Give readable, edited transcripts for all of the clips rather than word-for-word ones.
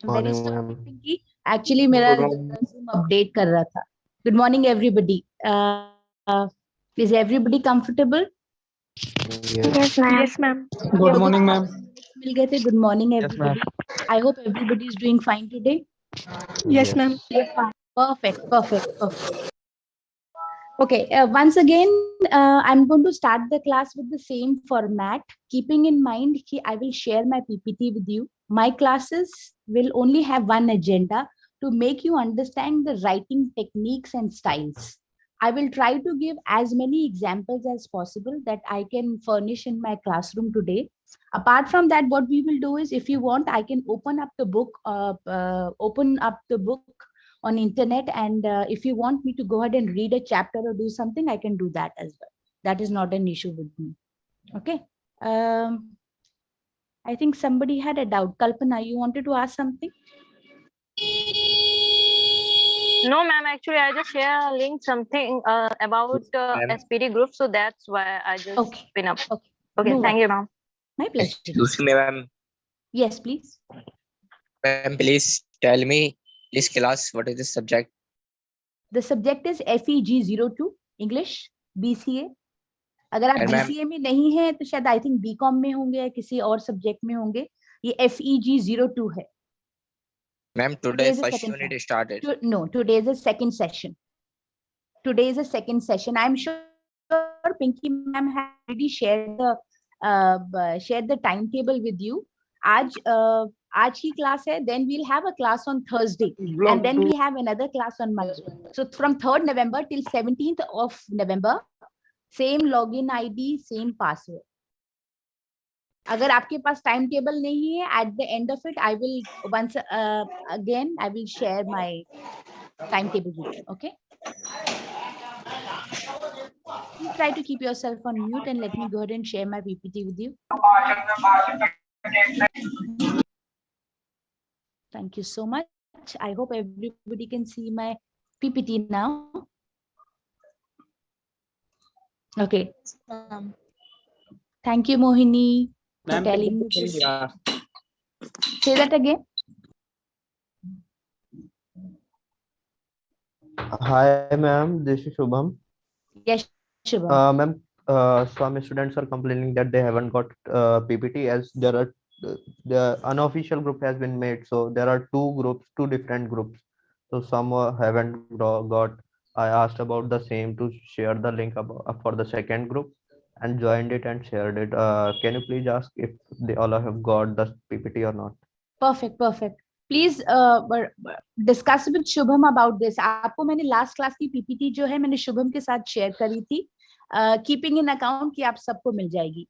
Very Morning, sorry ma'am. Pinky, actually मेरा resume update कर रहा था. Good morning everybody. Is everybody comfortable? Yes. Yes, ma'am. Good morning, ma'am. मिल गए थे. Good morning Yes, ma'am. Everybody. I hope everybody is doing fine today. Yes, ma'am. Perfect. Okay, once again, I'm going to start the class with the same format, keeping in mind that I will share my PPT with you. My classes will only have one agenda, to make you understand the writing techniques and styles. I will try to give as many examples as possible that I can furnish in my classroom today. Apart from that, what we will do is, if you want, I can open up the book on internet, and if you want me to go ahead and read a chapter or do something, I can do that as well. That is not an issue with me. Okay. I think somebody had a doubt. Kalpana, you wanted to ask something? No, ma'am. Actually, I just share a link something about SPD group, so that's why I just pin up. Okay. No Thank you, ma'am. My pleasure. Excuse me, ma'am. Yes, please. Ma'am, please tell me this class, what is the subject? The subject is FEG-02 English BCA. अगर आप BCA में नहीं है तो शायद I think BCom में होंगे या किसी और सब्जेक्ट में होंगे. ये FEG-02 है. Ma'am, today first unit started. No, today is the second session. I'm sure Pinky ma'am has already shared the timetable with you. आज ही class है, then we'll have a class on Thursday, and then we have another class on Monday. So from 3rd November till 17th of November, same login ID, same password. अगर आपके पास time table नहीं है, at the end of it, I will once again I will share my timetable with you. Okay. Please try to keep yourself on mute and let me go ahead and share my PPT with you. Thank you so much. I hope everybody can see my PPT now. Okay. Thank you, Mohini, for telling me this. Say that again. Hi, ma'am. This is Shubham. Yes, Shubham. Ma'am, some students are complaining that they haven't got PPT, as there are the unofficial group has been made. So there are two different groups. So some haven't got. I asked about the same to share the link for the second group and joined it and shared it. Can you please ask if they all have got the PPT or not? Perfect. Please discuss with Shubham about this. आपको मैंने last class की PPT जो है मैंने शुभम के साथ share करी थी. Keeping in account कि आप सबको मिल जाएगी.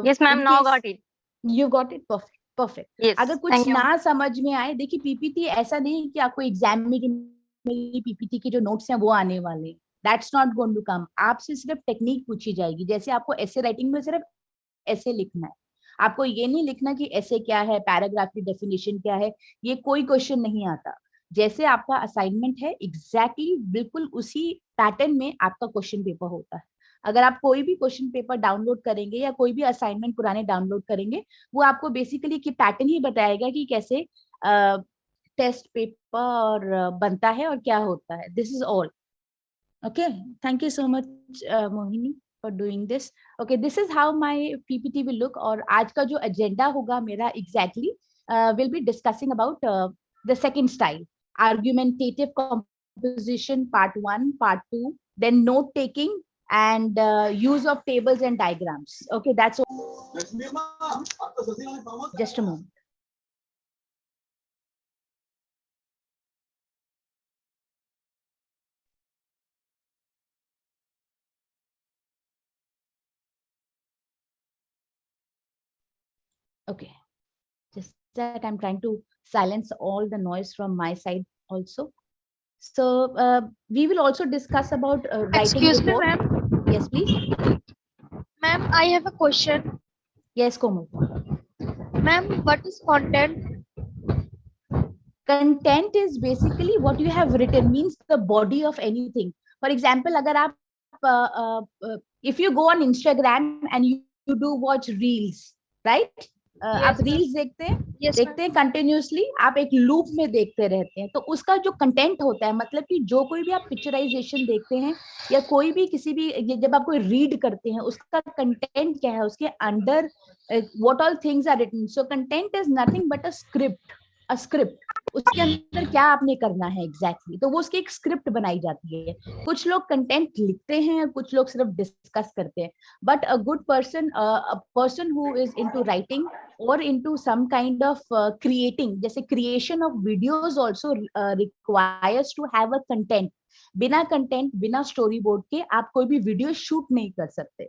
Yes, ma'am. Now got it. You got it. Perfect. Yes. अगर कुछ ना समझ में आए, देखिए PPT ऐसा नहीं कि आपको एग्जाम में जो मेरी PPT के जो नोट्स हैं वो आने वाले. That's not going to come. आपसे सिर्फ टेक्निक पूछी जाएगी. जैसे आपको ऐसे राइटिंग में सिर्फ ऐसे लिखना है. आपको ये नहीं लिखना कि ऐसे क्या है, पैराग्राफ की डेफिनेशन क्या है, ये कोई क्वेश्चन नहीं आता. जैसे आपका असाइनमेंट है, एग्जैक्टली बिल्कुल उसी पैटर्न में आपका क्वेश्चन पेपर होता है. अगर आप कोई भी क्वेश्चन पेपर डाउनलोड करेंगे या कोई भी असाइनमेंट पुराने डाउनलोड करेंगे, वो आपको बेसिकली की पैटर्न ही बताएगा कि कैसे टेस्ट पेपर बनता है और क्या होता है. This is all. Okay, thank you so much, Mohini, for doing this. Okay, this is how my PPT will look. और आज का जो agenda होगा मेरा exactly will be discussing about the second style, argumentative composition, part 1, part 2, then note taking and use of tables and diagrams. Okay, that's all. Just a moment. Okay, just that I'm trying to silence all the noise from my side also. So we will also discuss about writing. Excuse me, report. ma'am. Yes, please. Ma'am, I have a question. Yes, Komal. Ma'am, what is content? Content is basically what you have written, means the body of anything. For example, agar aap, if you go on Instagram and you do watch reels, right? आप reels देखते हैं, Yes, देखते हैं continuously, आप एक loop में देखते रहते हैं, तो उसका जो कंटेंट होता है, मतलब कि जो कोई भी आप पिक्चराइजेशन देखते हैं या कोई भी किसी भी, जब आप कोई रीड करते हैं, उसका कंटेंट क्या है, उसके under what all things are written. So content is nothing but a script. उसके अंदर क्या आपने करना है एग्जैक्टली, तो वो उसकी एक स्क्रिप्ट बनाई जाती है. कुछ लोग कंटेंट लिखते हैं, कुछ लोग सिर्फ डिस्कस करते हैं, but a good person, a person who is into writing or into some kind of creating, जैसे creation of videos also requires to have a content. बिना कंटेंट, बिना स्टोरी बोर्ड के आप कोई भी वीडियो शूट नहीं कर सकते.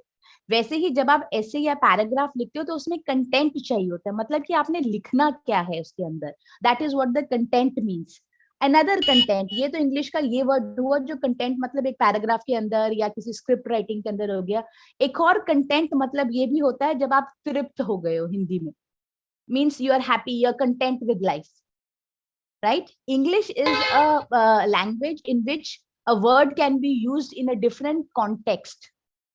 वैसे ही जब आप ऐसे या पैराग्राफ लिखते हो तो उसमें कंटेंट चाहिए होता है, मतलब कि आपने लिखना क्या है उसके अंदर. That is what the content means. Another content, ये तो इंग्लिश का ये वर्ड हुआ जो कंटेंट मतलब एक पैराग्राफ के अंदर या किसी स्क्रिप्ट राइटिंग के अंदर हो गया. एक और कंटेंट मतलब ये भी होता है जब आप तृप्त हो गए हो, हिंदी में means you are happy, you're content with life, right? English is a language in which a word can be used in a different context,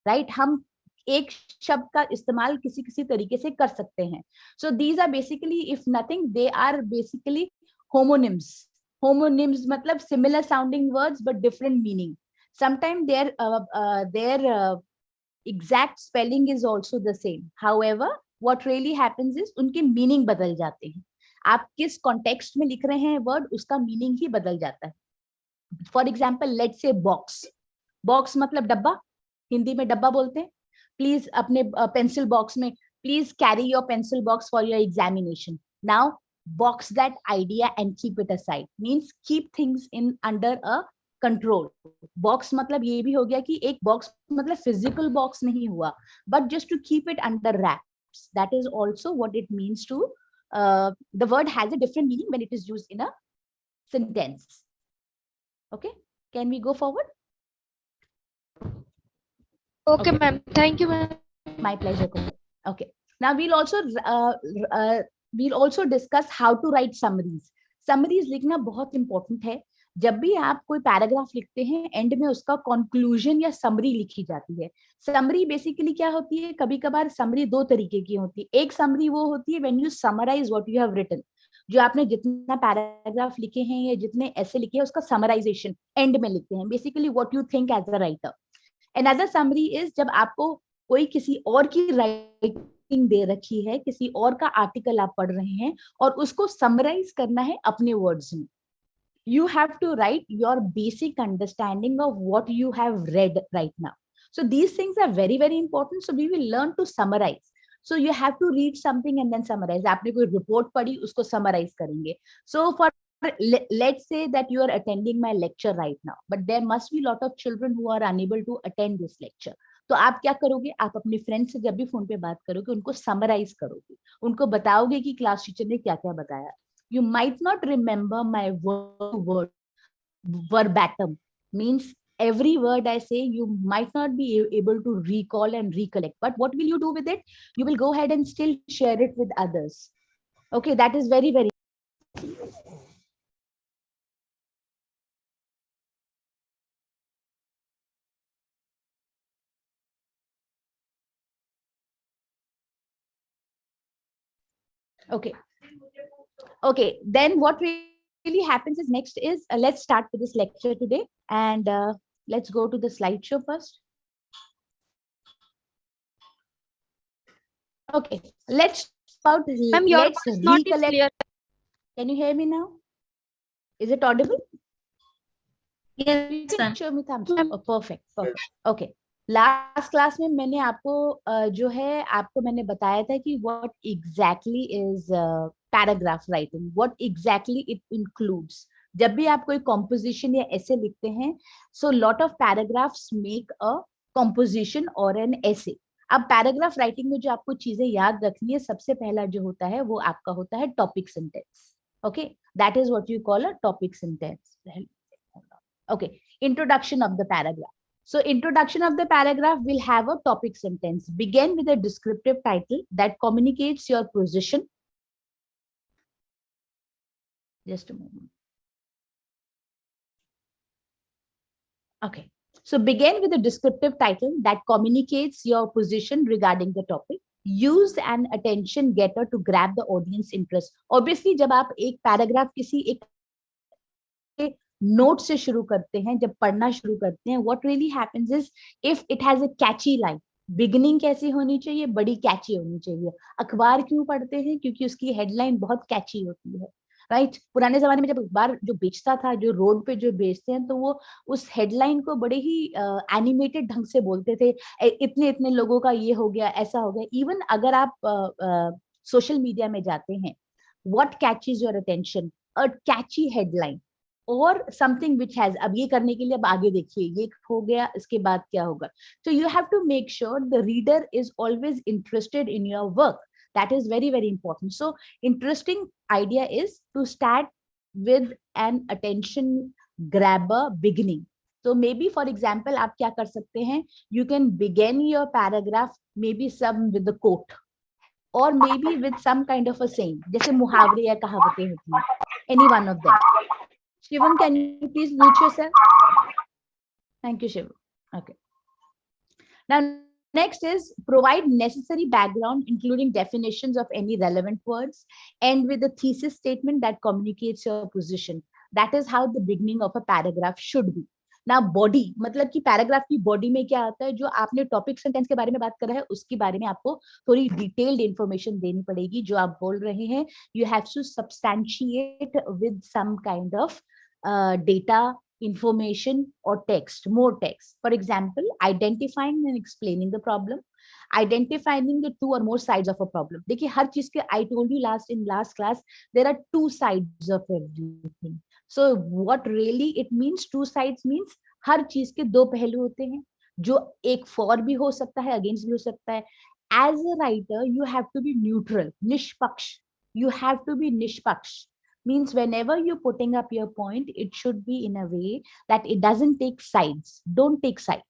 right? हम एक शब्द का इस्तेमाल किसी किसी तरीके से कर सकते हैं. So these are basically, if nothing, they are basically homonyms. Homonyms मतलब similar sounding words but different meaning. Sometimes their exact spelling is also the same. However, what really happens is उनके मीनिंग बदल जाते हैं. आप किस context में लिख रहे हैं वर्ड, उसका मीनिंग ही बदल जाता है. For example, let's say box. Box मतलब डब्बा, हिंदी में डब्बा बोलते हैं. प्लीज अपने पेंसिल बॉक्स में, please carry your pencil box for your examination. Now box that idea and keep it aside means keep things in under a control. Box मतलब ये भी हो गया कि एक बॉक्स मतलब फिजिकल बॉक्स नहीं हुआ, but just to keep it under wraps. That is also what it means to, the word has a different meaning when it is used in a sentence. Okay, can we go forward? Okay, ma'am. Thank you, ma'am. My pleasure. Okay, now we'll also discuss how to write summaries. Summaries लिखना बहुत important है. जब भी आप कोई paragraph लिखते हैं, and में उसका कंक्लूजन या समरी लिखी जाती है. समरी बेसिकली क्या होती है, कभी कभार समरी दो तरीके की होती है. एक समरी वो होती है when you summarise what you have written, जो आपने जितना पैराग्राफ लिखे हैं या जितने ऐसे लिखे हैं उसका समराइजेशन एंड में लिखते हैं, basically what you think as a writer. Another summary is जब आपको कोई किसी और की राइटिंग दे रखी है, किसी और का आर्टिकल आप पढ़ रहे हैं और उसको समराइज करना है अपने वर्ड्स में. You have to write your basic understanding of what you have read right now. So these things are very, very important. So we will learn to summarize. So you have to read something and then summarize. आपने कोई report पढ़ी, उसको summarize करेंगे. So for let's say that you are attending my lecture right now, but there must be a lot of children who are unable to attend this lecture. तो आप क्या करोगे, आप अपने फ्रेंड से जब भी फोन पे बात करोगे उनको समराइज करोगे, उनको बताओगे कि क्लास टीचर ने क्या क्या बताया. You might not remember my word verbatim, means every word I say you might not be able to recall and recollect, but what will you do with it? You will go ahead and still share it with others. Okay, that is very, very okay. Okay, then what really happens is next is let's start with this lecture today, and let's go to the slideshow first. Okay, let's about Ma'am, your let's voice is not recollect. clear. Can you hear me now? Is it audible? Yes, ma'am. Show me thumbs up. Oh, perfect, perfect. Okay. Last class में मैंने आपको जो है आपको मैंने बताया था कि what exactly is paragraph writing, what exactly it includes. जब भी आप कोई कॉम्पोजिशन या ऐसे लिखते हैं, so lot of paragraphs make a composition और एन ऐसे. अब पैराग्राफ राइटिंग में जो आपको चीजें याद रखनी है, सबसे पहला जो होता है वो आपका होता है topic sentence. Okay, that is what you call a topic sentence. Okay, introduction of the paragraph. So introduction of the paragraph will have a topic sentence. Begin with a descriptive title that communicates your position. Just a moment. Okay, so begin with a descriptive title that communicates your position regarding the topic. use an attention getter to grab the audience interest. Obviously जब आप एक paragraph किसी एक note से शुरू करते हैं, जब पढ़ना शुरू करते हैं, what really happens is if it has a catchy line, beginning कैसी होनी चाहिए, बड़ी कैची होनी चाहिए. अखबार क्यों पढ़ते हैं? क्योंकि उसकी हेडलाइन बहुत कैची होती है, राइट? पुराने जमाने में जब अखबार जो बेचता था, जो रोड पे जो बेचते हैं, तो वो उस हेडलाइन को बड़े ही एनिमेटेड ढंग से बोलते थे, इतने इतने लोगों का ये हो गया, ऐसा हो गया. इवन अगर आप सोशल मीडिया में जाते हैं, what catches your attention? A catchy headline और समथिंग विच हैज, अब ये करने के लिए अब आगे देखिए, ये हो गया, इसके बाद क्या होगा. So you have to make sure the reader is always interested in your work. That is very, very important. So interesting idea is to start with an attention grabber beginning. So maybe for example, आप क्या कर सकते हैं? You can begin your paragraph maybe some with the quote or maybe with some kind of a saying. जैसे मुहावरे या कहावतें होती हैं. Any one of them. Shivam, can you please mute yourself? Thank you, Shivam. Okay. Now, next is provide necessary background, including definitions of any relevant words, and with a thesis statement that communicates your position. That is how the beginning of a paragraph should be. Now, body, मतलब कि paragraph की body में क्या आता है, जो आपने topic sentence के बारे में बात करा है, उसके बारे में आपको थोड़ी डिटेल्ड इंफॉर्मेशन देनी पड़ेगी. जो आप बोल रहे हैं, you have to substantiate with some kind of data, information or text, more text. For example, identifying and explaining the problem, identifying the two or more sides of a problem. देखिए हर चीज के, I told you in last class, there are two sides of everything. So what really it means, two sides means हर चीज के दो पहलू होते हैं, जो एक for भी हो सकता है, against भी हो सकता है. As a writer, you have to be neutral, निष्पक्ष. You have to be निष्पक्ष. Means whenever you're putting up your point, it should be in a way that it doesn't take sides. Don't take sides.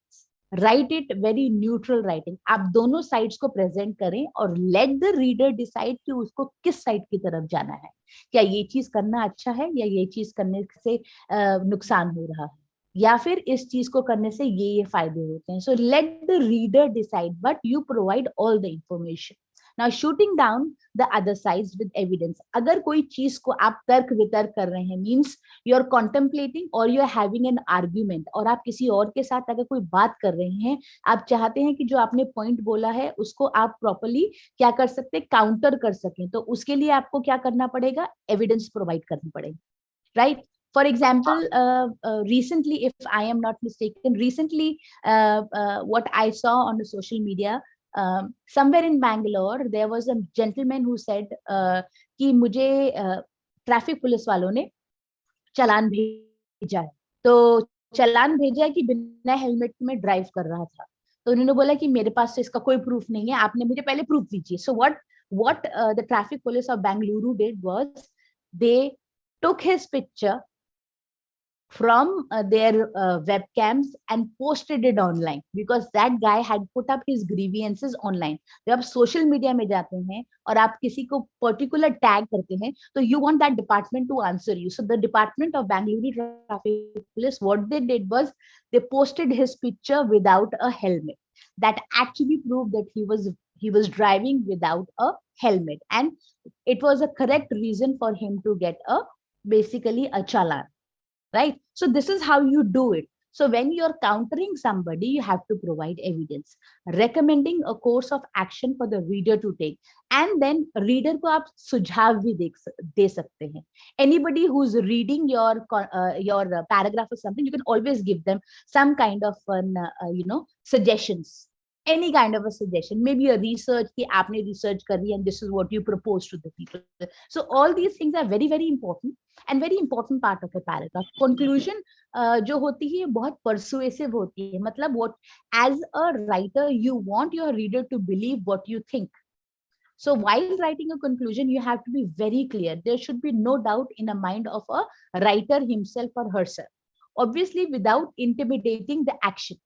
Write it very neutral writing. आप दोनों sides को present करें और let the reader decide कि उसको किस side की तरफ जाना है. क्या ये चीज करना अच्छा है या ये चीज करने से नुकसान हो रहा है, या फिर इस चीज को करने से ये फायदे होते हैं. So let the reader decide, but you provide all the information. Now shooting down the other sides with evidence. अगर कोई चीज को आप तर्क वितर्क कर रहे हैं, means you are contemplating or you are having an argument, और आप किसी और के साथ अगर कोई बात कर रहे हैं, आप चाहते हैं कि जो आपने पॉइंट बोला है उसको आप प्रॉपर्ली क्या कर सकते हैं, काउंटर कर सकें, तो उसके लिए आपको क्या करना पड़ेगा, एविडेंस प्रोवाइड करनी पड़ेगी, right? For example, recently, if I am not mistaken, recently what I saw on the social media, somewhere in Bangalore, there was a gentleman who said कि मुझे ट्रैफिक पुलिस वालों ने चालान भेजा है, तो चालान भेजा है कि बिना हेलमेट में ड्राइव कर रहा था. तो उन्होंने बोला कि मेरे पास तो इसका कोई प्रूफ नहीं है, आपने मुझे पहले प्रूफ दीजिए. So what the traffic police of Bangalore did was they took his picture from their webcams and posted it online, because that guy had put up his grievances online. जब आप social media में जाते हैं और आप किसी को particular tag करते हैं, तो you want that department to answer you. So the department of Bangalore traffic police, what they did was they posted his picture without a helmet. That actually proved that he was driving without a helmet, and it was a correct reason for him to get basically a challan. Right? So this is how you do it. So when you're countering somebody, you have to provide evidence, recommending a course of action for the reader to take, and then reader को आप सुझाव भी दे सकते हैं. Anybody who's reading your paragraph or something, you can always give them some kind of suggestions. Any kind of a suggestion, maybe a research कि आपने research करी and this is what you propose to the people. So all these things are very, very important and very important part of a paragraph. Conclusion जो होती है बहुत persuasive होती है, मतलब what as a writer you want your reader to believe what you think. So while writing a conclusion, you have to be very clear. There should be no doubt in the mind of a writer himself or herself, obviously without intimidating the action.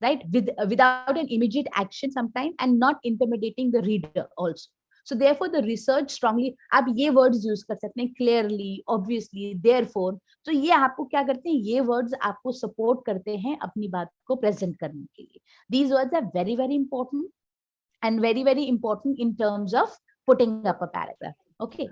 Right, without an immediate action sometimes, and not intimidating the reader also. So therefore the research strongly, आप ये words use कर सकते हैं, clearly, obviously, therefore. तो ये आपको क्या करते हैं, ये words आपको support करते हैं अपनी बात को present करने के लिए. These words are very, very important. and very, very important in terms of putting up a paragraph. Okay.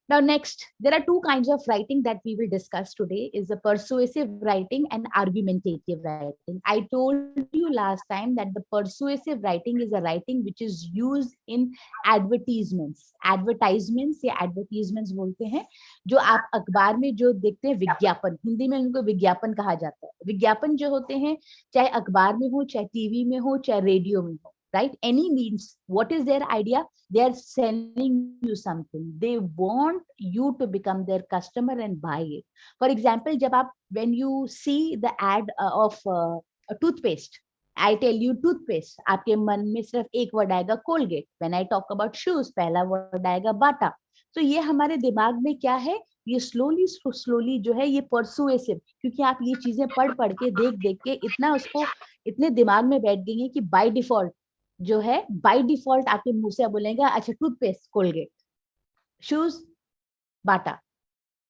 Now, next, there are two kinds of writing that we will discuss today, is the persuasive writing and argumentative writing. I told you last time that the persuasive writing is a writing which is used in advertisements. Advertisements या advertisements बोलते हैं, जो आप अखबार में जो देखते हैं, विज्ञापन, हिंदी में उनको विज्ञापन कहा जाता है. विज्ञापन जो होते हैं, चाहे अखबार में हो, चाहे टीवी में हो, चाहे रेडियो में हो, right? Any means, what is their idea? They are selling you something. They want you to become their customer and buy it. For example, जब आप, when you see the ad of a toothpaste, I tell you toothpaste, आपके मन में सिर्फ एक word आएगा Colgate. When I talk about shoes, पहला word आएगा Bata. तो ये हमारे दिमाग में क्या है, ये स्लोली जो है ये परसुएसिव, क्योंकि आप ये चीजें पढ़ के देख के इतना उसको इतने दिमाग में बैठ गई है कि बाय डिफॉल्ट जो है, बाय डिफॉल्ट आपके मुंह से बोलेंगे अच्छा टूथपेस्ट कोलगेट, शूज बाटा,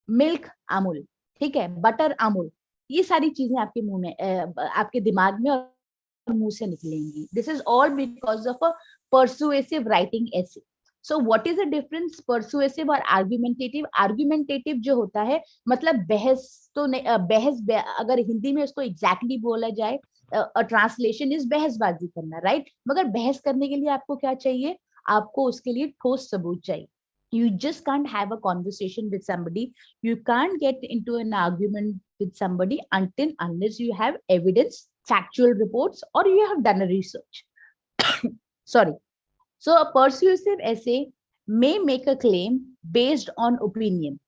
मिल्क अमूल, ठीक है, बटर अमूल, ये सारी चीजें आपके मुंह में, आपके दिमाग में और मुंह से निकलेंगी. This is all because of a persuasive writing essay. So what is the difference persuasive और आर्गुमेंटेटिव? आर्गुमेंटेटिव जो होता है मतलब बहस तो नहीं, बहस अगर हिंदी में उसको एग्जैक्टली बोला जाए, ट्रांसलेशन इज बहसबाजी करना, राइट? मगर बहस करने के लिए आपको क्या चाहिए? आपको उसके लिए ठोस सबूत चाहिए. You just can't have a conversation with somebody. You can't get into an argument with somebody unless you have evidence, factual reports, or you have done a research. Sorry. So a persuasive essay may make a claim based on opinion.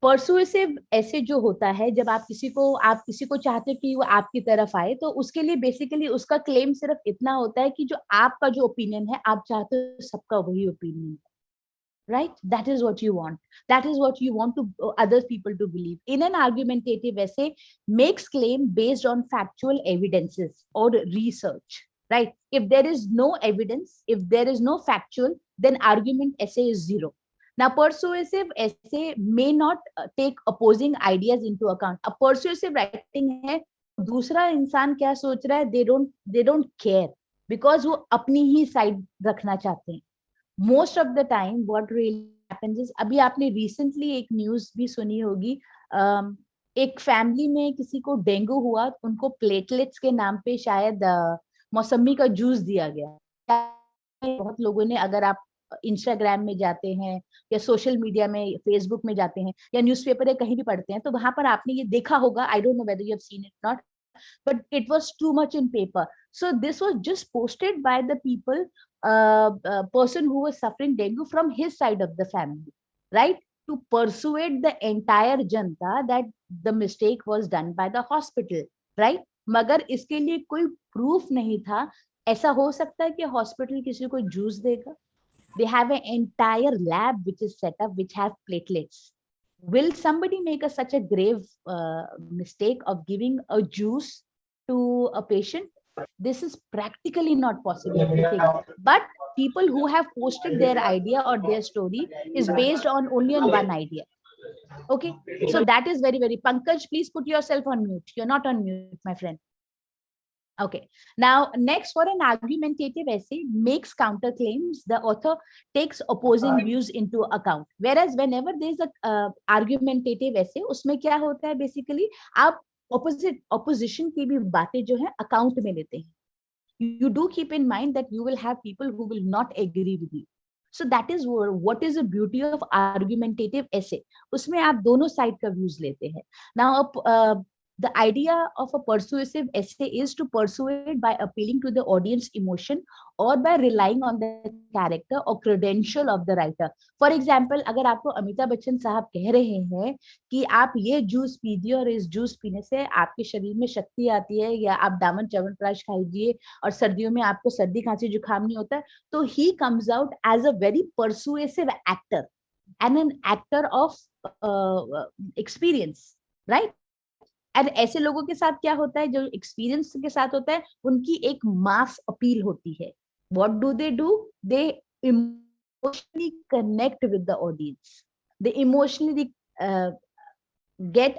Persuasive ऐसे जो होता है, जब आप किसी को चाहते हो कि वो आपकी तरफ आए, तो उसके लिए बेसिकली उसका क्लेम सिर्फ इतना होता है कि जो आपका जो ओपिनियन है, आप चाहते हो सबका वही ओपिनियन है, right? That is what you want. That is what you want to other people to believe. In an argumentative essay, makes claim based on factual evidences or research, right? If there is no evidence, if there is no factual, then argument essay is zero. Now, persuasive essay may not take opposing ideas into account. A persuasive writing है, दूसरा इंसान क्या सोच रहा है, they don't care, because वो अपनी ही side रखना चाहते हैं. Most of the time, what really happens is, अभी आपने recently एक न्यूज भी सुनी होगी, एक फैमिली में किसी को डेंगू हुआ, उनको प्लेटलेट्स के नाम पे शायद मौसमी का जूस दिया गया. बहुत लोगों ने, अगर आप इंस्टाग्राम में जाते हैं या सोशल मीडिया में, फेसबुक में जाते हैं या न्यूज़पेपर या कहीं भी पढ़ते हैं, तो वहां पर आपने ये देखा होगा, I don't know whether you have seen it not, but it was too much in paper. So this was just posted by the people, person who was suffering dengue from his side of the family, right? To persuade the entire Janata that the mistake was done by the hospital, right? मगर इसके लिए कोई proof नहीं था. ऐसा हो सकता है कि हॉस्पिटल किसी को जूस देगा? They have an entire lab which is set up, which have platelets. Will somebody make such a grave mistake of giving a juice to a patient? This is practically not possible. But people who have posted their idea or their story is based on only on one idea. Okay, so that is very, very. Pankaj, please put yourself on mute. You're not on mute, my friend. Okay, now next, for an argumentative essay makes counterclaims, the author takes opposing views into account. Whereas whenever there is a argumentative essay, उसमें क्या होता है, basically आप opposition की भी बातें जो है account में लेते हैं. You do keep in mind that you will have people who will not agree with you. So that is what is the beauty of argumentative essay. उसमें आप दोनों side का views लेते हैं. Now the idea of a persuasive essay is to persuade by appealing to the audience emotion or by relying on the character or credential of the writer. For example, अगर आपको अमिताभ बच्चन साहब कह रहे हैं कि आप ये जूस पीजिए और इस जूस पीने से आपके शरीर में शक्ति आती है, या आप दामन च्यवनप्राश खाइए और सर्दियों में आपको सर्दी खांसी जुकाम नहीं होता, तो he comes out as a very persuasive actor and an actor of experience, right? And ऐसे लोगों के साथ क्या होता है, जो एक्सपीरियंस के साथ होता है, उनकी एक मास अपील होती है. What do? They emotionally connect with the audience. They emotionally get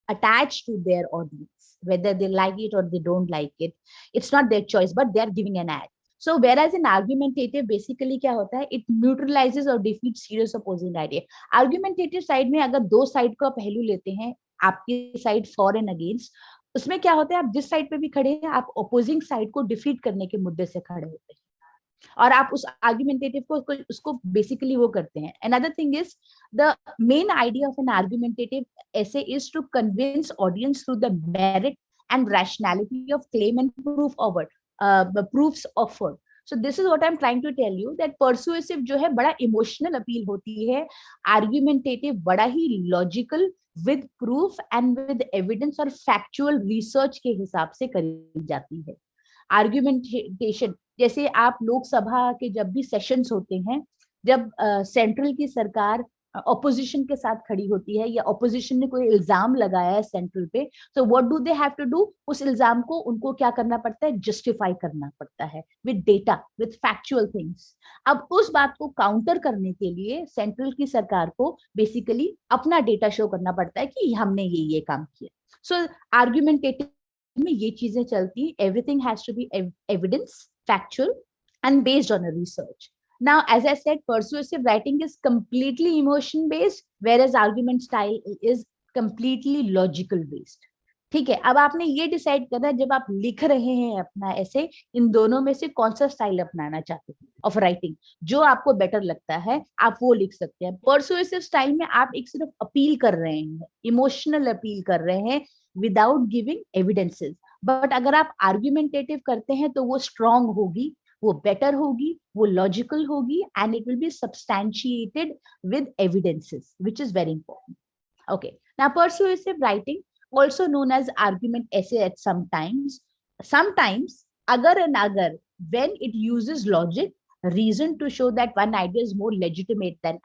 attached to their audience. whether they like it or they don't like it. It's not their choice, but they are giving an ad. So whereas in argumentative basically क्या होता है, it neutralizes or defeats serious opposing idea. Argumentative side में अगर दो side का पहलू लेते हैं, आपकी side for and against, उसमें क्या होता है, आप जिस साइड पे भी खड़े हैं, आप ऑपोजिंग साइड को डिफीट करने के मुद्दे से खड़े होते हैं, और आप उस आर्गुमेंटेटिव को उसको बेसिकली वो करते हैं. Another thing is the main idea of an argumentative essay is to convince audience through the merit and rationality of claim and proofs offered. So this is what I'm trying to tell you, that persuasive जो है बड़ा emotional appeal होती है, argumentative बड़ा ही logical with proof and with evidence और factual research के हिसाब से करी जाती है. Argumentation जैसे आप लोकसभा के जब भी सेशंस होते हैं, जब सेंट्रल की सरकार ऑपोजिशन के साथ खड़ी होती है या ऑपोजिशन ने कोई इल्जाम लगाया है सेंट्रल पे, तो what do they have to do, उस इल्जाम को उनको क्या करना पड़ता है, जस्टिफाई करना पड़ता है with data, with factual things. अब उस बात को काउंटर करने के लिए सेंट्रल की सरकार को बेसिकली अपना डेटा शो करना पड़ता है कि हमने ये काम किया. सो आर्गुमेंटेटिव में ये चीजें चलती है, everything has to be evidence, factual and based on a research. Now, as I said, persuasive writing is completely emotion based, whereas argument style is completely logical based. ठीक है, अब आपने ये डिसाइड करना है जब आप लिख रहे हैं अपना ऐसे, इन दोनों में से कौन सा स्टाइल अपनाना चाहते हैं ऑफ राइटिंग, जो आपको बेटर लगता है आप वो लिख सकते हैं. परसुएसिव स्टाइल में आप एक सिर्फ अपील कर रहे हैं, इमोशनल अपील कर रहे हैं विदाउट गिविंग एविडेंसेस. बट अगर आप आर्ग्यूमेंटेटिव करते हैं तो वो स्ट्रॉन्ग होगी, वो बेटर होगी, वो लॉजिकल होगी, and it will be substantiated with evidences, which is very important. Okay, now persuasive writing also known as argument essay at sometimes agar when it uses logic, reason to show that one idea is more legitimate than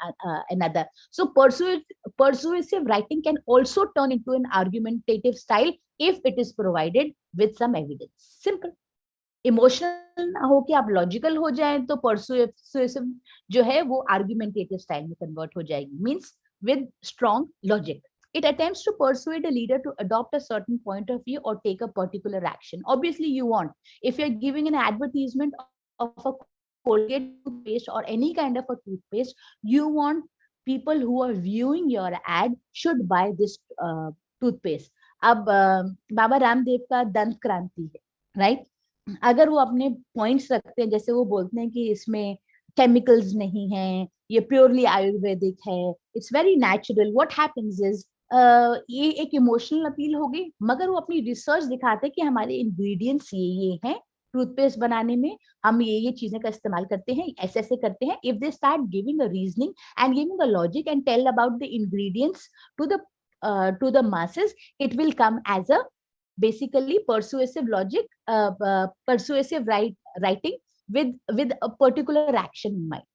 another. So persuasive writing can also turn into an argumentative style if it is provided with some evidence. Simple. Emotional ना हो कि आप logical हो जाएं तो persuasive जो है वो argumentative style में कन्वर्ट हो जाएगी, means with strong logic. It attempts to persuade a leader to adopt a certain point of view or take a particular action. Obviously, you want, if you're giving an advertisement of a Colgate toothpaste or any kind of a toothpaste, you want people who are viewing your ad should buy this toothpaste. अब बाबा रामदेव का दंत क्रांति है, right? अगर वो अपने points रखते हैं, जैसे वो बोलते हैं कि इसमें केमिकल्स नहीं है, ये प्योरली आयुर्वेदिक है, it's very natural, what happens is ये एक इमोशनल अपील हो गई, मगर वो अपनी रिसर्च दिखाते हैं कि हमारे इंग्रेडिएंट्स ये हैं, टूथपेस्ट बनाने में हम ये चीजें का इस्तेमाल करते हैं, ऐसे ऐसे करते हैं. If they start giving a reasoning and giving a logic and tell about the ingredients to the masses, it will come as a basically persuasive logic, persuasive writing with a particular action in mind.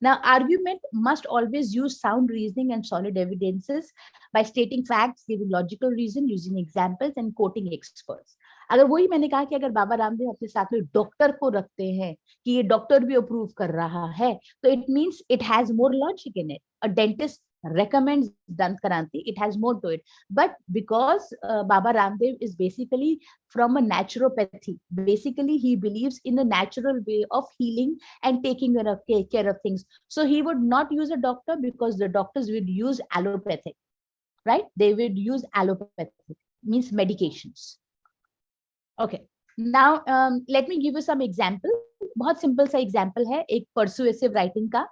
Now, argument must always use sound reasoning and solid evidences by stating facts, giving logical reason, using examples and quoting experts. अगर वही मैंने कहा कि अगर बाबा रामदेव अपने साथ में doctor को रखते हैं कि ये डॉक्टर भी अप्रूव कर रहा है, तो it means it has more logic in it. A dentist recommends dant kranti, it has more to it. But because Baba Ramdev is basically from a naturopathy, basically he believes in a natural way of healing and taking care of things. So he would not use a doctor, because the doctors would use allopathic, right? They would use allopathic, means medications. Okay. Now let me give you some example. बहुत simple सा example है एक persuasive writing का.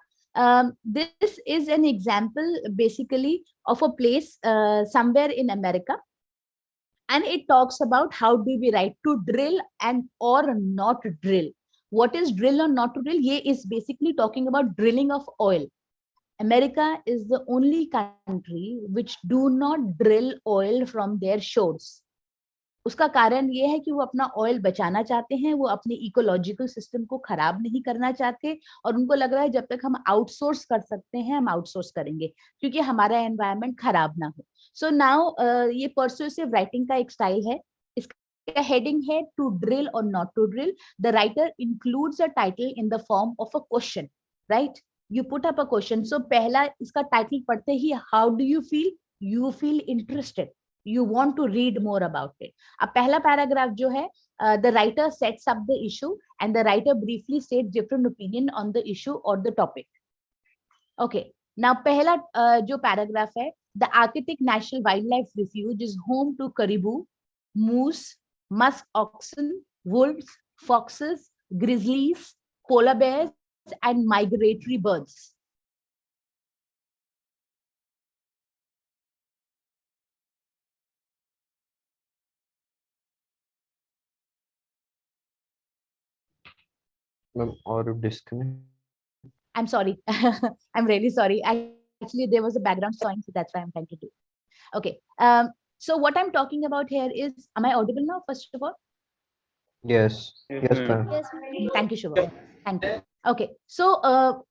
This is an example basically of a place somewhere in America, and it talks about how do we write to drill and or not drill. What is drill or not to drill? Ye is basically talking about drilling of oil. America is the only country which do not drill oil from their shores. उसका कारण ये है कि वो अपना oil बचाना चाहते हैं, वो अपने इकोलॉजिकल सिस्टम को खराब नहीं करना चाहते, और उनको लग रहा है जब तक हम आउटसोर्स कर सकते हैं हम आउटसोर्स करेंगे, क्योंकि हमारा एनवायरनमेंट खराब ना हो. सो नाउ ये परसुएसिव राइटिंग का एक स्टाइल है. इसका हेडिंग है टू ड्रिल और not to drill. The writer includes a title in the form of a question, right? You put up a question. So पहला इसका टाइटल पढ़ते ही how do you feel, you feel interested, you want to read more about it. अब पहला paragraph जो है, the writer sets up the issue and the writer briefly states different opinion on the issue or the topic. Okay, now पहला जो paragraph है, the Arctic National Wildlife Refuge is home to caribou, moose, musk oxen, wolves, foxes, grizzlies, polar bears, and migratory birds. Or disconnect. I'm sorry. I'm really sorry. Actually, there was a background noise, so that's why I'm trying to do. Okay. So what I'm talking about here is, am I audible now, first of all? Yes. Yes, ma'am. Yes, Thank you, Shubha. Thank you. Okay. So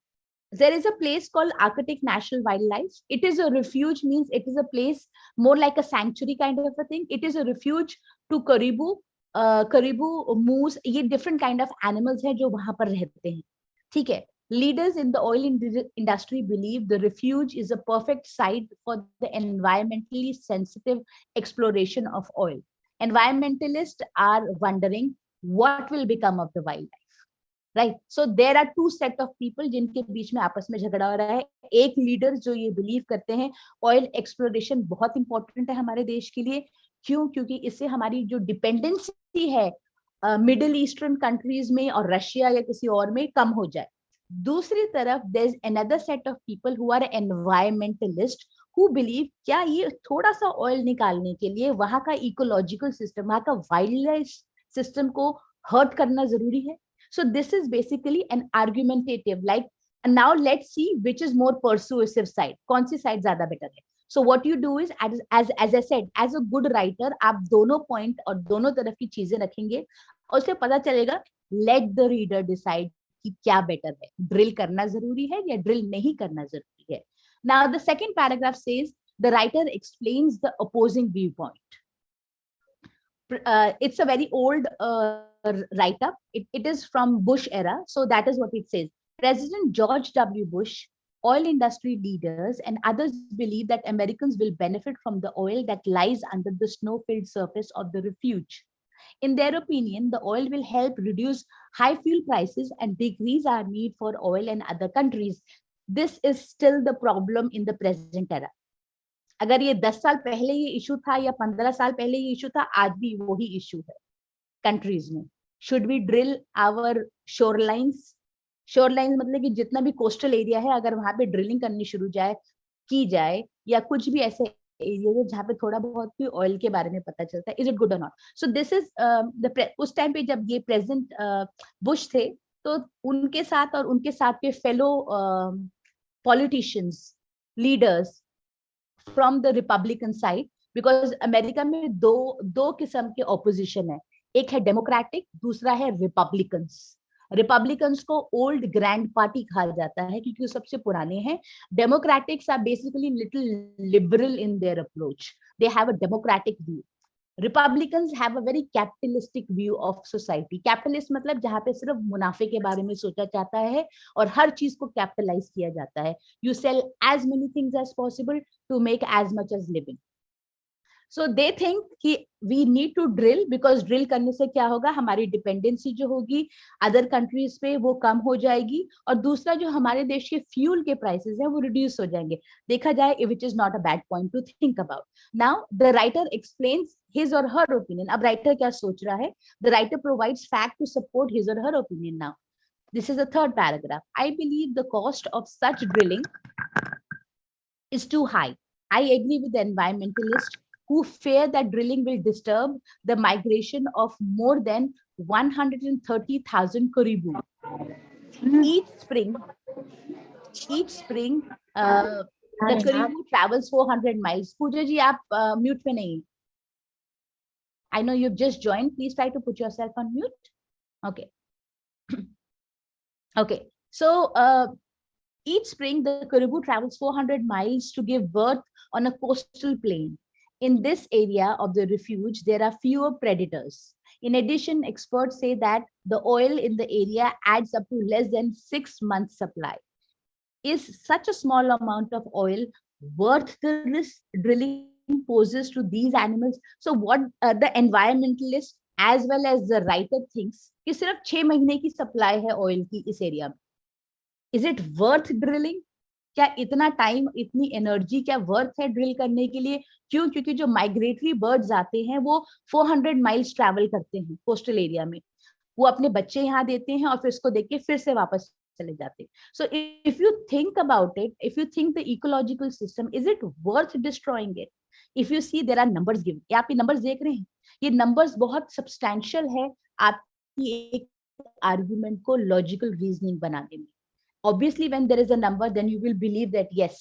there is a place called Arctic National Wildlife. It is a refuge, means it is a place more like a sanctuary kind of a thing. It is a refuge to caribou, moose, ये different kind of animals हैं जो वहाँ पर रहते हैं. ठीक है. Leaders in the oil industry believe the refuge is a perfect site for the environmentally sensitive exploration of oil. Environmentalists are wondering what will become of the wildlife. Right, so there are two set of people जिनके बीच में आपस में झगड़ा हो रहा है. एक leaders जो ये बिलीव करते हैं ऑयल एक्सप्लोरेशन बहुत इंपॉर्टेंट है हमारे देश के लिए. क्यों? क्योंकि इससे हमारी जो डिपेंडेंसी है मिडिल ईस्टर्न कंट्रीज में और रशिया या किसी और में कम हो जाए. दूसरी तरफ there is another set of people who are environmentalist who believe क्या ये थोड़ा सा ऑयल निकालने के लिए वहां का इकोलॉजिकल सिस्टम, वहां का वाइल्ड लाइफ सिस्टम को हर्ट करना जरूरी है. So this is basically an argumentative, like, and now let's see which is more persuasive side. कौन सी side ज़्यादा better है? So what you do is, as I said, as a good writer, आप दोनों point और दोनों तरफ की चीजें रखेंगे और उससे पता चलेगा. Let the reader decide कि क्या better है. Drill करना जरूरी है या drill नहीं करना जरूरी है. Now the second paragraph says the writer explains the opposing viewpoint. It's a very old write-up. It is from Bush era. So that is what it says. President George W. Bush, oil industry leaders and others believe that Americans will benefit from the oil that lies under the snow-filled surface of the refuge. In their opinion, the oil will help reduce high fuel prices and decrease our need for oil in other countries. This is still the problem in the present era. अगर ये 10 साल पहले ये issue था या 15 साल पहले ये इशू था, आज भी वही इशू है कंट्रीज में. Should we drill our shorelines? Shorelines मतलब कि जितना भी कोस्टल एरिया है, अगर वहां पे ड्रिलिंग करनी शुरू की जाए या कुछ भी ऐसे एरिया जहाँ पे थोड़ा बहुत भी ऑयल के बारे में पता चलता है, इज इट गुड और नॉट? सो दिस इज उस टाइम पे जब ये प्रेसिडेंट बुश थे तो उनके साथ और उनके साथ के fellow politicians, leaders from the Republican side, because America में दो किस्म के ऑपोजिशन है. एक है डेमोक्रेटिक, दूसरा है रिपब्लिकन्स. रिपब्लिकन्स को ओल्ड ग्रैंड पार्टी कहा जाता है क्योंकि वो सबसे पुराने हैं. Democratics are basically little liberal in their approach. They have a democratic view. Republicans have a very capitalistic view of society. Capitalist मतलब जहाँ पे सिर्फ मुनाफे के बारे में सोचा जाता है और हर चीज को कैपिटलाइज किया जाता है. You sell as many things as possible to make as much as living. So they think कि we need to drill because drill करने से क्या होगा, हमारी डिपेंडेंसी जो होगी अदर कंट्रीज पे वो कम हो जाएगी और दूसरा जो हमारे देश के फ्यूल के प्राइसेस हैं वो रिड्यूस हो जाएंगे. देखा जाए, which is not a bad point to think about. Now the writer explains his or her opinion. अब राइटर क्या सोच रहा है? The writer provides fact to support his or her opinion. Now this is the third paragraph. I believe the cost of such drilling is too high. I agree with the environmentalists who fear that drilling will disturb the migration of more than 130,000 caribou. Each spring, the caribou travels 400 miles. Pooja ji, aap mute pe nahi. I know you've just joined. Please try to put yourself on mute. Okay. Okay. So each spring, the caribou travels 400 miles to give birth on a coastal plain. In this area of the refuge, there are fewer predators. In addition, experts say that the oil in the area adds up to less than 6 months' supply. Is such a small amount of oil worth the risk drilling poses to these animals. So what the environmentalist as well as the writer thinks कि सिर्फ 6 महीने की supply है oil की इस area में. Is it worth drilling? क्या इतना टाइम, इतनी एनर्जी क्या वर्थ है ड्रिल करने के लिए? क्यों? क्योंकि जो माइग्रेटरी बर्ड्स आते हैं वो 400 माइल्स ट्रैवल करते हैं कोस्टल एरिया में. वो अपने बच्चे यहाँ देते हैं और फिर इसको देख के फिर से वापस चले जाते हैं. So if you think about it, if you think the ecological system, is it worth destroying it? If you see there are numbers given. ये आप ये नंबर्स देख रहे हैं, ये नंबर्स बहुत सब्सटैंशियल है आपकी एक आर्गुमेंट को लॉजिकल रीजनिंग बनाने में. Obviously, when there is a number, then you will believe that yes.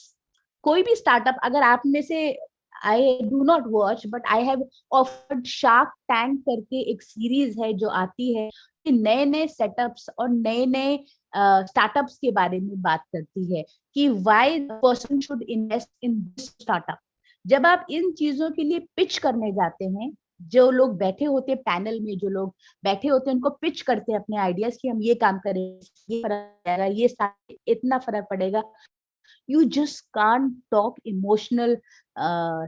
कोई भी स्टार्टअप, अगर आप में से, I do not watch, but I have offered Shark Tank करके एक सीरीज है जो आती है, नए नए सेटअप्स और नए नए स्टार्टअप्स के बारे में बात करती है कि why the person should invest in this startup. जब आप इन चीजों के लिए पिच करने जाते हैं, जो लोग बैठे होते हैं पैनल में, जो लोग बैठे होते हैं उनको पिच करते हैं अपने आइडियाज कि हम ये काम करें, ये फर्क पड़ेगा, ये इतना फर्क पड़ेगा. You just can't talk emotional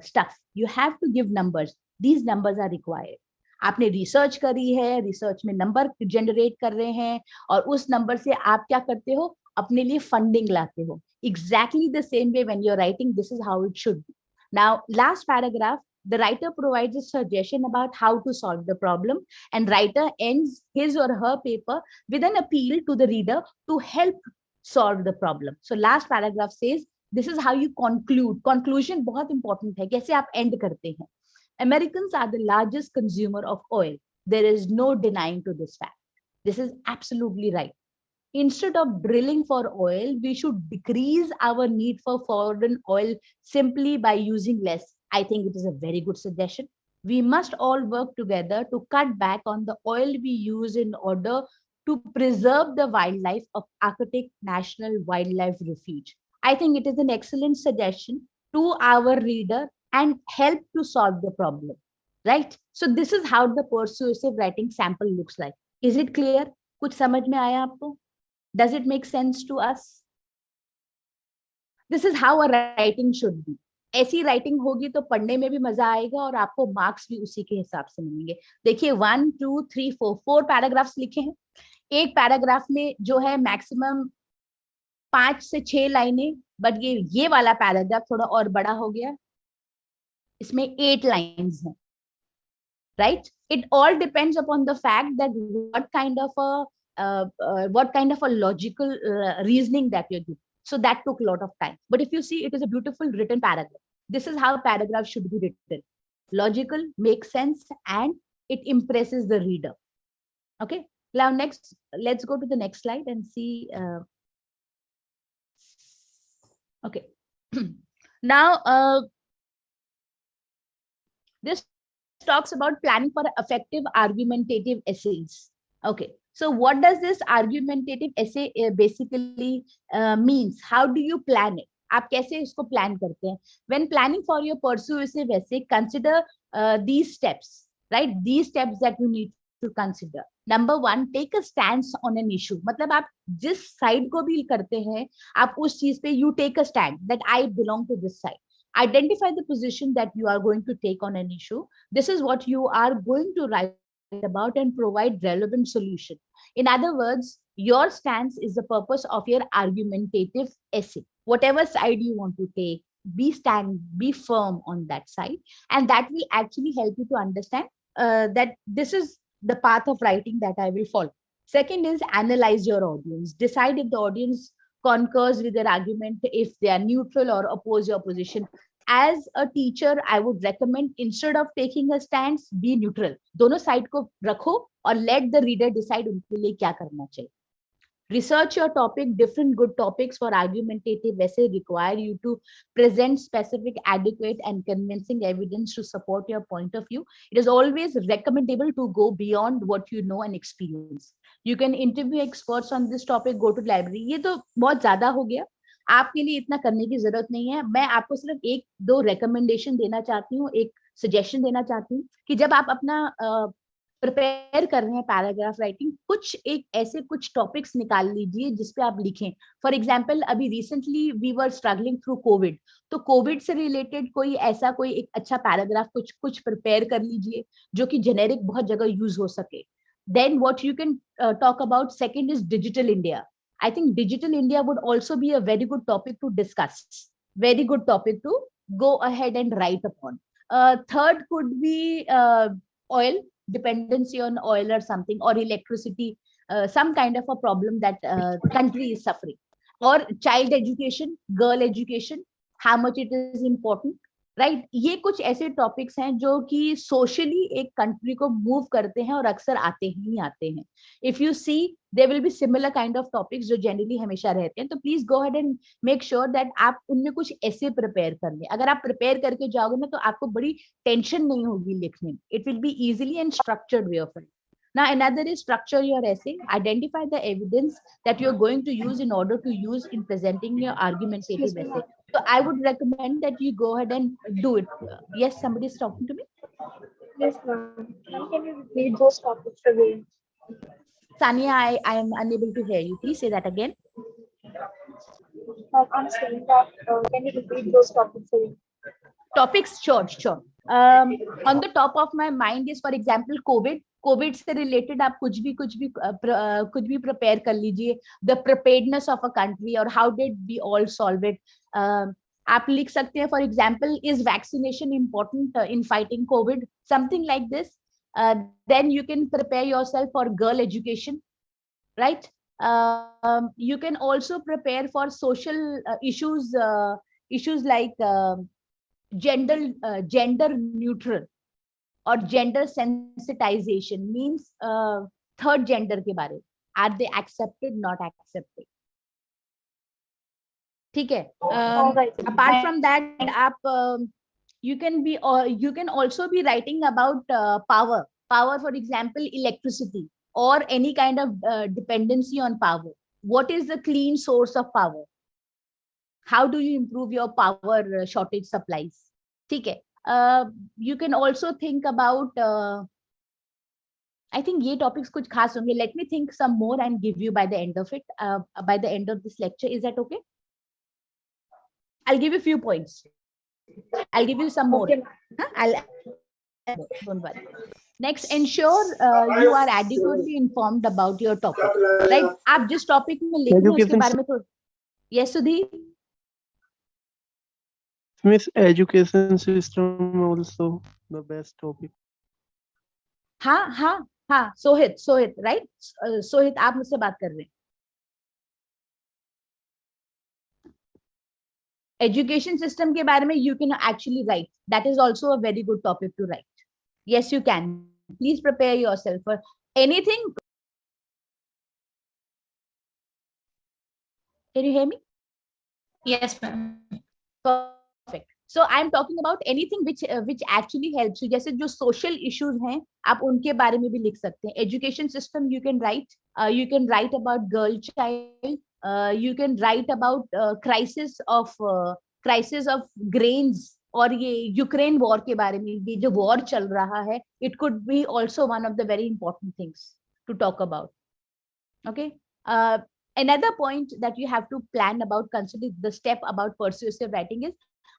stuff. You have to give numbers. These numbers are required. आपने रिसर्च करी है, रिसर्च में नंबर जनरेट कर रहे हैं और उस नंबर से आप क्या करते हो? अपने लिए फंडिंग लाते हो. Exactly the same way when you're writing, this is how it should be. Now, last paragraph, the writer provides a suggestion about how to solve the problem, and writer ends his or her paper with an appeal to the reader to help solve the problem. So last paragraph says, this is how you conclude. Conclusion बहुत important है, कैसे आप end करते हैं. Americans are the largest consumer of oil. There is no denying to this fact. This is absolutely right. Instead of drilling for oil, we should decrease our need for foreign oil simply by using less. I think it is a very good suggestion. We must all work together to cut back on the oil we use in order to preserve the wildlife of Arctic National Wildlife Refuge. I think it is an excellent suggestion to our reader and help to solve the problem, right? So this is how the persuasive writing sample looks like. Is it clear? कुछ समझ में आया आपको? Does it make sense to us? This is how a writing should be. ऐसी writing होगी तो पढ़ने में भी मजा आएगा और आपको मार्क्स भी उसी के हिसाब से मिलेंगे. देखिए 1 2 3 4 पैराग्राफ्स लिखे हैं. एक पैराग्राफ में जो है मैक्सिमम 5 से 6 लाइनें, बट ये वाला पैराग्राफ थोड़ा और बड़ा हो गया, इसमें 8 लाइन्स हैं, right? It all depends upon the fact that what kind of a logical reasoning that you're doing. So that took a lot of time. But if you see, it is a beautiful written paragraph. This is how paragraphs should be written. Logical, makes sense, and it impresses the reader. Okay. Now next, let's go to the next slide and see. Okay. Now, this talks about planning for effective argumentative essays. Okay. So what does this argumentative essay basically means? How do you plan it? आप कैसे इसको plan करते हैं? When planning for your persuasive essay, consider these steps, right? These steps that you need to consider. Number 1, take a stance on an issue. मतलब आप जिस side को भी करते हैं, आप उस चीज पे you take a stand that I belong to this side. Identify the position that you are going to take on an issue. This is what you are going to write about and provide relevant solution. In other words, your stance is the purpose of your argumentative essay. Whatever side you want to take, be firm on that side, and that will actually help you to understand that this is the path of writing that I will follow. Second is analyze your audience. Decide if the audience concurs with your argument, if they are neutral or oppose your position. As a teacher, I would recommend, instead of taking a stance, be neutral. दोनों side को रखो और let the reader decide उनके लिए क्या करना चाहिए. Research your topic. Different good topics for argumentative essay require you to present specific, adequate, and convincing evidence to support your point of view. It is always recommendable to go beyond what you know and experience. You can interview experts on this topic. Go to library. ये तो बहुत ज़्यादा हो गया. आपके लिए इतना करने की जरूरत नहीं है. मैं आपको सिर्फ 1-2 रिकमेंडेशन देना चाहती हूँ, एक सजेशन देना चाहती हूँ कि जब आप अपना प्रिपेयर कर रहे हैं पैराग्राफ राइटिंग, कुछ एक ऐसे कुछ टॉपिक्स निकाल लीजिए जिसपे आप लिखें. फॉर एग्जांपल अभी recently we were struggling through COVID, तो कोविड से रिलेटेड कोई ऐसा कोई एक अच्छा पैराग्राफ कुछ प्रिपेयर कर लीजिए जो कि जेनेरिक बहुत जगह यूज हो सके. Then what you can talk about second is digital India. I think digital India would also be a very good topic to discuss, very good topic to go ahead and write upon. Third could be oil, dependency on oil or something, or electricity, some kind of a problem that country is suffering, or child education, girl education, how much it is important, right? ये कुछ ऐसे topics हैं जो कि socially एक country को move करते हैं और अक्सर आते ही आते हैं. If you see there will be similar kind of topics जो जनरली हमेशा रहते हैं, तो please go ahead and make sure that आप उनमें कुछ ऐसे प्रिपेयर कर लें. अगर आप प्रिपेयर करके जाओगे ना तो आपको बड़ी टेंशन नहीं होगी लिखने में. It will be easily and structured way of it. Now another is structure your essay, identify the evidence that you're going to use in order to use in presenting your argumentative essay. So I would recommend that you go ahead and do it. Yes, somebody is talking to me. Yes, ma'am. Can you repeat those topics again? Sania, I am unable to hear you. Please say that again. I'm saying that can you repeat those topics again? Topics, sure. On the top of my mind is, for example, Covid से related आप कुछ भी prepare कर लीजिए. The preparedness of a country और how did we all solve it. आप लिख सकते हैं for example, is vaccination important in fighting Covid, something like this. Then you can prepare yourself for girl education, right? You can also prepare for social issues like gender neutral or gender sensitization, means third gender के बारे में, are they accepted, not accepted. ठीक है. Apart from that, आप you can also be writing about power, for example electricity or any kind of dependency on power. What is the clean source of power? How do you improve your power shortage supplies? ठीक है. You can also think about I think ये topics कुछ खास होंगे. Let me think some more and give you by the end of it, by the end of this lecture. Is that okay? I'll give you a few points. I'll give you some more. Don't worry. Next, ensure you are adequately informed about your topic. Right? आप जिस topic में लिख रहे हो उसके बारे में तो. Yes, Sudhi. Miss, education system also the best topic. हाँ. Sohit, right? Sohit, आप मुझसे बात कर रहे हैं. Education system के बारे में you can actually write. That is also a very good topic to write. Yes, you can. Please prepare yourself for anything. Can you hear me? Yes, ma'am. Perfect. So I'm talking about anything which actually helps you. जैसे जो social issues हैं, आप उनके बारे में भी लिख सकते हैं. Education system you can write. You can write about girl child. You can write about crisis of grains, और ये यूक्रेन वॉर के बारे में भी जो वॉर चल रहा है. It could be also one of the very important things to talk about. Okay. Another point that you have to plan about, consider the step about persuasive writing is,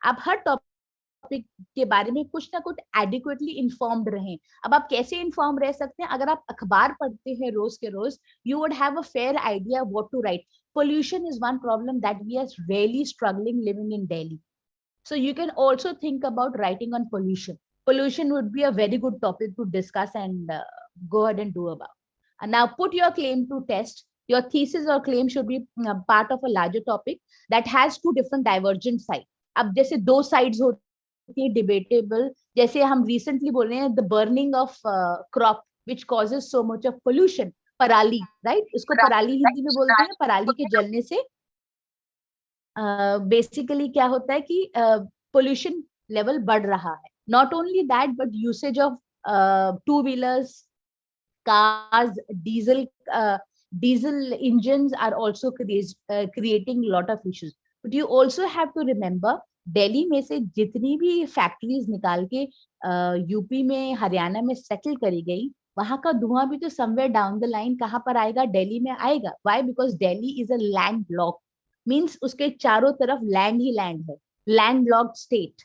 आप हर topic के बारे में कुछ ना कुछ एडिक्वेटली इन्फॉर्म्ड रहें. अब आप कैसे इन्फॉर्म रह सकते हैं? अगर आप अखबार पढ़ते हैं रोज के रोज, you would have a fair idea what to write. Pollution is one problem that we are really struggling living in Delhi. So you can also think about writing on pollution. Pollution would be a very good topic to discuss and go ahead and do about. And now put your claim to test. Your thesis or claim should be part of a larger topic that has two different divergent sides. अब जैसे दो sides होती है debatable, जैसे हम recently बोल रहे हैं the burning of crop which causes so much of pollution. पराली, राइट? इसको पराली हिंदी में बोलते हैं. पराली के जलने से बेसिकली क्या होता है कि पोल्यूशन लेवल बढ़ रहा है. Not only that but usage of two wheelers, cars, diesel engines are also creating lot of issues. But you also have to remember, Delhi में से जितनी भी फैक्ट्रीज निकाल के यूपी में, हरियाणा में सेटल करी गई, वहां का धुआं भी तो समवेयर डाउन द लाइन कहाँ पर आएगा, दिल्ली में आएगा. Why? Because Delhi is a land lock, means उसके चारों तरफ लैंड ही लैंड है, लैंड लॉक्ड स्टेट.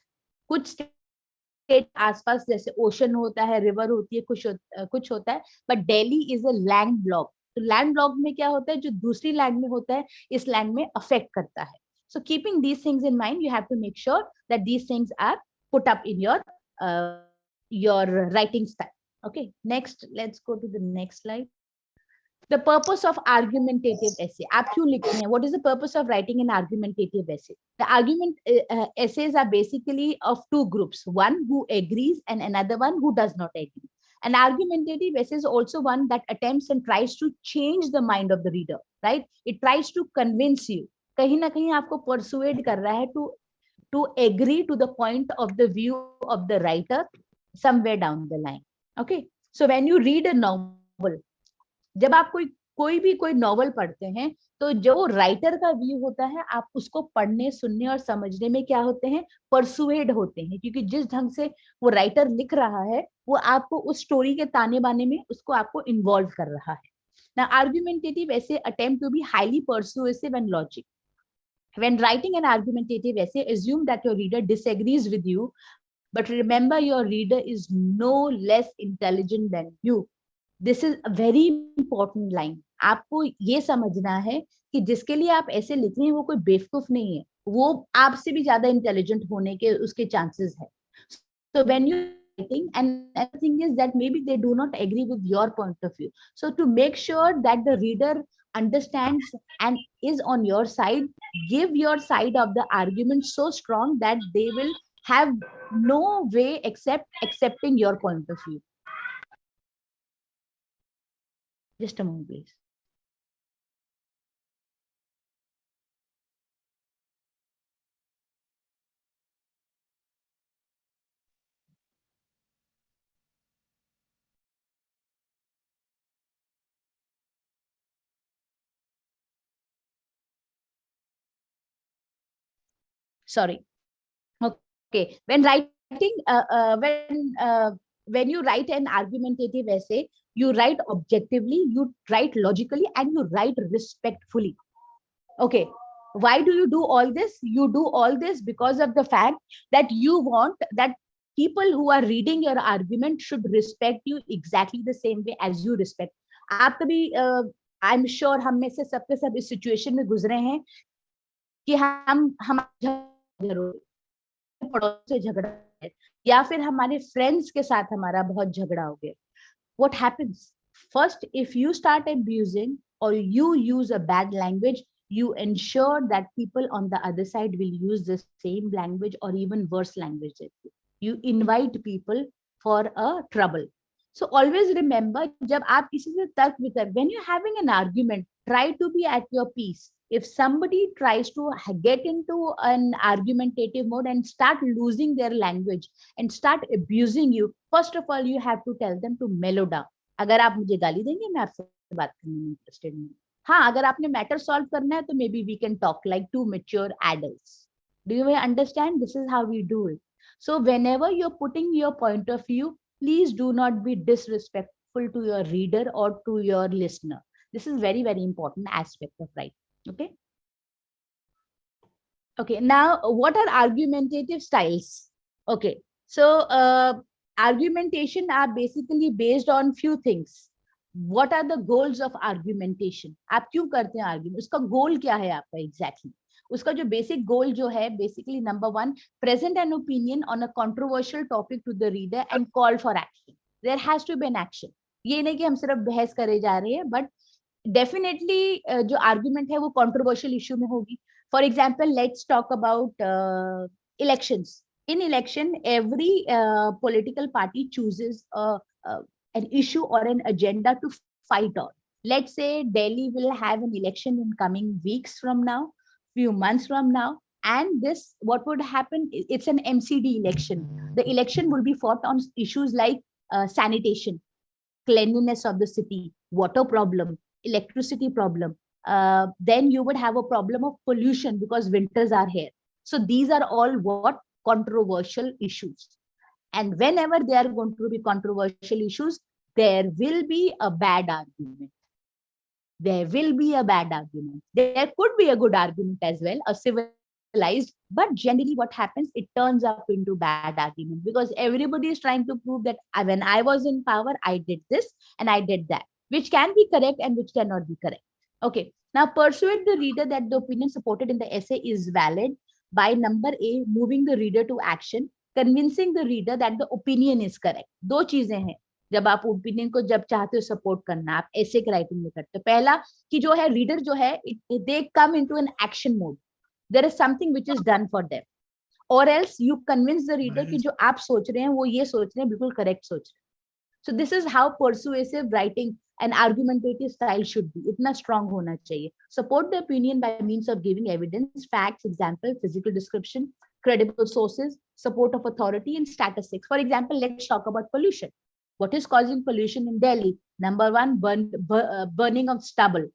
कुछ स्टेट आसपास जैसे ओशन होता है, रिवर होती है, कुछ होता है, but Delhi is a land lock. तो लैंड लॉक में क्या होता है, जो दूसरी लैंड में होता है इस लैंड में अफेक्ट करता है. So keeping these things in mind, you have to make sure that these things are put up in your writing style. Okay, next, let's go to the next slide. The purpose of argumentative essay. आप क्यों लिखते हैं? What is the purpose of writing an argumentative essay? The argument essays are basically of two groups, one who agrees and another one who does not agree. An argumentative essay is also one that attempts and tries to change the mind of the reader, right? It tries to convince you. कहीं ना कहीं आपको persuade कर रहा है to agree to the point of the view of the writer somewhere down the line. Okay, so when you read a novel, जब आप कोई नॉवल पढ़ते हैं तो जो राइटर का व्यू होता है आप उसको पढ़ने, सुनने और समझने में क्या होते हैं, परसुएड होते हैं, क्योंकि जिस ढंग से वो राइटर लिख रहा है वो आपको उस स्टोरी के ताने बाने में उसको आपको इन्वॉल्व कर रहा है. Now, argumentative essay attempt to be highly persuasive and logic. When writing an argumentative essay, assume that your reader disagrees with you, but remember your reader is no less intelligent than you. This is a very important line. आपको ये समझना है कि जिसके लिए आप ऐसे लिख रहे हैं वो कोई बेवकूफ नहीं है, वो आपसे भी ज्यादा इंटेलिजेंट होने के उसके चांसेस है. So when you writing, and another thing is that maybe they do not agree with your point of view. So to make sure that the reader understands and is on your side, give your side of the argument so strong that they will have no way except accepting your point of view. Just a moment, please. Sorry. Okay, when writing, when you write an argumentative essay, you write objectively, you write logically, and you write respectfully. Okay, why do you do all this? You do all this because of the fact that you want that people who are reading your argument should respect you exactly the same way as you respect. आप कभी I'm sure हम में से सबके सब इस situation में गुजरे हैं कि हम पड़ोस से झगड़ा है या फिर हमारे फ्रेंड्स के साथ हमारा बहुत झगड़ा हो गया. What happens? First, if you start abusing or you use a bad language, you ensure that people on the other side will use the same language or even worse language. You invite people for a trouble. So always remember, जब आप किसी से तर्क वितर्क, when you're having an argument, try to be at your peace. If somebody tries to get into an argumentative mode and start losing their language and start abusing you, first of all, you have to tell them to mellow down. अगर आप मुझे गाली देंगे, मैं आपसे बात करने में इंटरेस्टेड नहीं. हाँ, अगर आपने मैटर सॉल्व करना है तो maybe we can talk like two mature adults. Do you understand? This is how we do it. So whenever you're putting your point of view, please do not be disrespectful to your reader or to your listener. This is very, very important aspect of writing. Okay. Okay. Now, what are argumentative styles? Okay. So argumentation are basically based on few things. What are the goals of argumentation? आप क्यों करते हैं argument? उसका goal क्या है आपका exactly? उसका जो basic goal जो है, basically number one, present an opinion on a controversial topic to the reader and call for action. There has to be an action. ये नहीं कि हम सिर्फ बहस करे जा रहे हैं, but definitely जो argument है वो controversial issue में होगी. For example, let's talk about elections. In election, every political party chooses an issue or an agenda to fight on. Let's say Delhi will have an election in coming weeks from now, few months from now, and this, what would happen? It's an MCD election. The election will be fought on issues like sanitation, cleanliness of the city, water problem, electricity problem. Then you would have a problem of pollution because winters are here. So these are all what? Controversial issues. And whenever they are going to be controversial issues, there will be a bad argument. There will be a bad argument. There could be a good argument as well, a civilized, but generally what happens, it turns up into bad argument because everybody is trying to prove that when I was in power, I did this and I did that, which can be correct and which cannot be correct. Okay, now persuade the reader that the opinion supported in the essay is valid by number A, moving the reader to action, convincing the reader that the opinion is correct. दो चीजें हैं जब आप opinion को जब चाहते हो support करना, आप ऐसे के राइटिंग में करते हो. पहला कि जो है रीडर जो है, they come into an action mode, there is something which is done for them, और else you convince the reader कि जो आप सोच रहे हैं वो ये सोच रहे हैं, बिल्कुल करेक्ट सोच रहे हैं. सो this is how persuasive writing and argumentative style should be. इतना स्ट्रांग होना चाहिए. Support the opinion by means of giving evidence, facts, example, physical description, credible sources, support of authority, and statistics. For example, let's talk about pollution. What is causing pollution in Delhi? Number one, burning of stubble,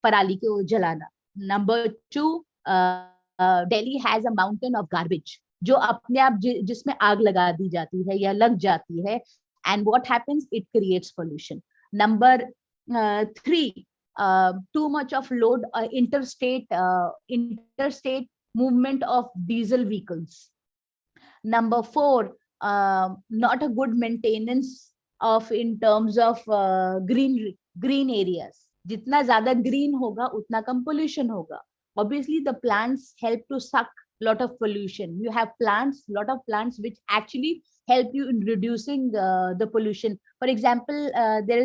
parali ko jalana. Number two, Delhi has a mountain of garbage, जो अपने आप जिसमें आग लगा दी जाती है या लग जाती है, and what happens? It creates pollution. Number three, too much of load, interstate movement of diesel vehicles. Number four, not a good maintenance of in terms of green areas. जितना ज़्यादा green होगा उतना कम pollution होगा. Obviously, the plants help to suck lot of pollution. You have plants, lot of plants which actually help you in reducing the pollution. For example, there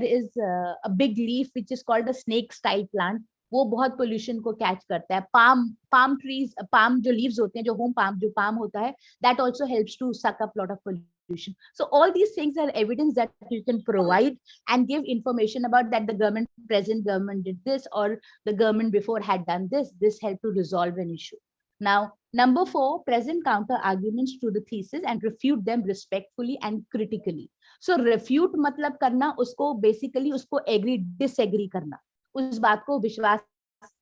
is a big leaf which is called a snake style plant. वो बहुत pollution को catch करता है. palm trees, palm जो leaves होते हैं, जो palm होता है, that also helps to suck up lot of pollution. So all these things are evidence that you can provide and give information about that the present government did this, or the government before had done this. This helped to resolve an issue. Now, number four, present counter arguments to the thesis and refute them respectfully and critically. So refute मतलब करना, उसको basically उसको agree disagree करना, उस बात को विश्वास,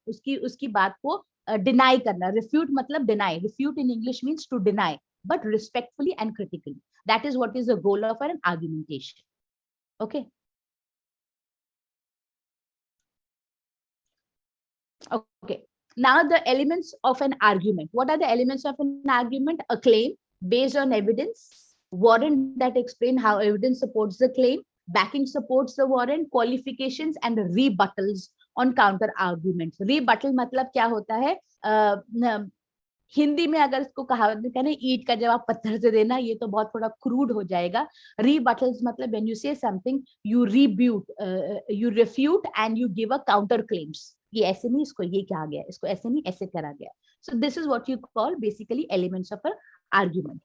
उसकी बात को deny करना. Refute मतलब deny. Refute in English means to deny, but respectfully and critically. That is what is the goal of an argumentation. Okay. Okay. Now the elements of an argument. What are the elements of an argument? A claim based on evidence, warrant that explain how evidence supports the claim, backing supports the warrant, qualifications and rebuttals on counter arguments. Rebuttal मतलब क्या होता है? हिंदी में अगर इसको कहावत में कहना, ईंट का जवाब पत्थर से देना, ये तो बहुत थोड़ा क्रूड हो जाएगा. Rebuttals मतलब when you say something, you refute and you give a counter claims. ये ऐसे नहीं, इसको ये कहा गया, इसको ऐसे नहीं, ऐसे करा गया. So this is what you call basically elements of an argument.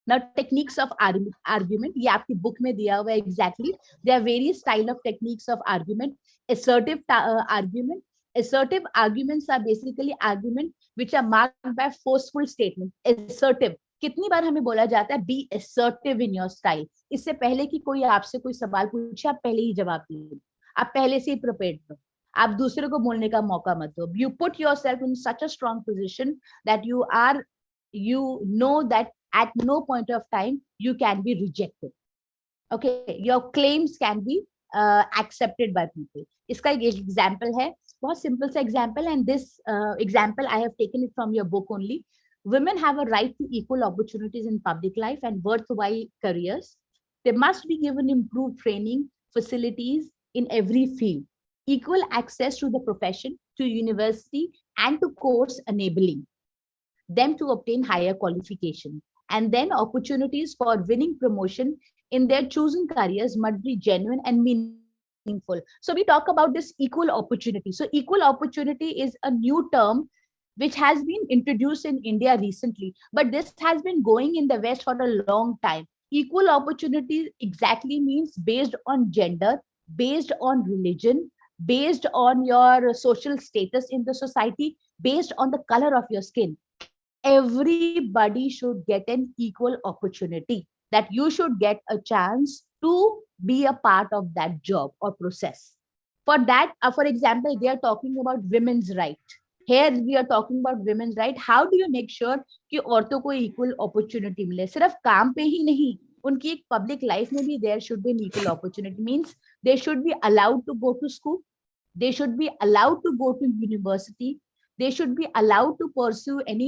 Now, techniques of argument, ये आपकी book में दिया हुआ है exactly. There are various style of techniques of argument. Assertive argument. Assertive arguments are basically argument which are marked by forceful statement. Assertive. कितनी बार हमें बोला जाता है be assertive in your style. इससे पहले कि कोई आपसे कोई सवाल पूछे, आप पहले ही जवाब दीजिए. आप पहले से ही prepared हो. आप दूसरे को बोलने का मौका मत दो. You put yourself in such a strong position that you know that at no point of time you can be rejected. Okay, your claims can be accepted by people. इसका एक example है, बहुत simple सा example, and this example I have taken it from your book only. Women have a right to equal opportunities in public life and worthwhile careers. They must be given improved training, facilities in every field, equal access to the profession, to university, and to course enabling them to obtain higher qualification. And then opportunities for winning promotion in their chosen careers must be genuine and meaningful. So we talk about this equal opportunity. So equal opportunity is a new term which has been introduced in India recently, but this has been going in the West for a long time. Equal opportunity exactly means based on gender, based on religion, based on your social status in the society, based on the color of your skin. Everybody should get an equal opportunity, that you should get a chance to be a part of that job or process. For that, for example, they are talking about women's right. Here we are talking about women's right. How do you make sure कि औरतों को equal opportunity मिले? सिर्फ काम पे ही नहीं, उनकी एक पब्लिक लाइफ में भी there should be an equal opportunity, means they should be allowed to go to school, they should be allowed to go to university, they should be allowed to pursue any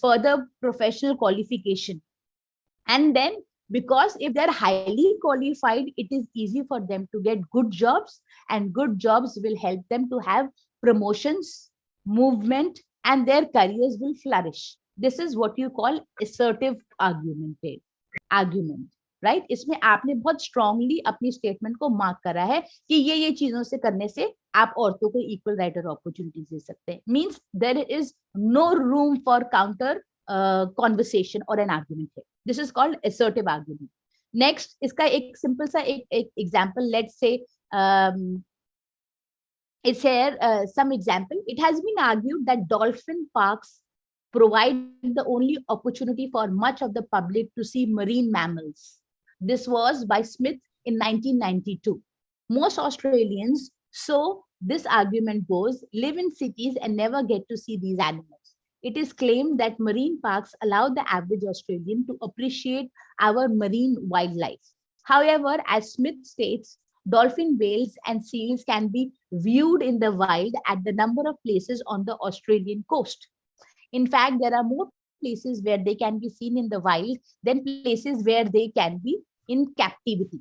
further professional qualification. And then, because if they're highly qualified, it is easy for them to get good jobs, and good jobs will help them to have promotions, movement, and their careers will flourish. This is what you call assertive argument, right इसमें आपने बहुत strongly अपनी statement को mark करा है कि ये चीजों से करने से आप औरतों को इक्वल राइट और अपॉर्चुनिटीज दे सकते हैं, means there is no room for counter conversation और एन आर्गुमेंट है. This is called assertive argument. Next इसका एक सिंपल सा एक example, let's say it's here some example. It has been argued that dolphin parks provide the only opportunity for much of the public to see marine mammals. This was by Smith in 1992. Most Australians, so this argument goes, live in cities and never get to see these animals. It is claimed that marine parks allow the average Australian to appreciate our marine wildlife. However, as Smith states, dolphin, whales, and seals can be viewed in the wild at the number of places on the Australian coast. In fact, there are more places where they can be seen in the wild than places where they can be in captivity.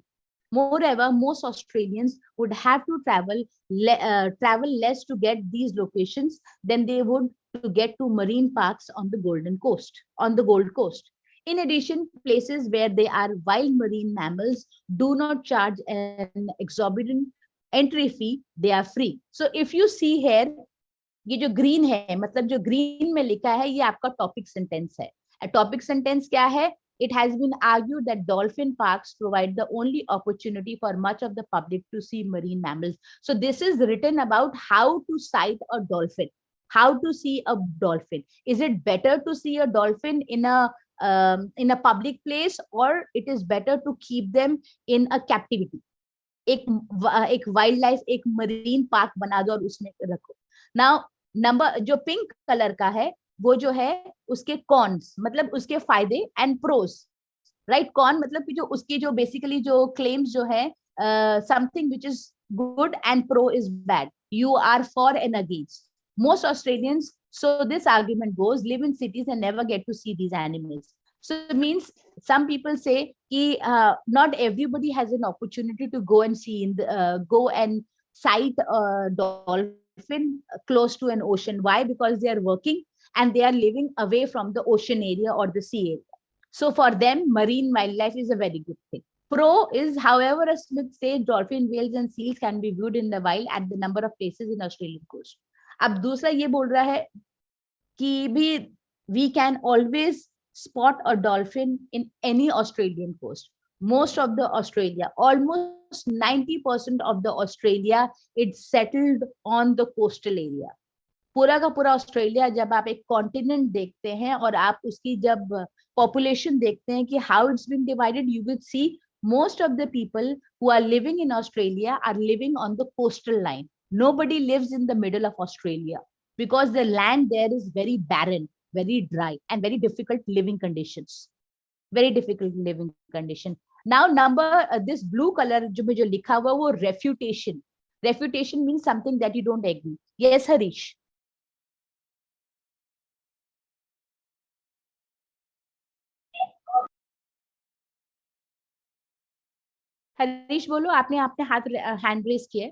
Moreover, most Australians would have to travel less to get these locations than they would to get to marine parks on the Gold Coast. In addition, places where there are wild marine mammals do not charge an exorbitant entry fee, they are free. So if you see here, ये जो green है, मतलब जो green में लिखा है, ये आपका topic sentence है. A topic sentence क्या है? It has been argued that dolphin parks provide the only opportunity for much of the public to see marine mammals. So this is written about how to sight a dolphin, how to see a dolphin. Is it better to see a dolphin in a public place, or it is better to keep them in a captivity? एक wildlife, एक marine park बना दो और उसमें रखो. Now number जो pink colour का है वो जो है उसके कॉन्स, मतलब उसके फायदे एंड प्रोस, राइट. कॉन मतलब कि जो उसकी जो बेसिकली जो क्लेम्स जो है something which is good and pro is bad, you are for and against. Most Australians, so this argument goes, live in cities and never get to see these animals. So it means some people say not everybody has an opportunity to go and see go and sight a dolphin close to an ocean. Why? Because they are working and they are living away from the ocean area or the sea area. So for them, marine wildlife is a very good thing. Pro is, however, as Smith says, dolphin, whales and seals can be viewed in the wild at the number of places in Australian coast. अब दूसरा ये बोल रहा है कि भी we can always spot a dolphin in any Australian coast. Most of the Australia, almost 90% of the Australia, it's settled on the coastal area. पूरा का पूरा ऑस्ट्रेलिया जब आप एक कॉन्टिनेंट देखते हैं और आप उसकी जब पॉपुलेशन देखते हैं कि how it's been divided, you will see most of the people who are living in Australia are living on the coastal line. Nobody lives in the middle of Australia because the land there is very barren, very dry, and very difficult living conditions. Very difficult living condition. Now number this blue color जो लिखा हुआ वो refutation. Refutation means something that you don't agree. Yes, Harish. Harish बोलो, आपने आपने हाथ hand raise किया.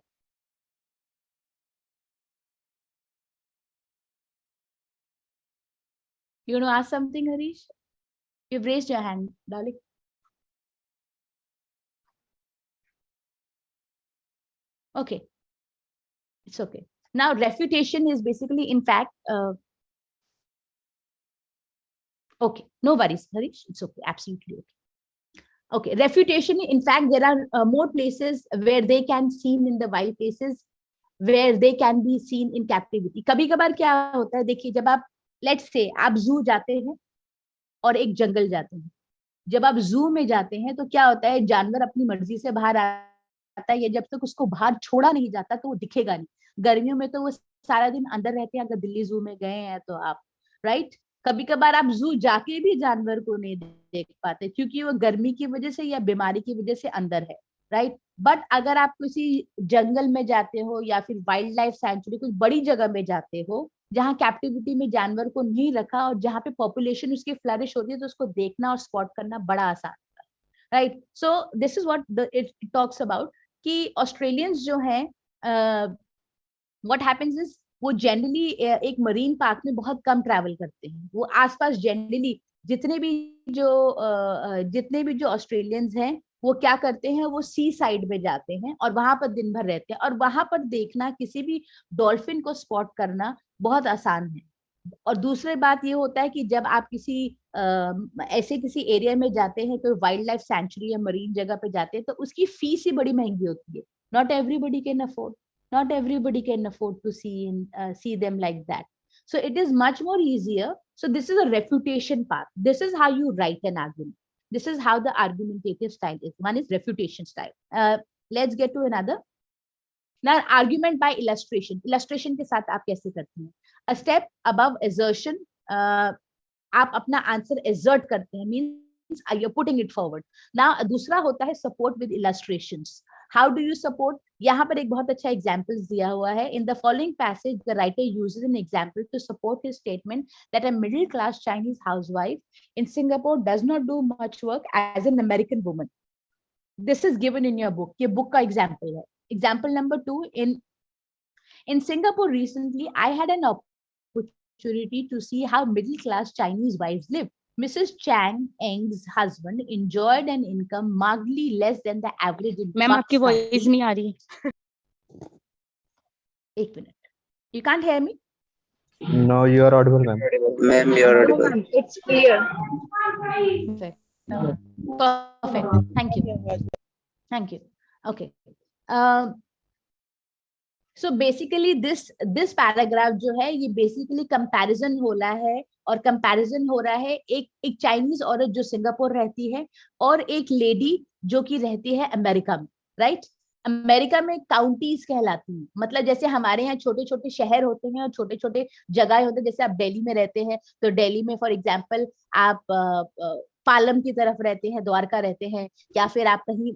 You want to ask something, Harish? You've raised your hand, darling. Okay, it's okay. Now refutation is basically, in fact, okay, no worries, Harish, it's okay, absolutely okay. Okay, refutation, in fact, there are more places where they can seen in the wild places, where they can be seen in captivity. कभी कभार क्या होता है, देखिए जब आप let's say आप जू जाते हैं और एक जंगल जाते हैं, जब आप जू में जाते हैं तो क्या होता है, जानवर अपनी मर्जी से बाहर आता है, या जब तक उसको बाहर छोड़ा नहीं जाता तो वो दिखेगा नहीं. गर्मियों में तो वो सारा दिन अंदर रहते हैं, अगर दिल्ली जू में गए हैं तो आप, राइट. कभी कभार आप जू जाके भी जानवर को नहीं देख पाते क्योंकि वो गर्मी की वजह से या बीमारी की वजह से अंदर है, राइट। बट अगर आप किसी जंगल में जाते हो या फिर वाइल्ड लाइफ सेंचुरी कुछ बड़ी जगह में जाते हो जहाँ कैप्टिविटी में जानवर को नहीं रखा और जहाँ पे पॉपुलेशन उसकी फ्लरिश होती है, तो उसको देखना और स्पॉट करना बड़ा आसान है, right. So this is what it talks about कि ऑस्ट्रेलियंस जो हैं व्हाट हैपेंस इज वो जनरली एक मरीन पार्क में बहुत कम ट्रैवल करते हैं। वो आसपास जनरली जितने भी जो ऑस्ट्रेलियंस हैं वो क्या करते हैं, वो सी साइड में जाते हैं और वहां पर दिन भर रहते हैं, और वहां पर देखना किसी भी डॉल्फिन को स्पॉट करना बहुत आसान है। और दूसरी बात ये होता है कि जब आप किसी ऐसे किसी एरिया में जाते हैं, कोई वाइल्ड लाइफ सेंचुरी या मरीन जगह पे जाते हैं, तो उसकी फीस ही बड़ी महंगी होती है। Not everybody can afford, not everybody can afford to see them like that, so it is much more easier. So this is a refutation part. This is how you write an argument. This is how the argumentative style is. One is refutation style. Let's get to another. Now argument by illustration. Illustration के साथ आप कैसे करते हैं? A step above assertion, आप अपना answer assert करते हैं, means you're putting it forward. Now दूसरा होता है support with illustrations. How do you support? यहाँ पर एक बहुत अच्छा examples दिया हुआ है. In the following passage, the writer uses an example to support his statement that a middle-class Chinese housewife in Singapore does not do much work as an American woman. This is given in your book. ये book का example है. Example number 2, in Singapore recently, I had an opportunity to see how middle-class Chinese wives live. Mrs. Chang Eng's husband enjoyed an income markedly less than the average in ma'am आपकी voice नहीं आ रही। एक minute, you can't hear me? No, you are audible, ma'am. Ma'am, you are audible. It's clear. Perfect. Thank you. Okay. So basically this paragraph जो है ये basically comparison हो रहा है, और कंपैरिजन हो रहा है एक चाइनीज औरत जो सिंगापुर रहती है और एक लेडी जो कि रहती है अमेरिका में, राइट। अमेरिका में काउंटीज कहलाती हैं, मतलब जैसे हमारे यहाँ छोटे छोटे शहर होते हैं और छोटे छोटे जगह होते हैं। जैसे आप दिल्ली में रहते हैं तो दिल्ली में फॉर एग्जांपल आप पालम की तरफ रहते हैं, द्वारका रहते हैं, या फिर आप कहीं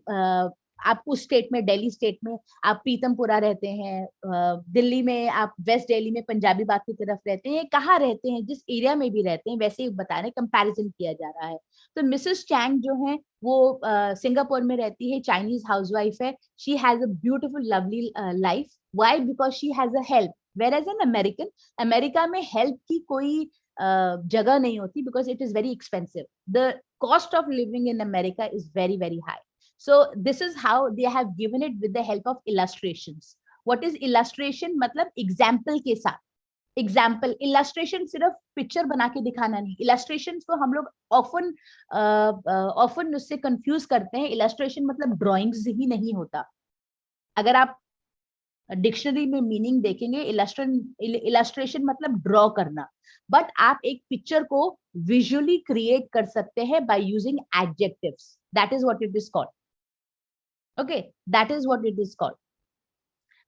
आप उस स्टेट में, दिल्ली स्टेट में आप पीतमपुरा रहते हैं, दिल्ली में आप वेस्ट दिल्ली में पंजाबी बाग की तरफ रहते हैं, कहाँ रहते हैं, जिस एरिया में भी रहते हैं वैसे ही बता रहे, कंपैरिजन किया जा रहा है। तो मिसेस चैंग जो है वो सिंगापुर में रहती है, चाइनीज हाउसवाइफ है। She has a beautiful lovely life. Why? Because she has a help, whereas an American, America में हेल्प की कोई जगह नहीं होती, because it is very expensive. The cost of living in America is very very high. So this is how they have given it with the help of illustrations. What is illustration? मतलब example के साथ. Example, illustration सिर्फ picture बना के दिखाना नहीं. Illustrations को हम लोग often उससे confuse करते हैं. Illustration मतलब drawings ही नहीं होता. अगर आप डिक्शनरी में मीनिंग देखेंगे, illustration मतलब ड्रॉ करना, बट आप एक पिक्चर को विजुअली क्रिएट कर सकते हैं by using adjectives. That is what it is called. Okay, that is what it is called.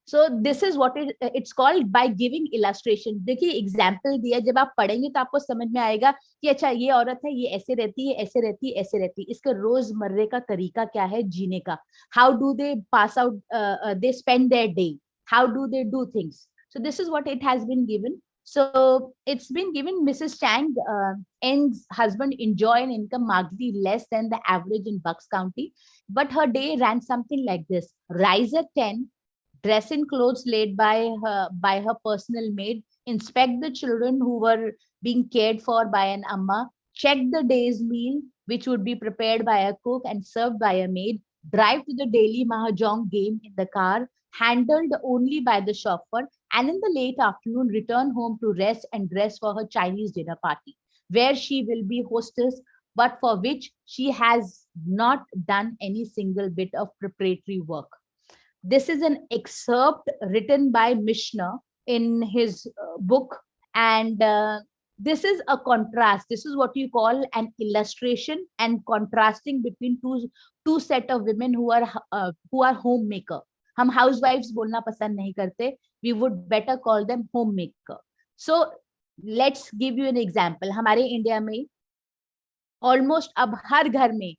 So this is what it's called by giving illustration. देखिए example दिया, जब आप पढ़ेंगे तो आपको समझ में आएगा कि अच्छा ये औरत है, ये ऐसे रहती है, ऐसे रहती है, ऐसे रहती है, इसका रोजमर्रे का तरीका क्या है जीने का, how do they pass out, they spend their day, how do they do things. So this is what it has been given. So it's been given, Mrs. Chang Eng's husband enjoy an income markedly less than the average in Bucks County, but her day ran something like this: rise at 10, dress in clothes laid by her personal maid, inspect the children who were being cared for by an amma, check the day's meal which would be prepared by a cook and served by a maid, drive to the daily mahjong game in the car handled only by the chauffeur, and in the late afternoon return home to rest and dress for her Chinese dinner party, where she will be hostess, but for which she has not done any single bit of preparatory work. This is an excerpt written by Mishner in his book, and this is a contrast. This is what you call an illustration and contrasting between two set of women who are homemaker. हम housewives बोलना पसंद नहीं करते. We would better call them homemaker. So let's give you an example, हमारे India में almost अब हर घर में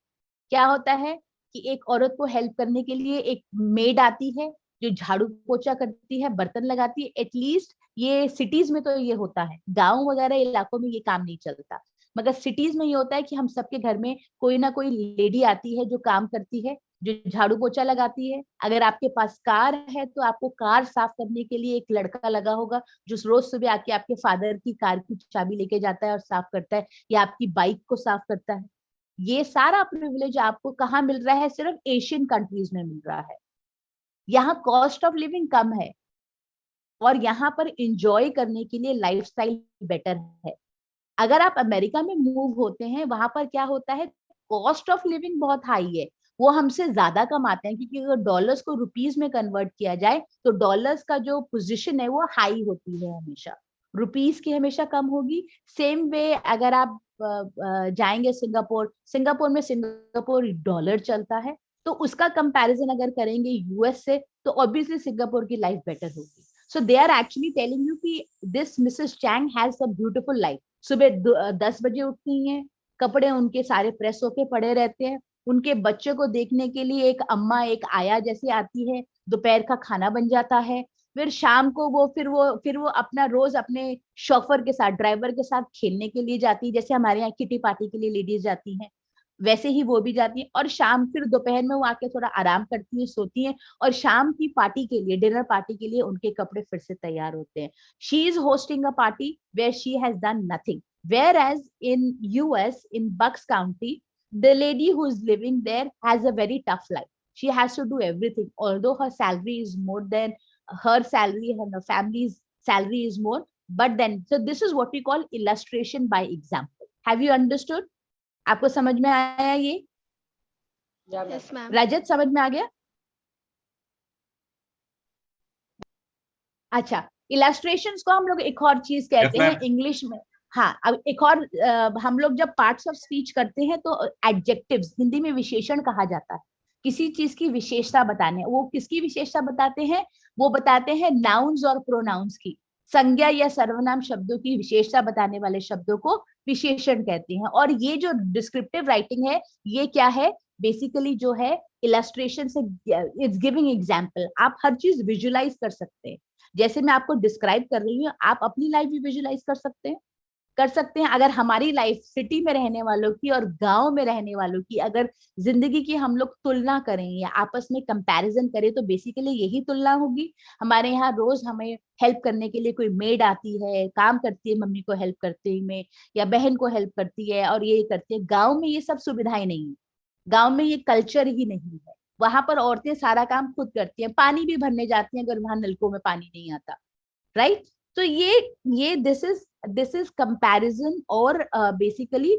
क्या होता है कि एक औरत को हेल्प करने के लिए एक मेड आती है जो झाड़ू पोछा करती है, बर्तन लगाती है। एटलीस्ट ये सिटीज में तो ये होता है, गांव वगैरह इलाकों में ये काम नहीं चलता, मगर सिटीज में ये होता है कि हम सबके घर में कोई ना कोई लेडी आती है जो काम करती है, जो झाड़ू पोछा लगाती है। अगर आपके पास कार है तो आपको कार साफ करने के लिए एक लड़का लगा होगा जो रोज सुबह आके आपके फादर की कार की चाबी लेके जाता है और साफ करता है, या आपकी बाइक को साफ करता है। ये सारा प्रिविलेज आपको कहाँ मिल रहा है? सिर्फ एशियन कंट्रीज में मिल रहा है। यहाँ कॉस्ट ऑफ लिविंग कम है और यहाँ पर इंजॉय करने के लिए लाइफस्टाइल बेटर है। अगर आप अमेरिका में मूव होते हैं, वहां पर क्या होता है, कॉस्ट ऑफ लिविंग बहुत हाई है, वो हमसे ज्यादा कमाते हैं, क्योंकि अगर डॉलर्स को रुपीज में कन्वर्ट किया जाए तो डॉलर्स का जो पोजीशन है वो हाई होती है हमेशा, रुपीज की हमेशा कम होगी। सेम वे अगर आप जाएंगे सिंगापुर, सिंगापुर में सिंगापुर डॉलर चलता है, तो उसका कंपैरिजन अगर करेंगे यूएस से तो ऑब्वियसली सिंगापुर की लाइफ बेटर होगी। So they are actually telling you कि this Mrs Chang has a beautiful life. सुबह 10 बजे उठती हैं, कपड़े उनके सारे प्रेस होके पड़े रहते हैं, उनके बच्चे को देखने के लिए एक अम्मा, एक आया जैसी आती है, दोपहर का खाना बन जाता है, फिर शाम को फिर वो अपना रोज अपने शॉफर के साथ, ड्राइवर के साथ खेलने के लिए जाती है, जैसे हमारे यहाँ किटी पार्टी के लिए लेडीज जाती हैं वैसे ही वो भी जाती है। और शाम फिर दोपहर में वो आके थोड़ा आराम करती है, सोती है, और शाम की पार्टी के लिए, डिनर पार्टी के लिए उनके कपड़े फिर से तैयार होते हैं। She is hosting a party wear she has done nothing, whereas in US, in Bucks County, the lady who is living there has a very tough life. She has to do everything, although her salary is more than her salary and her family's salary is more, but then, so this is what we call illustration by example. Have you understood? आपको समझ में आया ये? Yes, ma'am. रजत, समझ में आ गया? अच्छा, illustrations को हम लोग एक और चीज कहते हैं इंग्लिश में। हाँ, अब एक और हम लोग जब पार्ट्स ऑफ स्पीच करते हैं तो एडजेक्टिव्स हिंदी में विशेषण कहा जाता है, किसी चीज की विशेषता बताने। वो किसकी विशेषता बताते हैं? वो बताते हैं नाउन्स और प्रोनाउंस की, संज्ञा या सर्वनाम शब्दों की विशेषता बताने वाले शब्दों को विशेषण कहते हैं। और ये जो डिस्क्रिप्टिव राइटिंग है, ये क्या है? बेसिकली जो है इलस्ट्रेशन से, इट्स गिविंग एग्जाम्पल। आप हर चीज विजुअलाइज कर सकते हैं, जैसे मैं आपको डिस्क्राइब कर रही हूँ, आप अपनी लाइफ भी विजुअलाइज कर सकते हैं। अगर हमारी लाइफ सिटी में रहने वालों की और गांव में रहने वालों की अगर जिंदगी की हम लोग तुलना करें या आपस में कंपैरिजन करें, तो बेसिकली यही तुलना होगी। हमारे यहाँ रोज हमें हेल्प करने के लिए कोई मेड आती है, काम करती है, मम्मी को हेल्प करते में, या बहन को हेल्प करती है और ये करती है। गाँव में ये सब सुविधाएं नहीं है, गाँव में ये कल्चर ही नहीं है। वहां पर औरतें सारा काम खुद करती हैं, पानी भी भरने जाती हैं अगर वहां नलकों में पानी नहीं आता, राइट? तो ये this is comparison or basically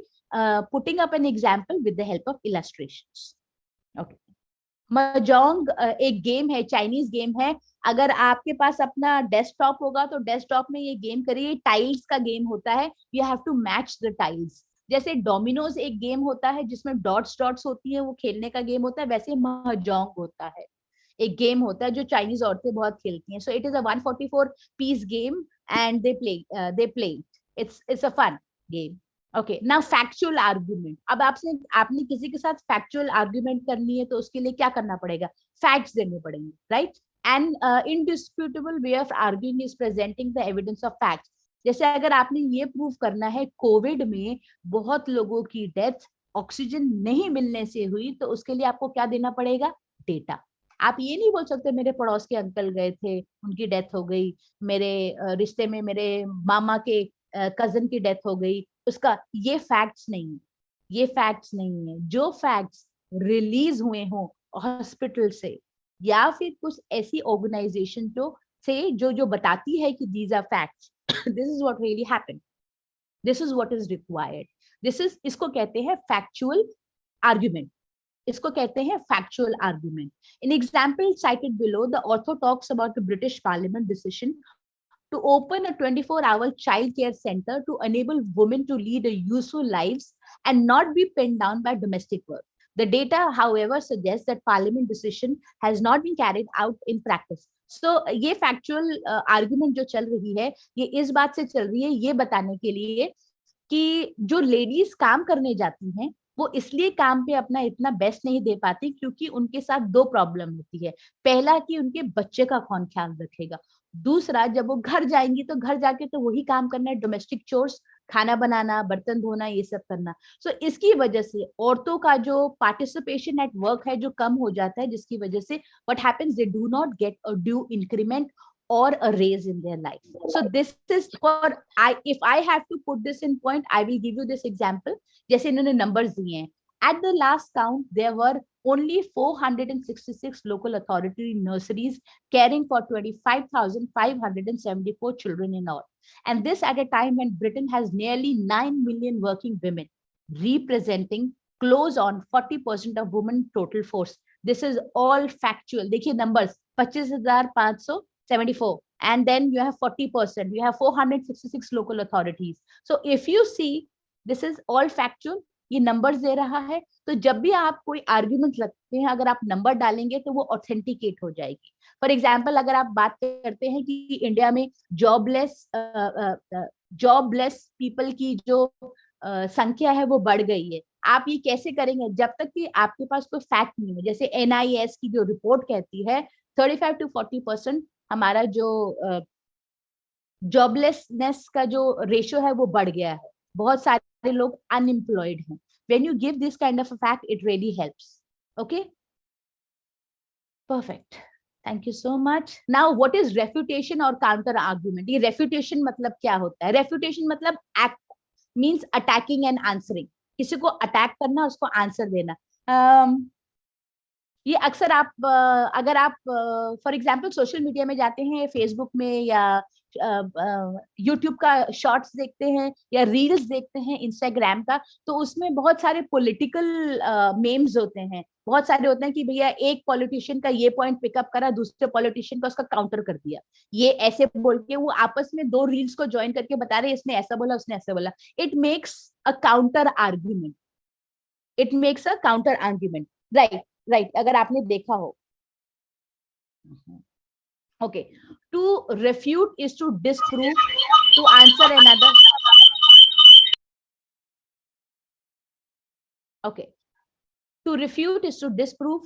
putting up an example with the help of illustrations. Okay. mahjong एक गेम है, चाइनीज गेम है। अगर आपके पास अपना डेस्कटॉप होगा तो डेस्कटॉप में ये गेम करिए, टाइल्स का गेम होता है, you have to match the tiles. जैसे डोमिनोज एक गेम होता है जिसमें डॉट्स डॉट्स होती है, वो खेलने का गेम होता है, वैसे महजोंग होता है, एक गेम होता है जो चाइनीज औरतें बहुत खेलती हैं। So it is a 144 piece game and they play it's a fun game. Okay, now factual argument. अब आपने किसी के साथ factual argument करनी है तो उसके लिए क्या करना पड़ेगा? Facts देने पड़ेंगे, right? And indisputable way of arguing is presenting the evidence of facts. जैसे अगर आपने ये प्रूव करना है कोविड में बहुत लोगों की डेथ ऑक्सीजन नहीं मिलने से हुई, तो उसके लिए आपको क्या देना पड़ेगा? डेटा। आप ये नहीं बोल सकते मेरे पड़ोस के अंकल गए थे, उनकी डेथ हो गई, मेरे रिश्ते में मेरे मामा के कजन की डेथ हो गई, उसका ये फैक्ट्स नहीं है, ये फैक्ट्स नहीं है। जो फैक्ट्स रिलीज हुए हों हॉस्पिटल से या फिर कुछ ऐसी ऑर्गेनाइजेशन से जो बताती है कि these are facts, this is what really happened, this is what is required, इसको कहते हैं फैक्चुअल आर्ग्यूमेंट, इसको कहते हैं factual argument. In example cited below, the author talks about the British Parliament decision to open a 24-hour child care center to enable women to lead a useful lives and not be pinned down by domestic work. The data, however, suggests that Parliament decision has not been carried out in practice. सो ये factual argument जो चल रही है ये इस बात से चल रही है, ये बताने के लिए कि जो लेडीज काम करने जाती हैं वो इसलिए काम पे अपना इतना बेस्ट नहीं दे पाती क्योंकि उनके साथ दो प्रॉब्लम होती है। पहला कि उनके बच्चे का कौन ख्याल रखेगा, दूसरा जब वो घर जाएंगी तो घर जाके तो वही काम करना है, डोमेस्टिक चोर्स, खाना बनाना, बर्तन धोना, ये सब करना। सो इसकी वजह से औरतों का जो पार्टिसिपेशन एट वर्क है जो कम हो जाता है, जिसकी वजह से what happens, they do not get a due increment or a raise in their life. So this is for if I have to put this in point, I will give you this example. जैसे इन्होंने numbers दिए हैं. At the last count, there were only 466 local authority nurseries caring for 25,574 children in all. And this at a time when Britain has nearly 9 million working women, representing close on 40% of women total force. This is all factual. देखिए numbers 25,574, and then you have 40%, you have 466 local authorities. So if you see, this is all factual, ये numbers दे रहा है। तो जब भी आप कोई argument रखते हैं, अगर आप नंबर डालेंगे तो वो ऑथेंटिकेट हो जाएगी। फॉर एग्जाम्पल, अगर आप बात करते हैं कि इंडिया में जॉबलेस पीपल की जो संख्या है वो बढ़ गई है, आप ये कैसे करेंगे जब तक कि आपके पास कोई फैक्ट नहीं है। जैसे NIS की जो रिपोर्ट कहती है 35 to 40% हमारा जो जॉबलेसनेस का जो रेशियो है वो बढ़ गया है, बहुत सारे लोग अनएम्प्लॉयड हैं। When you give this kind of a fact, it really helps. Okay, perfect. Thank you so much. Now, what is refutation or counter argument? ये refutation मतलब क्या होता है? Refutation मतलब act means attacking and answering. किसी को attack करना, उसको आंसर देना। ये अक्सर आप अगर आप फॉर एग्जांपल सोशल मीडिया में जाते हैं, फेसबुक में या यूट्यूब का शॉर्ट्स देखते हैं या रील्स देखते हैं इंस्टाग्राम का, तो उसमें बहुत सारे पॉलिटिकल मेम्स होते हैं, बहुत सारे होते हैं कि भैया एक पॉलिटिशियन का ये पॉइंट पिकअप करा, दूसरे पॉलिटिशियन का उसका काउंटर कर दिया, ये ऐसे बोल के वो आपस में दो रील्स को ज्वाइन करके बता रहे इसने ऐसा बोला उसने ऐसा बोला। It makes a counter argument, it makes a counter argument, right, अगर आपने देखा हो। Okay, to refute is to disprove, to answer another. Okay, to refute is to disprove,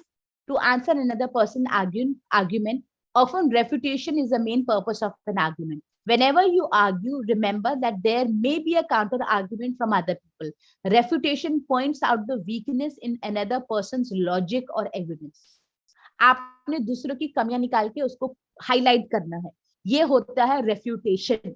to answer another person's argument. Often refutation is the main purpose of an argument. Whenever you argue, remember that there may be a counter argument from other people. Refutation points out the weakness in another person's logic or evidence. आपने दूसरों की कमियां निकाल के उसको highlight करना है, ये होता है refutation.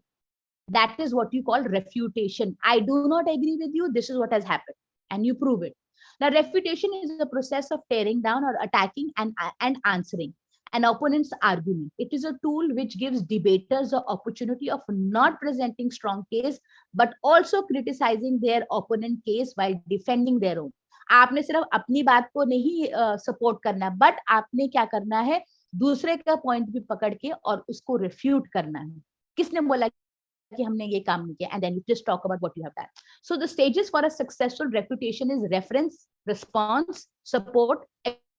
That is what you call refutation. I do not agree with you, this is what has happened and you prove it. Now refutation is the process of tearing down और attacking and answering an opponent's argument. It is a tool which gives debaters the opportunity of not presenting strong case but also criticizing their opponent case while defending their own. आपने सिर्फ अपनी बात को नहीं support करना, but आपने क्या करना है, दूसरे का पॉइंट भी पकड़ के और उसको रिफ्यूट करना है। किसने बोला कि हमने ये काम नहीं किया, and then you just talk about what you have done. So the stages for a successful refutation is reference, response, support,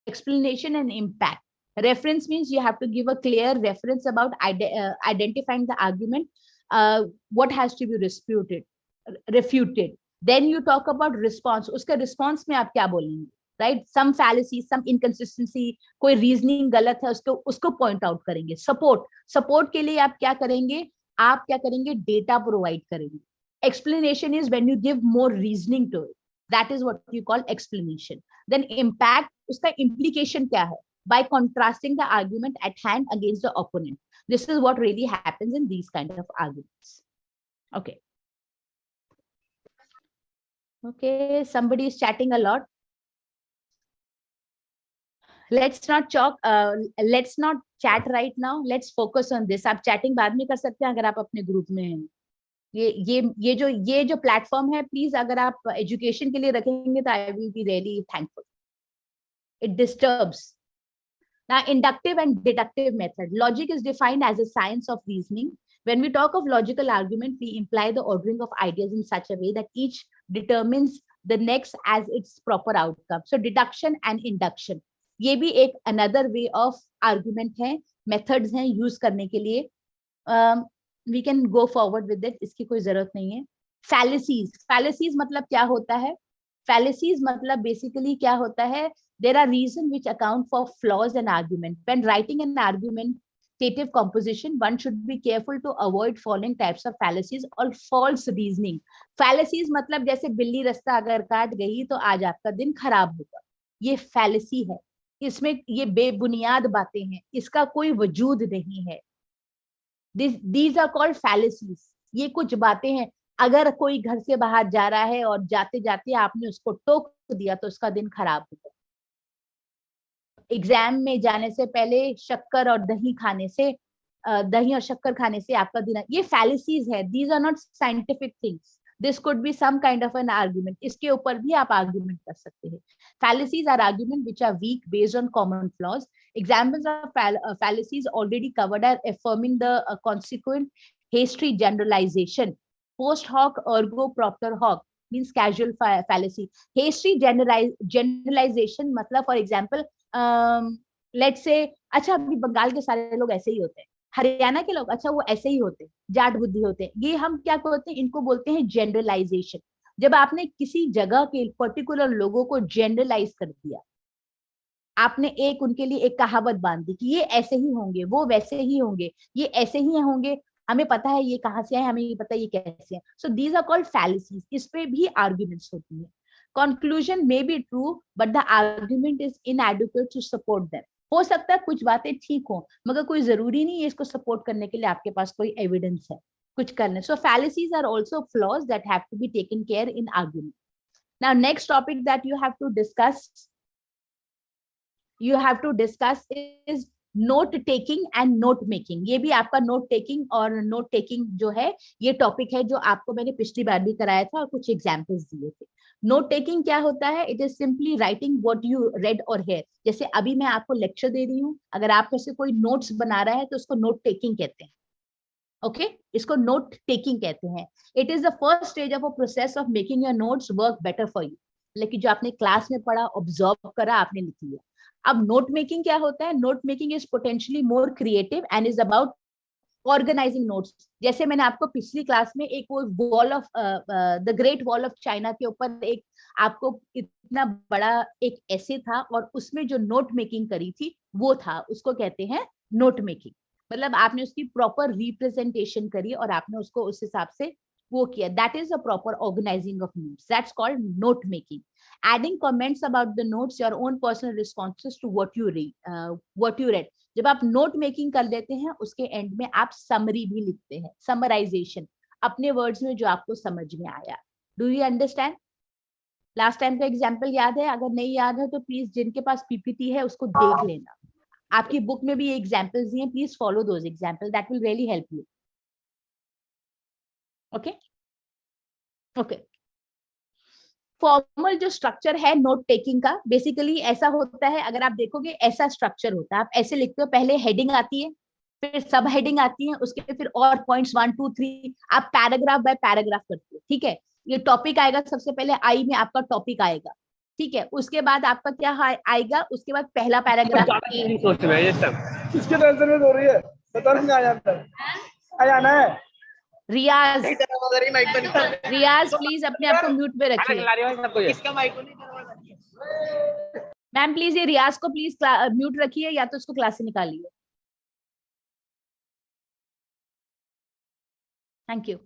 explanation and impact. Reference means you have to give a clear reference about identifying the argument, what has to be refuted. Then you talk about response. उसके response में आप क्या बोलेंगे, right? Some fallacy, some inconsistency, कोई reasoning गलत है उसको point out करेंगे। Support के लिए आप क्या करेंगे, data provide करेंगे। Explanation is when you give more reasoning to it. That is what you call explanation. Then impact, उसका implication क्या है, by contrasting the argument at hand against the opponent. This is what really happens in these kind of arguments. Okay, somebody is chatting a lot. Let's not chat right now. Let's focus on this. आप chatting बाद में कर सकते हैं अगर आप अपने group में हैं। ये जो प्लेटफॉर्म है, प्लीज अगर आप एजुकेशन के लिए रखेंगे तो I will be really thankful. It disturbs. Now, inductive and deductive method. Logic is defined as a science of reasoning. When we talk of logical argument, we imply the ordering of ideas in such a way that each determines the next as its proper outcome. So deduction and induction. ये भी एक another way of argument है methods हैं use करने के लिए, we can go forward with it, इसकी कोई जरूरत नहीं है। फैलेसीज मतलब क्या होता है? फैलेसीज मतलब बेसिकली क्या होता है? There are reason which account for flaws in argument. When writing an argumentative composition, one should be careful to avoid following types of fallacies or false reasoning. Fallacies मतलब जैसे बिल्ली रास्ता अगर काट गई तो आज आपका दिन खराब होगा, ये फैलेसी है। इसमें ये बेबुनियाद बातें हैं, इसका कोई वजूद नहीं है। These are called fallacies. ये कुछ बातें हैं, अगर कोई घर से बाहर जा रहा है और जाते जाते आपने उसको टोक दिया तो उसका दिन खराब होगा। एग्जाम में जाने से पहले शक्कर और दही खाने से, दही और शक्कर खाने से आपका दिन, ये फैलेसीज है। These are not scientific things, this could be some kind of an argument, इसके ऊपर भी आप आर्ग्यूमेंट कर सकते हैं। Fallacies are argument which are weak based on common flaws. Examples of fallacies already covered are affirming the consequent hasty generalization. Post hoc ergo propter hoc means casual fallacy. Hasty generalization मतलब for example, let's say, अच्छा अभी बंगाल के सारे लोग ऐसे ही होते हैं, हरियाणा के लोग अच्छा वो ऐसे ही होते हैं, जाट बुद्धि होते हैं। ये हम क्या करते हैं, इनको बोलते हैं जनरलाइजेशन। जब आपने किसी जगह के पर्टिकुलर लोगों को जनरलाइज कर दिया, आपने एक उनके लिए एक कहावत बांध दी कि ये ऐसे ही होंगे, वो वैसे ही होंगे, ये ऐसे ही होंगे, हमें पता है ये कहाँ से आए, हमें ये पता है ये कैसे हैं। So these are called fallacies. इस पे भी आर्ग्यूमेंट्स होती हैं। Conclusion may be true but the argument is inadequate to support them. हो सकता है कुछ बातें ठीक हो मगर कोई जरूरी नहीं है इसको सपोर्ट करने के लिए आपके पास कोई एविडेंस है कुछ करने। So fallacies are also flaws that have to be taken care in argument. Now next topic that you have to discuss is note taking and note making. ये भी आपका नोट टेकिंग और नोट टेकिंग जो है ये topic है जो आपको मैंने पिछली बार भी कराया था और कुछ एग्जांपल्स दिए थे। नोट टेकिंग क्या होता है? It is simply writing what you read और हेयर। जैसे अभी मैं आपको लेक्चर दे रही हूँ, अगर आप में से कोई नोट्स बना रहा है तो उसको नोट टेकिंग कहते हैं। ओके इसको नोट टेकिंग कहते हैं। It is the first stage of a process of making your notes work better for you. लेकिन जो आपने क्लास में पढ़ा, ऑब्जर्व करा, आपने लिख लिया। अब नोट मेकिंग क्या होता है? Note making is potentially more creative and is about organising notes. जैसे मैंने आपको पिछली क्लास में एक वो wall of the great wall of China के ऊपर एक आपको इतना बड़ा एक ऐसे था और उसमें जो नोट मेकिंग करी थी वो था, उसको कहते हैं नोट मेकिंग। मतलब आपने उसकी प्रॉपर रिप्रेजेंटेशन करी और आपने उसको उस हिसाब से वो किया। That is a proper organising of notes, that's called note making. Adding comments about the notes, your own personal responses to what you read. जब आप नोट मेकिंग कर देते हैं उसके एंड में आप समरी भी लिखते हैं, समराइजेशन, अपने वर्ड्स में जो आपको समझ में आया। Do you understand? Last time का एग्जाम्पल याद है? अगर नहीं याद है तो प्लीज जिनके पास पीपीटी है उसको देख लेना, आपकी बुक में भी ये एग्जाम्पल्स दिए, please follow those example, that will really help you. Okay okay formal जो स्ट्रक्चर है नोट टेकिंग का बेसिकली ऐसा होता है, अगर आप देखोगे ऐसा स्ट्रक्चर होता है। आप ऐसे लिखते हो, पहले हेडिंग आती है, फिर सब हेडिंग आती है, उसके फिर और पॉइंट्स 1 2 3, आप पैराग्राफ बाय पैराग्राफ करते हो। ठीक है, ये टॉपिक आएगा, सबसे पहले आई में आपका टॉपिक आएगा। ठीक है, उसके बाद आपका क्या आएगा, उसके बाद पहला पैराग्राफ। इसके टेंशन में हो रही है, पता नहीं आ जाना है। रियाज प्लीज अपने आप को म्यूट पे रखिए। मैम प्लीज ये रियाज को प्लीज म्यूट रखिए या तो उसको क्लास से निकालिए। Thank you.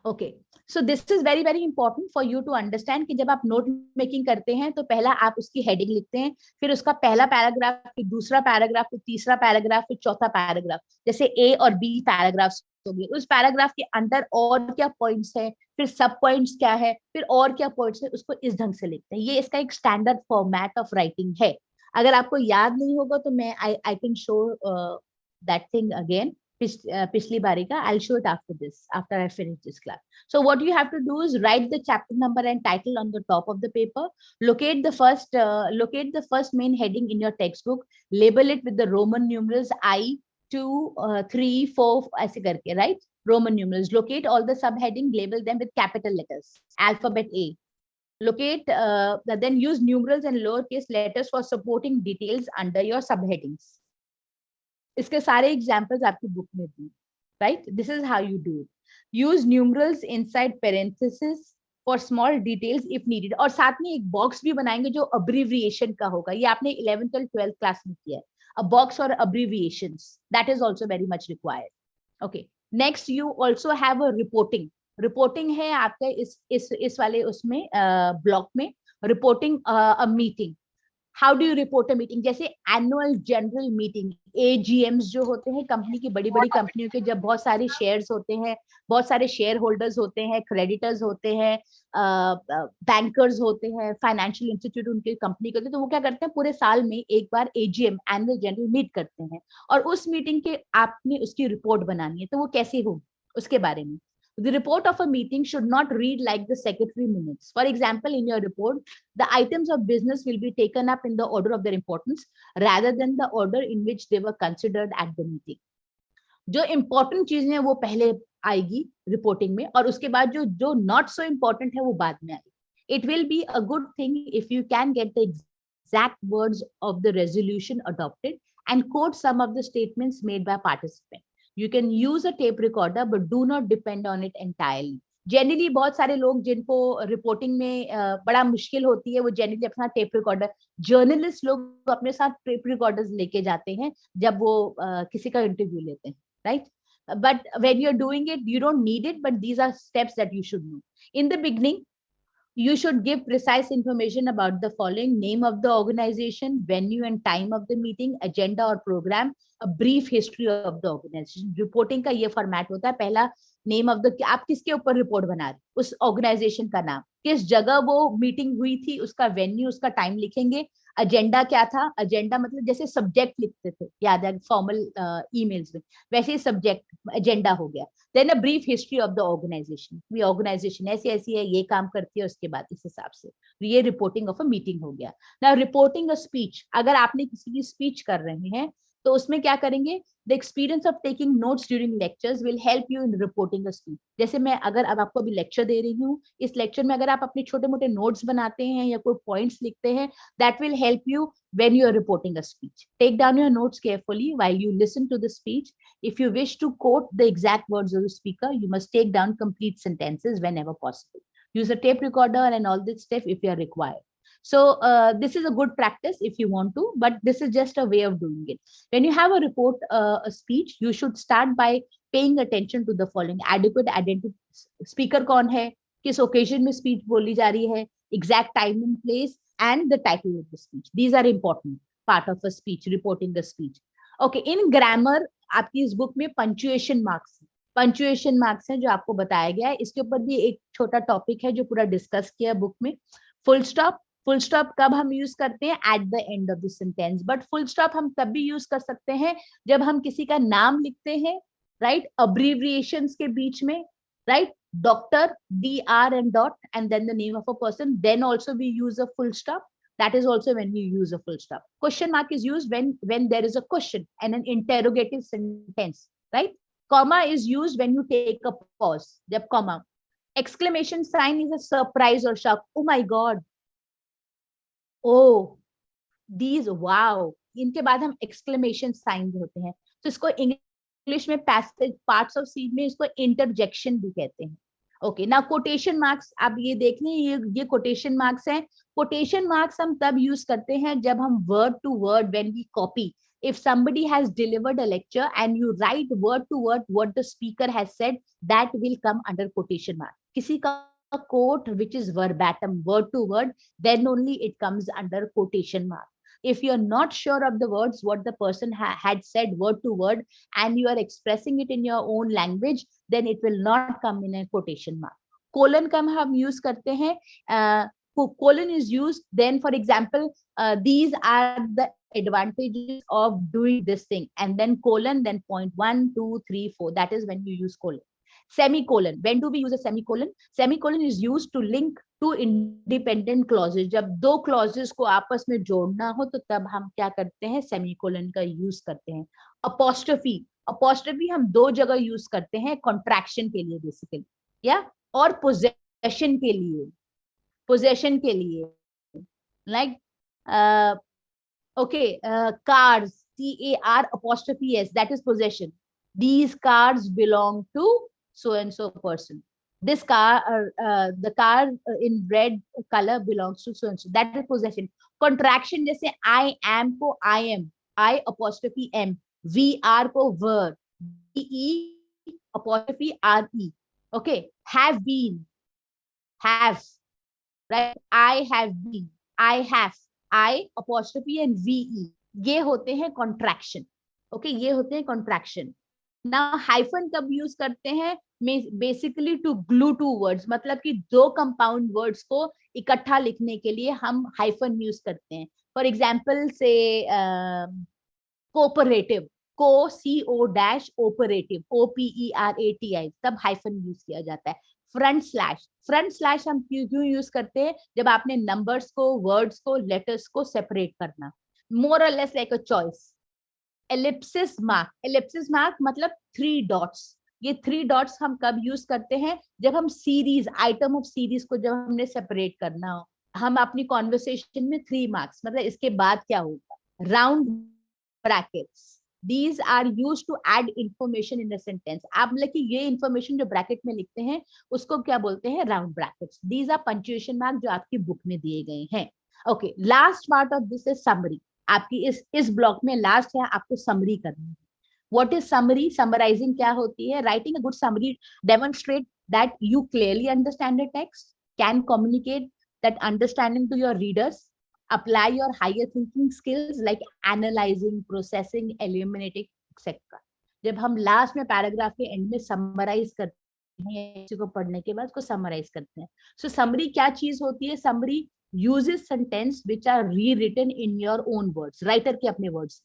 Okay so this is very very important for you to understand कि जब आप नोट मेकिंग करते हैं तो पहला आप उसकी हेडिंग लिखते हैं, फिर उसका पहला पैराग्राफ, फिर दूसरा पैराग्राफ, फिर तीसरा पैराग्राफ, फिर चौथा पैराग्राफ। जैसे ए और बी पैराग्राफ्स हो गए, उस पैराग्राफ के अंदर और क्या पॉइंट्स है, फिर सब पॉइंट्स क्या है, फिर और क्या पॉइंट्स है, उसको इस ढंग से लिखते हैं। ये इसका एक स्टैंडर्ड फॉर्मेट ऑफ राइटिंग है। अगर आपको याद नहीं होगा तो मैं I can show that thing again, पिछली बारी का। I'll show it after this, after I finish this class. So what you have to do is write the chapter number and title on the top of the paper. Locate the first main heading in your textbook. Label it with the Roman numerals I, 2, 3, 4 ऐसे करके, right? Roman numerals. Locate all the subheading. Label them with capital letters. Alphabet A. Locate, then use numerals and lowercase letters for supporting details under your subheadings. इसके सारे examples आपकी book में दी, right? This is how you do it. Use numerals inside parentheses for small details if needed. और साथ में एक box भी बनाएंगे जो abbreviation का होगा. ये आपने 11th और 12th class में किया है. A box or abbreviations, that is also very much required. Okay. Next, you also have a reporting. Reporting है आपके इस वाले उसमें block में reporting a meeting. How do you report a meeting? जैसे एनुअल जनरल मीटिंग, AGMs जो होते हैं कंपनी की, बड़ी बड़ी कंपनियों के, जब बहुत सारे शेयर्स होते हैं, बहुत सारे शेयर होल्डर्स होते हैं, क्रेडिटर्स होते हैं, बैंकर्स होते हैं, फाइनेंशियल इंस्टीट्यूट उनके कंपनी के होते हैं, तो वो क्या करते हैं, पूरे साल में एक बार AGM एनुअल जनरल मीट करते हैं और उस मीटिंग के आपने उसकी रिपोर्ट बनानी है. तो वो कैसे हो उसके बारे में. The report of a meeting should not read like the secretary minutes. For example, in your report, the items of business will be taken up in the order of their importance rather than the order in which they were considered at the meeting. जो important चीजें हैं वो पहले आएगी reporting में और उसके बाद जो not so important है वो बाद में आएगी. It will be a good thing if you can get the exact words of the resolution adopted and quote some of the statements made by participants. You can use a tape recorder, but do not depend on it entirely. Generally, बहुत सारे लोग जिनको reporting में बड़ा मुश्किल होती है, वो जनरली अपना टेप रिकॉर्डर, जर्नलिस्ट लोग अपने साथ टेप रिकॉर्डर्स लेके जाते हैं जब वो किसी का इंटरव्यू लेते हैं, right? But when you're doing it, you don't need it, but these are steps that you should know. In the beginning, you should give precise information about the following: name of the organization, venue and time of the meeting, agenda or program, a brief history of the organization. Reporting का ये format होता है. पहला name of the, आप किसके ऊपर report बना रहे, उस ऑर्गेनाइजेशन का नाम, किस जगह वो मीटिंग हुई थी, उसका वेन्यू, उसका टाइम लिखेंगे. एजेंडा क्या था, एजेंडा मतलब जैसे सब्जेक्ट लिखते थे, याद है फॉर्मल ईमेल्स में, वैसे ही सब्जेक्ट एजेंडा हो गया. Then a brief history of the organisation, ये ऑर्गेनाइजेशन ऐसी ऐसी है, ये काम करती है, उसके बाद इस हिसाब से ये रिपोर्टिंग ऑफ अ मीटिंग हो गया. नाउ रिपोर्टिंग अ स्पीच, अगर आपने किसी की स्पीच कर रहे हैं तो उसमें क्या करेंगे, the experience of taking notes during lectures will help you in reporting a speech. जैसे मैं अगर अब आपको अभी लेक्चर दे रही हूँ, इस लेक्चर में अगर आप अपने छोटे मोटे नोट्स बनाते हैं या कोई पॉइंट्स लिखते हैं, that will help you when you are reporting a speech. Take down your notes carefully while you listen to the speech. If you wish to quote the exact words of the speaker, you must take down complete sentences whenever possible. Use a tape recorder and all this stuff if you are required. So this is a good practice if you want to, but this is just a way of doing it. When you have a report, a speech, you should start by paying attention to the following: adequate identity, speaker कौन है, किस occasion में speech बोली जा रही है, exact time and place, and the title of the speech. These are important part of a speech, reporting the speech. Okay, in grammar, आपकी इस book में punctuation marks हैं जो आपको बताया गया है. इसके ऊपर भी एक छोटा टॉपिक है जो पूरा डिस्कस किया है बुक में. फुल स्टॉप कब हम यूज करते हैं, at the end of the sentence. But full stop हम तब भी यूज कर सकते हैं जब हम किसी का नाम लिखते हैं, राइट, अब्रीविएशंस के बीच में, right, doctor, dr and dot, and then the name of a person. Then also we use a full stop. That is also when we use a full stop. Question mark is used when there is a question and an interrogative sentence, right? Comma is used when you take a pause. Jab comma. Exclamation sign is a surprise or shock. Oh my god. Oh, these, wow. इनके बाद हम exclamation signs होते हैं. तो इसको English में passage, parts of speech में इसको इंटरजेक्शन भी कहते हैं. ओके, ना कोटेशन मार्क्स, आप ये देख लें, ये कोटेशन मार्क्स हैं. कोटेशन मार्क्स हम तब यूज करते हैं जब हम word to word, when we copy, if somebody has delivered a lecture and you write word to word what the speaker has said, that will come under quotation mark. किसी का quote which is verbatim, word to word, then only it comes under quotation mark. If you're not sure of the words, what the person had said word to word, and you are expressing it in your own language, then it will not come in a quotation mark. Colon का हम use करते हैं. Colon is used then, for example, these are the advantages of doing this thing, and then colon, then point 1, 2, 3, 4. That is when you use colon. Semicolon. When do we use a semicolon? Semicolon is used to link two independent clauses. जब दो clauses को आपस में जोड़ना हो तो तब हम क्या करते हैं, semicolon का use करते हैं. Apostrophe हम दो जगह use करते हैं, contraction के लिए basically, या और possession के लिए. पोजेशन के लिए, like okay, cars, CAR'(S), that is possession. These cars belong to so and so person. This car, the car in red color belongs to so and so. That is possession. Contraction जैसे I am को I am, I'(M), VR को were, VE'(RE). Okay, have been, have, right? I have been, I have, I' and VE, ये होते हैं contraction. Okay, ये होते हैं contraction. Now hyphen कब यूज करते हैं? Basically to glue two words, मतलब कि दो कंपाउंड वर्ड्स को इकट्ठा लिखने के लिए हम हाइफन यूज करते हैं. फॉर एग्जाम्पल से कोऑपरेटिव, को CO-ऑपरेटिव, OPERATI, तब हाइफन यूज किया जाता है. फ्रंट स्लैश हम क्यों यूज करते हैं? जब आपने नंबर्स को, वर्ड्स को, लेटर्स को सेपरेट करना. मोर और less like a choice. Ellipsis mark मतलब 3 डॉट्स. ये 3 डॉट्स हम कब यूज करते हैं? जब हम सीरीज, आइटम ऑफ सीरीज को जब हमने सेपरेट करना हो. हम अपनी कॉन्वर्सेशन में 3 मार्क्स, मतलब इसके बाद क्या होगा? Round brackets. These are used to add information in a sentence. आप मतलब कि ये information जो ब्रैकेट में लिखते हैं उसको क्या बोलते हैं? Round brackets. These are punctuation mark जो आपकी बुक में दिए गए हैं. Okay, last part of this is summary. आपकी इस ब्लॉक में लास्ट है, आपको समरी करनी है. What is summary? Summarizing क्या होती है? Writing a good summary demonstrate that you clearly understand the text, can communicate that understanding to your readers, apply your higher thinking skills like analyzing, processing, eliminating, etc. जब हम last में paragraph के and में summarise करते हैं, इसी को पढ़ने के बाद उसको समराइज करते हैं. सो समरी क्या चीज होती है? Summary uses sentence which are rewritten in your own words, writer के अपने words.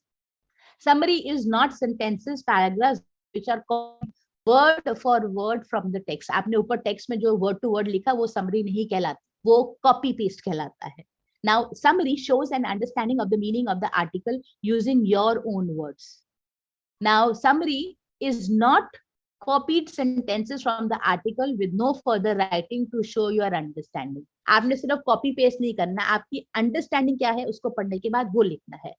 Summary is not sentences, paragraphs which are copied word for word from the text. आपने ऊपर टेक्स्ट में जो word to word लिखा वो summary नहीं कहलाता, वो copy paste कहलाता है. Now, summary shows an understanding of the meaning of the article using your own words. Now, summary is not copied sentences from the article with no further writing to show your understanding. आपने सिर्फ copy paste नहीं करना, आपकी understanding क्या है उसको पढ़ने के बाद वो लिखना है.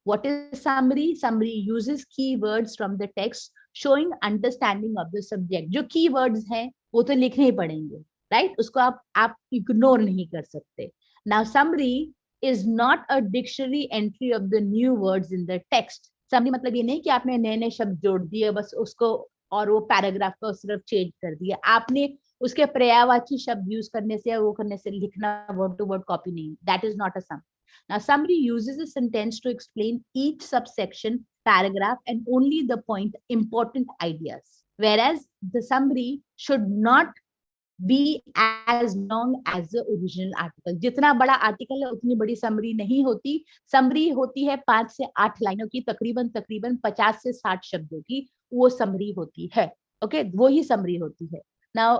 What is summary? Summary uses keywords from the text showing understanding of the subject. जो keywords हैं वो तो लिखने ही पड़ेंगे, right? उसको आप ignore नहीं कर सकते. Now, summary is not a dictionary entry of the new words in the text. Summary मतलब ये नहीं कि आपने नए शब्द जोड़ दिए बस उसको और वो पैराग्राफ को सिर्फ चेंज कर दिया. आपने उसके पर्यायवाची शब्द यूज करने से या वो करने से लिखना वर्ड टू वर्ड कॉपी नहीं. That is not a summary. Now, summary uses a sentence to explain each subsection, paragraph, and only the point important ideas. Whereas the summary should not be as long as the original article. जितना बड़ा article है उतनी बड़ी summary नहीं होती. Summary होती है 5 से 8 लाइनों की, तकरीबन 50 से 60 शब्दों की, वो समरी होती है. ओके, वो ही समरी होती है. Now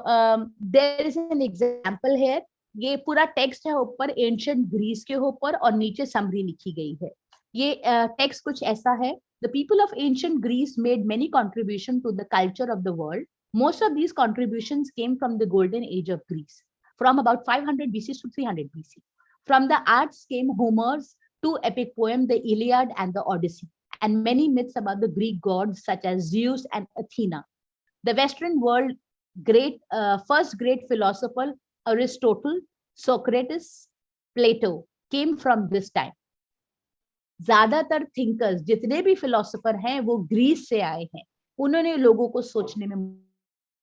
there is an example here. ये पूरा टेक्स्ट है ऊपर एंशिएंट ग्रीस के ऊपर और नीचे समरी लिखी गई है. ये टेक्स्ट कुछ ऐसा है. The people of ancient Greece made many contributions to the culture of the world. Most of these contributions came from the golden age of Greece, from about 500 BC to 300 BC. From the arts came Homer's 2 epic poems, the Iliad and the Odyssey, and many myths about the Greek gods such as Zeus and Athena. The Western world first great philosopher Aristotle, Socrates, Plato came from this time. ज्यादातर thinkers, जितने भी philosopher हैं वो Greece से आए हैं. उन्होंने लोगों को सोचने में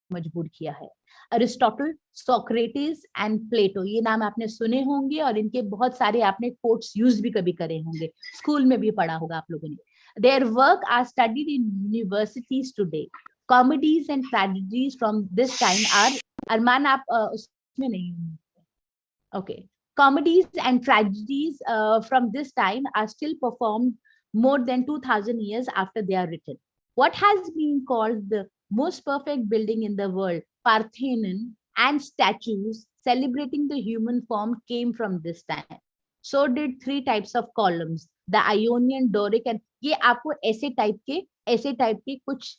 मजबूर किया है. अरिस्टोटल, सोक्रेटिस एंड प्लेटो, ये नाम आपने सुने होंगे और इनके बहुत सारे आपने कोट्स यूज भी कभी करे होंगे, स्कूल में भी पढ़ा होगा आप लोगों ने. Their work are studied in universities today. Comedies and tragedies from this time are, अरमान आप उसमें नहीं. Okay. Comedies and tragedies from this time are still performed more than 2000 years after they are written. What has been called the most perfect building in the world, Parthenon, and statues celebrating the human form came from this time. So did 3 types of columns, the Ionian, Doric, and ये आपको ऐसे type के कुछ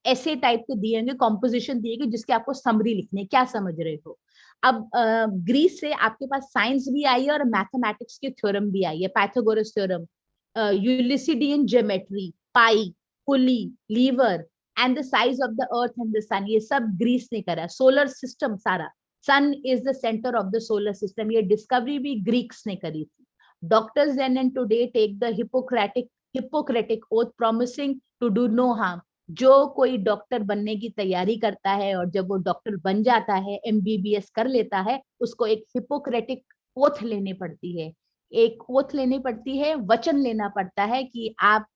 ऐसे type के दिए होंगे, composition दिए गए जिसके आपको समरी लिखने, क्या समझ रहे हो. अब ग्रीस से आपके पास साइंस भी आई है और मैथमेटिक्स की थ्योरम भी आई है, Pythagoras theorem, Euclidean geometry, pi, pulley, lever and the size of the earth and the sun, ये सब ग्रीस ने करा। सोलर सिस्टम सारा, sun is the centre of the solar system, ये डिस्कवरी भी ग्रीक्स ने करी थी। Doctors then and today take the Hippocratic oath promising to do no harm. जो कोई डॉक्टर बनने की तैयारी करता है और जब वो डॉक्टर बन जाता है, एमबीबीएस कर लेता है, उसको एक हिपोक्रेटिक ओथ लेनी पड़ती है, एक ओथ लेनी पड़ती है, वचन लेना पड़ता है कि आप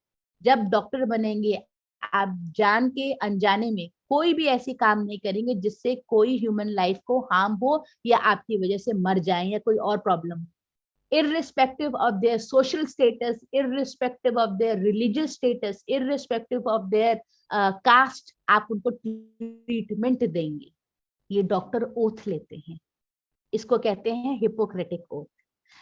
जब डॉक्टर बनेंगे आप जान के अनजाने में कोई भी ऐसी काम नहीं करेंगे जिससे कोई ह्यूमन लाइफ को हार्म हो या आपकी वजह से मर जाए या कोई और problem, irrespective of their social status, irrespective of their religious status, irrespective of their caste, आप उनको ट्रीटमेंट देंगे। ये डॉक्टर ओथ लेते हैं, इसको कहते हैं Hippocratic oath.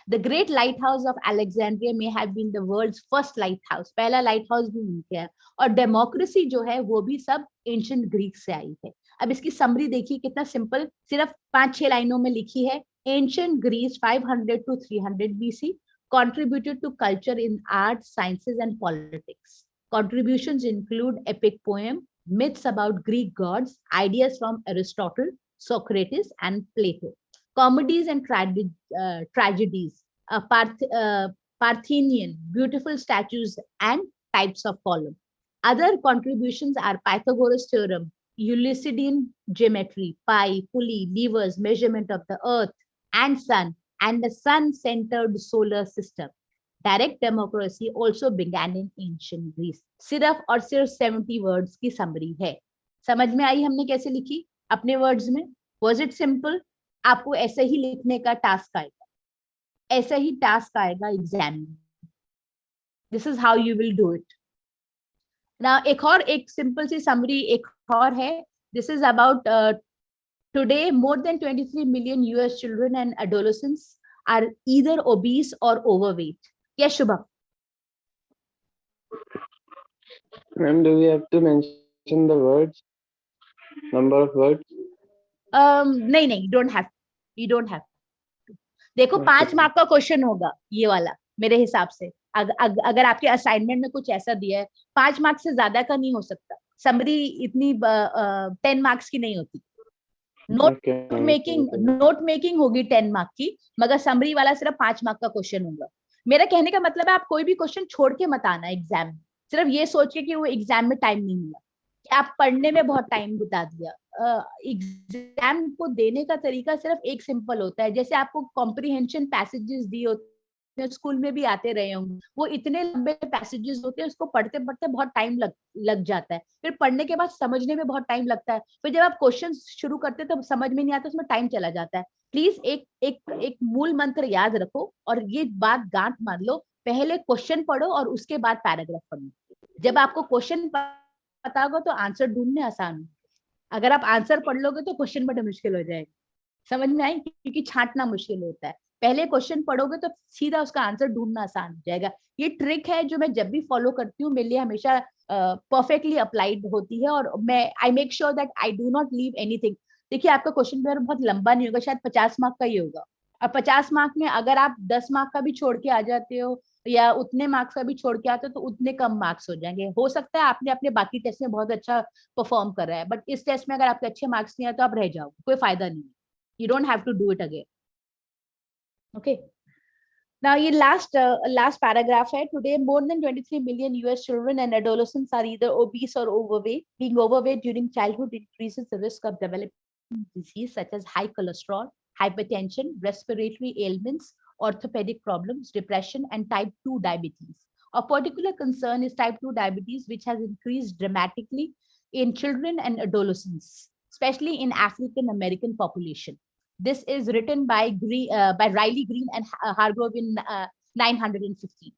The great lighthouse of Alexandria may have been the world's first lighthouse, पहला lighthouse भी उनके है, और डेमोक्रेसी जो है वो भी सब एंशिएंट ग्रीक से आई है। अब इसकी समरी देखिए कितना सिंपल, सिर्फ 5-6 लाइनों में लिखी है। Ancient Greece 500 to 300 BC contributed to culture in art, sciences and politics. Contributions include epic poem, myths about Greek gods, ideas from Aristotle, Socrates and Plato, comedies and tragedies, Parthenian, beautiful statues and types of column. Other contributions are Pythagoras theorem, Euclidean geometry, pi, pulley, levers, measurement of the earth and sun, and the sun-centered solar system. Direct democracy also began in ancient Greece. सिर्फ और सिर्फ 70 words की summary है। समझ में आई हमने कैसे लिखी अपने वर्ड्स में? Was it simple? आपको ऐसे ही लिखने का टास्क आएगा, ऐसा ही टास्क आएगा एग्जाम में। This is how you will do it. ना एक सिंपल सी समरी एक और है। This is about today more than 23 million US children and adolescents are either obese or overweight. Yes, Shubham. Ma'am, do we have to mention the words, number of words? नहीं, you don't have to. देखो 5 mark का question होगा ये वाला मेरे हिसाब से। अगर आपके असाइनमेंट में कुछ ऐसा दिया है 5 मार्क्स से ज्यादा का नहीं हो सकता। समरी इतनी 10 मार्क्स की नहीं होती। नोट मेकिंग होगी 10 मार्क की, मगर समरी वाला सिर्फ 5 मार्क का क्वेश्चन होगा। मेरा कहने का मतलब है आप कोई भी क्वेश्चन छोड़ के मत आना एग्जाम में, सिर्फ ये सोच के कि वो एग्जाम में टाइम नहीं मिला, कि आप पढ़ने में बहुत टाइम बिता दिया। एग्जाम को देने का तरीका सिर्फ एक सिंपल होता है, जैसे आपको कॉम्प्रिहेंशन पैसेजेस दी होती है, स्कूल में भी आते रहे होंगे, वो इतने लंबे पैसेजेस होते हैं, उसको पढ़ते पढ़ते बहुत टाइम लग जाता है, फिर पढ़ने के बाद समझने में बहुत टाइम लगता है, फिर जब आप क्वेश्चन शुरू करते हैं तो समझ में नहीं आता, उसमें टाइम चला जाता है। प्लीज एक मूल मंत्र याद रखो और ये बात गांठ मार लो, पहले क्वेश्चन पढ़ो और उसके बाद पैराग्राफ पढ़ो। जब आपको क्वेश्चन पता होगा तो आंसर ढूंढने आसान हो, अगर आप आंसर पढ़ लोगे तो क्वेश्चन बड़ा मुश्किल हो जाएगा। समझ में आई? क्योंकि छांटना मुश्किल होता है। पहले क्वेश्चन पढ़ोगे तो सीधा उसका आंसर ढूंढना आसान हो जाएगा। ये ट्रिक है जो मैं जब भी फॉलो करती हूँ, मेरे लिए हमेशा परफेक्टली अप्लाइड होती है, और मैं I make sure that I do not leave anything. देखिए आपका क्वेश्चन पेपर बहुत लंबा नहीं होगा, शायद 50 मार्क का ही होगा, और 50 मार्क में अगर आप 10 मार्क का भी छोड़ के आ जाते हो या उतने मार्क्स का भी छोड़ के आते हो तो उतने कम मार्क्स हो जाएंगे। हो सकता है आपने अपने बाकी टेस्ट में बहुत अच्छा परफॉर्म कर रहा है, बट इस टेस्ट में अगर आपके अच्छे मार्क्स नहीं आए तो आप रह जाओगे, कोई फायदा नहीं। You don't have to do it again. Okay, now ये last paragraph है। Today more than 23 million US children and adolescents are either obese or overweight. Being overweight during childhood increases the risk of developing disease such as high cholesterol, hypertension, respiratory ailments, orthopedic problems, depression and type 2 diabetes. Of particular concern is type 2 diabetes, which has increased dramatically in children and adolescents, especially in African American population. This is written by Riley Green and Hargrove in 915.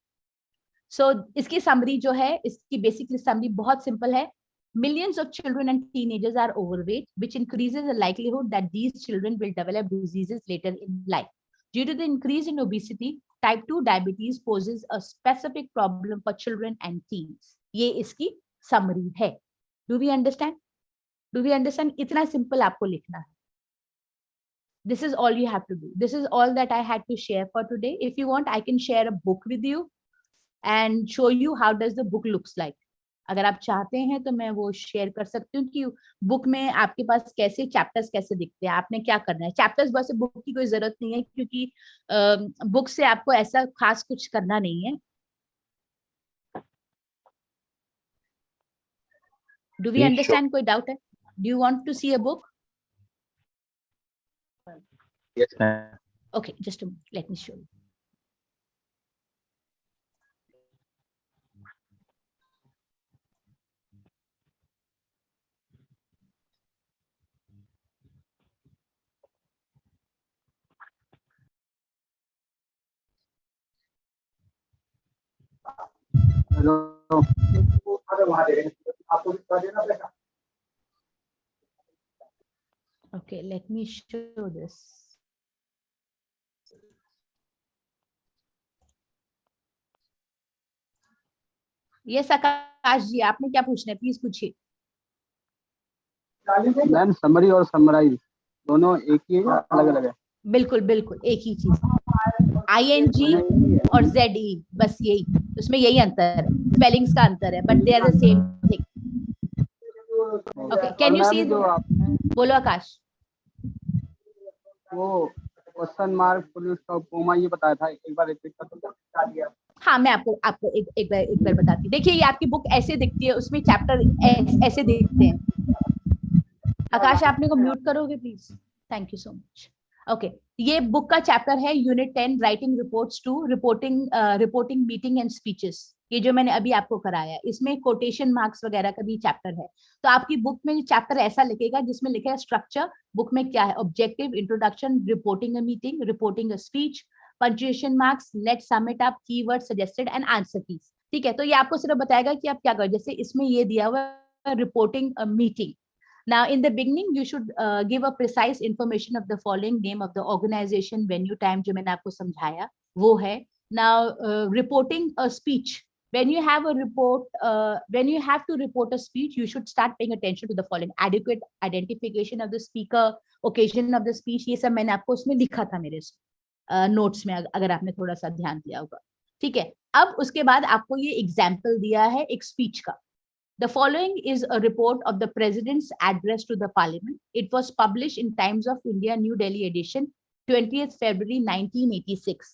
So इसकी summary जो है, इसकी basically summary बहुत simple है। Millions of children and teenagers are overweight, which increases the likelihood that these children will develop diseases later in life. Due to the increase in obesity, type 2 diabetes poses a specific problem for children and teens. ये इसकी summary है। Do we understand? इतना simple आपको लिखना है। This is all you have to do. This is all that I had to share for today. If you want, I can share a book with you and show you how does the book looks like. अगर आप चाहते हैं तो मैं वो share कर सकती हूँ कि बुक में आपके पास कैसे चैप्टर्स कैसे दिखते हैं, आपने क्या करना है. चैप्टर्स वैसे बुक की कोई जरूरत नहीं है क्योंकि बुक से आपको ऐसा खास कुछ करना नहीं है. Do we understand? कोई डाउट है? Do you want to see a book? Yes, ma'am. Okay, just a minute. Let me show you. Okay, let me show this. Yes, आकाश जी, आपने क्या पूछना है? प्लीज पूछिए. मैम समरी और समराइज दोनों एक ही है, अलग अलग है? बिल्कुल बिल्कुल एक ही चीज. ING और ZE, बस यही, उसमें यही अंतर है, स्पेलिंग्स का अंतर है, but they are the same thing. Okay, can you see? बोलो आकाश. वो क्वेश्चन मार्क पुलिस का कोमा ये बताया था, एक बार रिपीट कर दो. हाँ, मैं आपको एक बार बताती हूँ. देखिए, ये आपकी बुक ऐसे दिखती है, उसमें चैप्टर ऐसे दिखते हैं. आकाश, आपने को म्यूट करोगे please? Thank you so much. Okay, ये बुक का चैप्टर है unit 10 writing reports to reporting meeting and speeches. ये जो मैंने अभी आपको कराया, इसमें कोटेशन मार्क्स वगैरह का भी चैप्टर है. तो आपकी बुक में चैप्टर ऐसा लिखेगा जिसमें लिखेगा स्ट्रक्चर, बुक में क्या है, objective, introduction, reporting a meeting, reporting a speech, punctuation marks, let's sum it up, keyword suggested and answer keys. ठीक है, तो ये आपको सिर्फ बताएगा कि आप क्या करो. जैसे इसमें ये दिया हुआ reporting a meeting. Now, in the beginning, you should give a precise information of the following: name of the organization, venue, time, जो मैंने आपको समझाया वो है. Now, reporting a speech. When you have a report, when you have to report a speech, you should start paying attention to the following: adequate identification of the speaker, occasion of the speech. ये सब मैंने आपको उसमें लिखा था मेरे notes में, अगर आपने थोड़ा सा ध्यान दिया होगा. ठीक है, अब उसके बाद आपको ये एग्जाम्पल दिया है एक स्पीच का. The following is a report of the President's address to the Parliament. It was published in Times of India, New Delhi edition, 20th February 1986.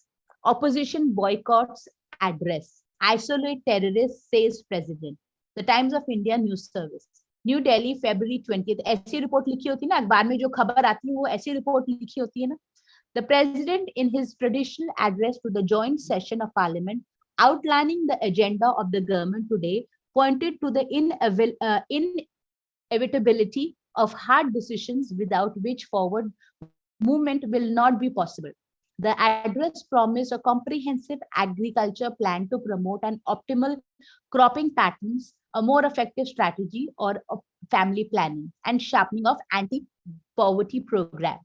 Opposition boycotts address. Isolate terrorists, says President. The Times of India News Service. New Delhi, February 20th. ऐसी report लिखी होती है ना, अखबार में जो खबर आती है वो ऐसी रिपोर्ट लिखी होती है ना. The President, in his traditional address to the joint session of Parliament, outlining the agenda of the government today, pointed to the inevitability of hard decisions without which forward movement will not be possible. The address promised a comprehensive agriculture plan to promote an optimal cropping patterns, a more effective strategy or family planning, and sharpening of anti-poverty program.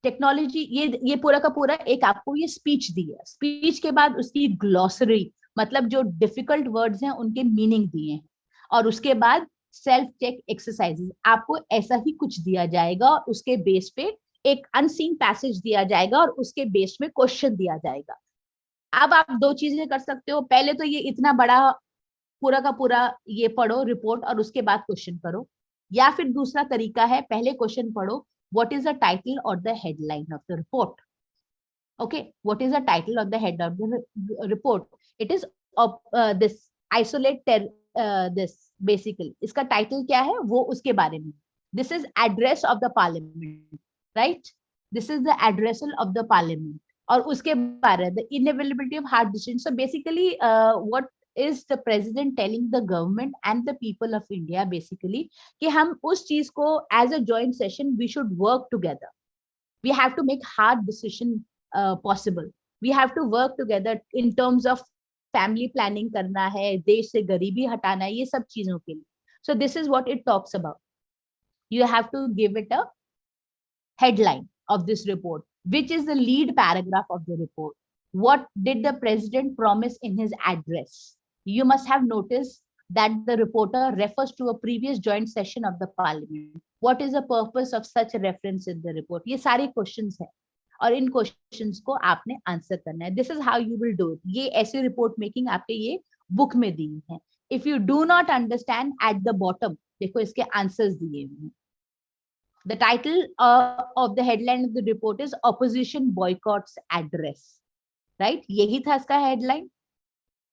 Technology, ये पूरा का पूरा एक आपको ये speech दी है. Speech के बाद उसकी ग्लॉसरी, मतलब जो डिफिकल्ट वर्ड्स हैं उनके मीनिंग दिए हैं, और उसके बाद सेल्फ चेक एक्सरसाइजेस. आपको ऐसा ही कुछ दिया जाएगा और उसके बेस पे एक अनसीन पैसेज दिया जाएगा और उसके बेस में क्वेश्चन दिया जाएगा. अब आप दो चीजें कर सकते हो. पहले तो ये इतना बड़ा पूरा का पूरा ये पढ़ो रिपोर्ट और उसके बाद क्वेश्चन करो, या फिर दूसरा तरीका है पहले क्वेश्चन पढ़ो, what is the title or the headline of the report. Okay, what is the title of the head of the report? It is this isolate this basically. इसका title क्या है वो उसके बारे में. This is address of the parliament, right? This is the addressal of the parliament. और उसके बारे में the inevitability of hard decisions. So basically what is the president telling the government and the people of India basically कि हम उस चीज को as a joint session we should work together. We have to make hard decision possible. We have to work together in terms of family planning करना है, देश से गरीबी हटाना है, ये सब चीजों के लिए. So this is what it talks about. You have to give it a headline of this report, which is the lead paragraph of the report. What did the president promise in his address? You must have noticed that the reporter refers to a previous joint session of the parliament. What is the purpose of such a reference in the report? ये सारे questions हैं और इन questions को आपने answer करना है. This is how you will do it. ये ऐसे रिपोर्ट मेकिंग आपके ये बुक में दी है. If you do not understand, at the bottom देखो इसके आंसर्स दिए हुए हैं. The title of the headline of the report is Opposition Boycotts Address. Right? यही था इसका headline.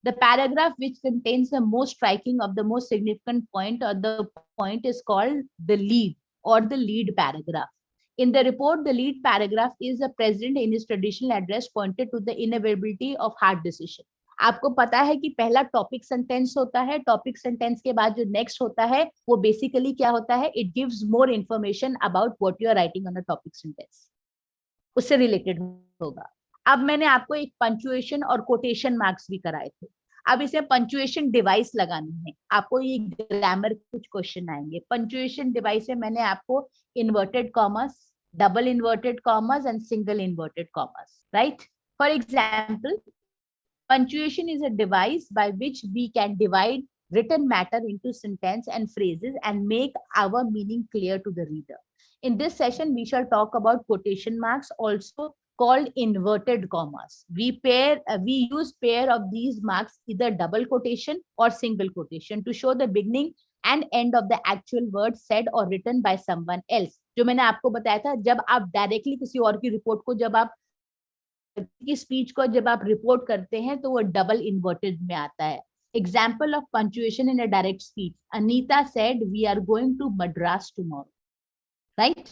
The paragraph which contains the most striking of the most significant point or the point is called the lead or the lead paragraph. In the report, the lead paragraph is the president in his traditional address pointed to the inevitability of hard decision. आपको पता है कि पहला topic sentence होता है. Topic sentence के बाद जो नेक्स्ट होता है वो बेसिकली क्या होता है? It gives more information about what you are writing on a topic sentence. उससे रिलेटेड होगा. अब मैंने आपको एक पंक्चुएशन और कोटेशन मार्क्स भी कराए थे. अब इसे पंक्चुएशन डिवाइस लगानी है. आपको ये ग्रामर कुछ क्वेश्चन आएंगे. पंक्चुएशन डिवाइस में मैंने आपको inverted commas, double inverted commas and single inverted commas. Right? For example, punctuation is a device by which we can divide written matter into sentence and phrases and make our meaning clear to the reader. In this session, we shall talk about quotation marks, also called inverted commas. We use pair of these marks, either double quotation or single quotation, to show the beginning and end of the actual word said or written by someone else. जो मैंने आपको बताया था, जब आप directly किसी और की रिपोर्ट को, जब आप की स्पीच को जब आप रिपोर्ट करते हैं तो वो डबल इन्वर्टेड में आता है. Example of punctuation in a direct speech. Anita said we are going to Madras tomorrow. Right?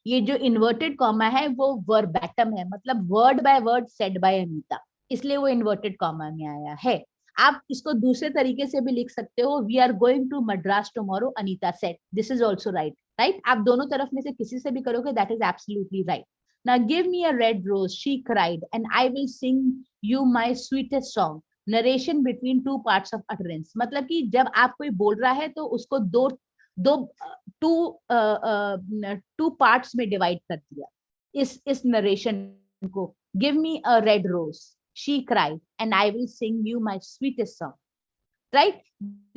ये जो इन्वर्टेड कॉमा है वो वर्बैटम है, मतलब word by word said by Anita, इसलिए वो इन्वर्टेड कॉमा में आया है. आप इसको दूसरे तरीके से भी लिख सकते हो. We are going to Madras tomorrow, Anita said. This is also right. Right? आप दोनों तरफ में से किसी से भी करोगे, that is absolutely right. Now give me a red rose, she cried, and I will sing you my sweetest song. Narration between two parts of utterance. मतलब कि जब आप कोई बोल रहा है तो उसको टू पार्ट्स में डिवाइड कर दिया इस नरेशन को. Give me a red rose, she cried, and I will sing you my sweetest song. Right?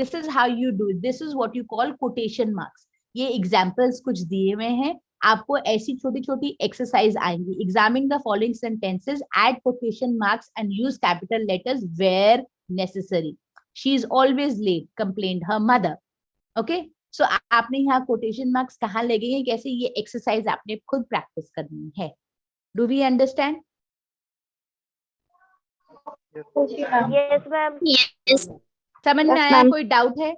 This is how you do it. This is what you call quotation marks. ये examples कुछ दिए हुए हैं. आपको ऐसी छोटी छोटी एक्सरसाइज आएंगी. Examine the following sentences, add quotation marks and use capital letters where necessary. She is always late, complained her mother. Okay, so आपने यहाँ कोटेशन मार्क्स कहाँ लगेंगे, कैसे, ये एक्सरसाइज आपने खुद प्रैक्टिस करनी है. Do we understand? Yes ma'am. समझ में आया? कोई डाउट है?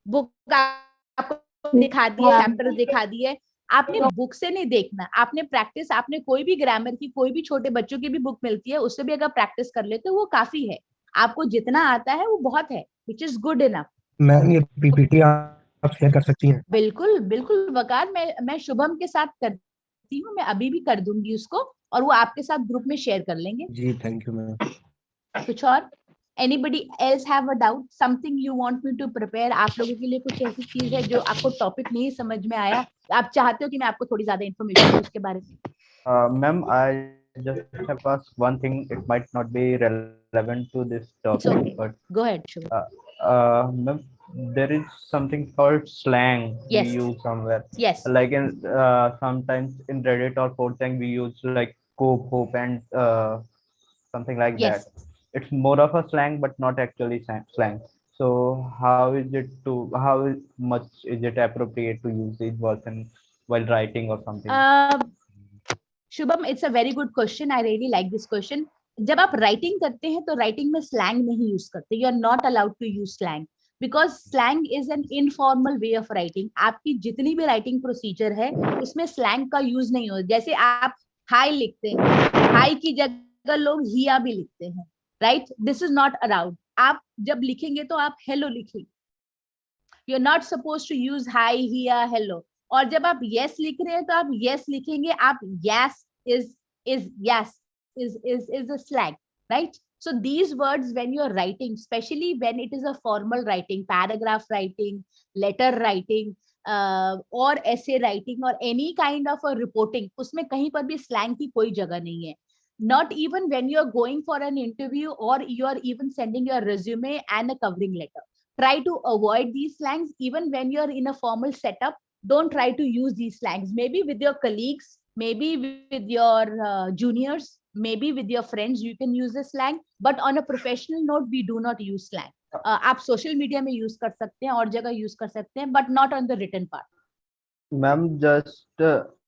बुक आपको दिखा दी है, चैप्टर दिखा दिए. आपने बुक से नहीं देखना, आपने प्रैक्टिस, आपने कोई भी ग्रामर की, कोई भी छोटे बच्चों की भी बुक मिलती है, उससे भी अगर प्रैक्टिस कर लेते हो वो काफी है. आपको जितना आता है वो बहुत है, which is good enough. Ma'am ये पीपीटी आप शेयर कर सकती हैं? बिल्कुल बिल्कुल वकार, मैं शुभम के साथ करती हूँ, मैं अभी भी कर दूंगी उसको, और वो आपके साथ ग्रुप में शेयर कर लेंगे. जी थैंक यू मैम. कुछ और? Anybody else have a doubt? Something you want me to prepare? आप लोगों के लिए कुछ ऐसी चीज है जो आपको टॉपिक नहीं समझ में आया, आप चाहते हो कि मैं आपको थोड़ी ज्यादा इन्फॉर्मेशन दूं उसके बारे में? Ma'am, I just have asked one thing. It might not be relevant to this topic, okay. but go ahead, Shubham. Ma'am, there is something called slang. Yes. We use somewhere. Yes. Like in sometimes in Reddit or Fortran we use like cope, hope, and something like yes. that. It's more of a slang, but not actually slang. So how much is it appropriate to use these words while writing or something? Shubham, it's a very good question. I really like this question. जब आप writing करते हैं तो writing में slang नहीं use करते. You are not allowed to use slang because slang is an informal way of writing. आपकी जितनी भी writing procedure है उसमें slang का use नहीं होता. जैसे आप hi लिखते हैं, hi की जगह लोग हिया भी लिखते हैं. Right? This is not allowed. आप जब लिखेंगे तो आप हेलो लिखेंगे. You are not suppose to use hi, hiya, hello. और जब आप यस लिख रहे हैं तो आप यस लिखेंगे. आप yes is a slang, right? So these words when you are writing, especially when it is a formal writing, paragraph writing, letter writing, or essay writing or any kind of a reporting, उसमें कहीं पर भी slang की कोई जगह नहीं है. Not even when you are going for an interview or you are even sending your resume and a covering letter. Try to avoid these slangs. Even when you are in a formal setup, don't try to use these slangs. Maybe with your colleagues, maybe with your juniors, maybe with your friends, you can use the slang, but on a professional note, we do not use slang. आप social media में use कर सकते हैं और जगह use कर सकते हैं, but not on the written part. Ma'am, just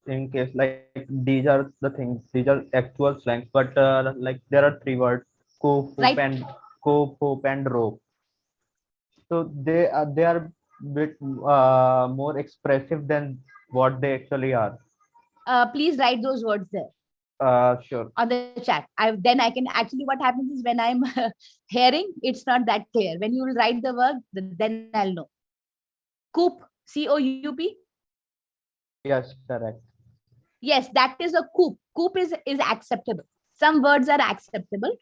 in case, like these are the things, these are actual slangs, but like there are three words: cope, Right. hope, and rope. So they are bit more expressive than what they actually are. Please write those words there. Sure. On the chat. Then I can actually, what happens is when I'm hearing, it's not that clear. When you will write the word, then I'll know. Coop, COUP. Yes, correct. Yes, that is a coop. Coop is acceptable. Some words are acceptable.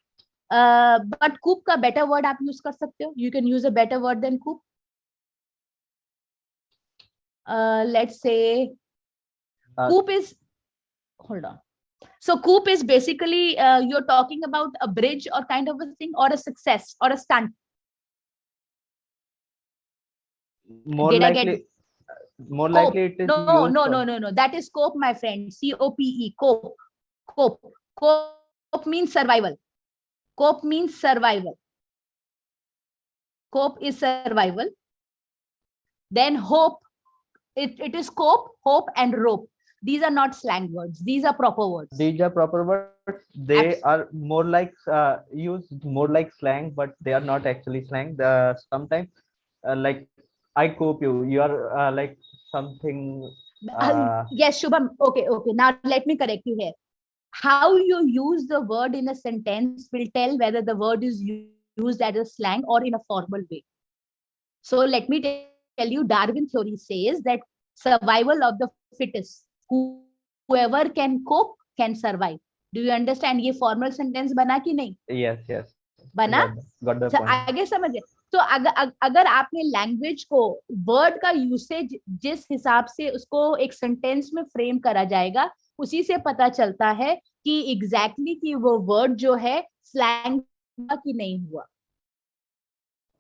But coop का better word आप use कर सकते हो. You can use a better word than coop. Let's say coop is, hold on. So coop is basically you're talking about a bridge or kind of a thing, or a success or a stunt. More Did likely, I get more cope? likely it is No. That is cope, my friend. COPE. Cope. Cope means survival. Cope means survival. Cope is survival. Then hope. It is cope, hope, and rope. These are not slang words. These are proper words. These are proper words. They are more like used more like slang, but they are not actually slang. Sometimes like I cope you. You are like something. Yes, Shubham. Okay. Now let me correct you here. How you use the word in a sentence will tell whether the word is used as a slang or in a formal way. So let me tell you, Darwin theory says that survival of the fittest. Whoever can cope can survive. Do you understand? ये formal sentence बना कि नहीं? Yes. बना? Got the point. आगे समझे. तो अगर आपने लैंग्वेज को वर्ड का यूसेज जिस हिसाब से उसको एक सेंटेंस में फ्रेम करा जाएगा, उसी से पता चलता है कि एग्जैक्टली कि वो वर्ड जो है स्लैंग कि नहीं हुआ.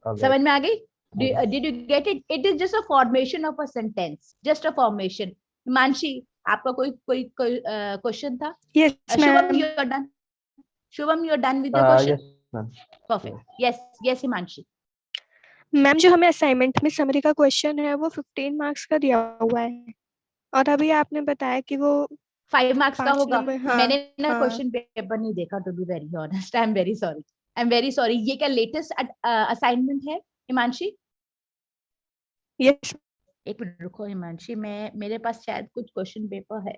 समझ में आ गई? Did you get it? It is just a formation of a sentence. Just a formation. Himanshi, आपका कोई क्वेश्चन था? Yes, Shubham, ma'am. you're done. Shubham, you're done with the question? Yes, ma'am. Perfect. Yes, Himanshi. Ma'am, जो हमें assignment में summary का question है वो 15 marks का दिया हुआ है, और अभी आपने बताया कि वो 5 मार्क्स का होगा. हाँ, मैंने ना हाँ. क्वेश्चन पेपर नहीं देखा, to be very honest. I am very sorry. ये क्या लेटेस्ट असाइनमेंट है हिमांशी? यस. एक मिनट रुको हिमांशी, मेरे पास शायद कुछ क्वेश्चन पेपर है.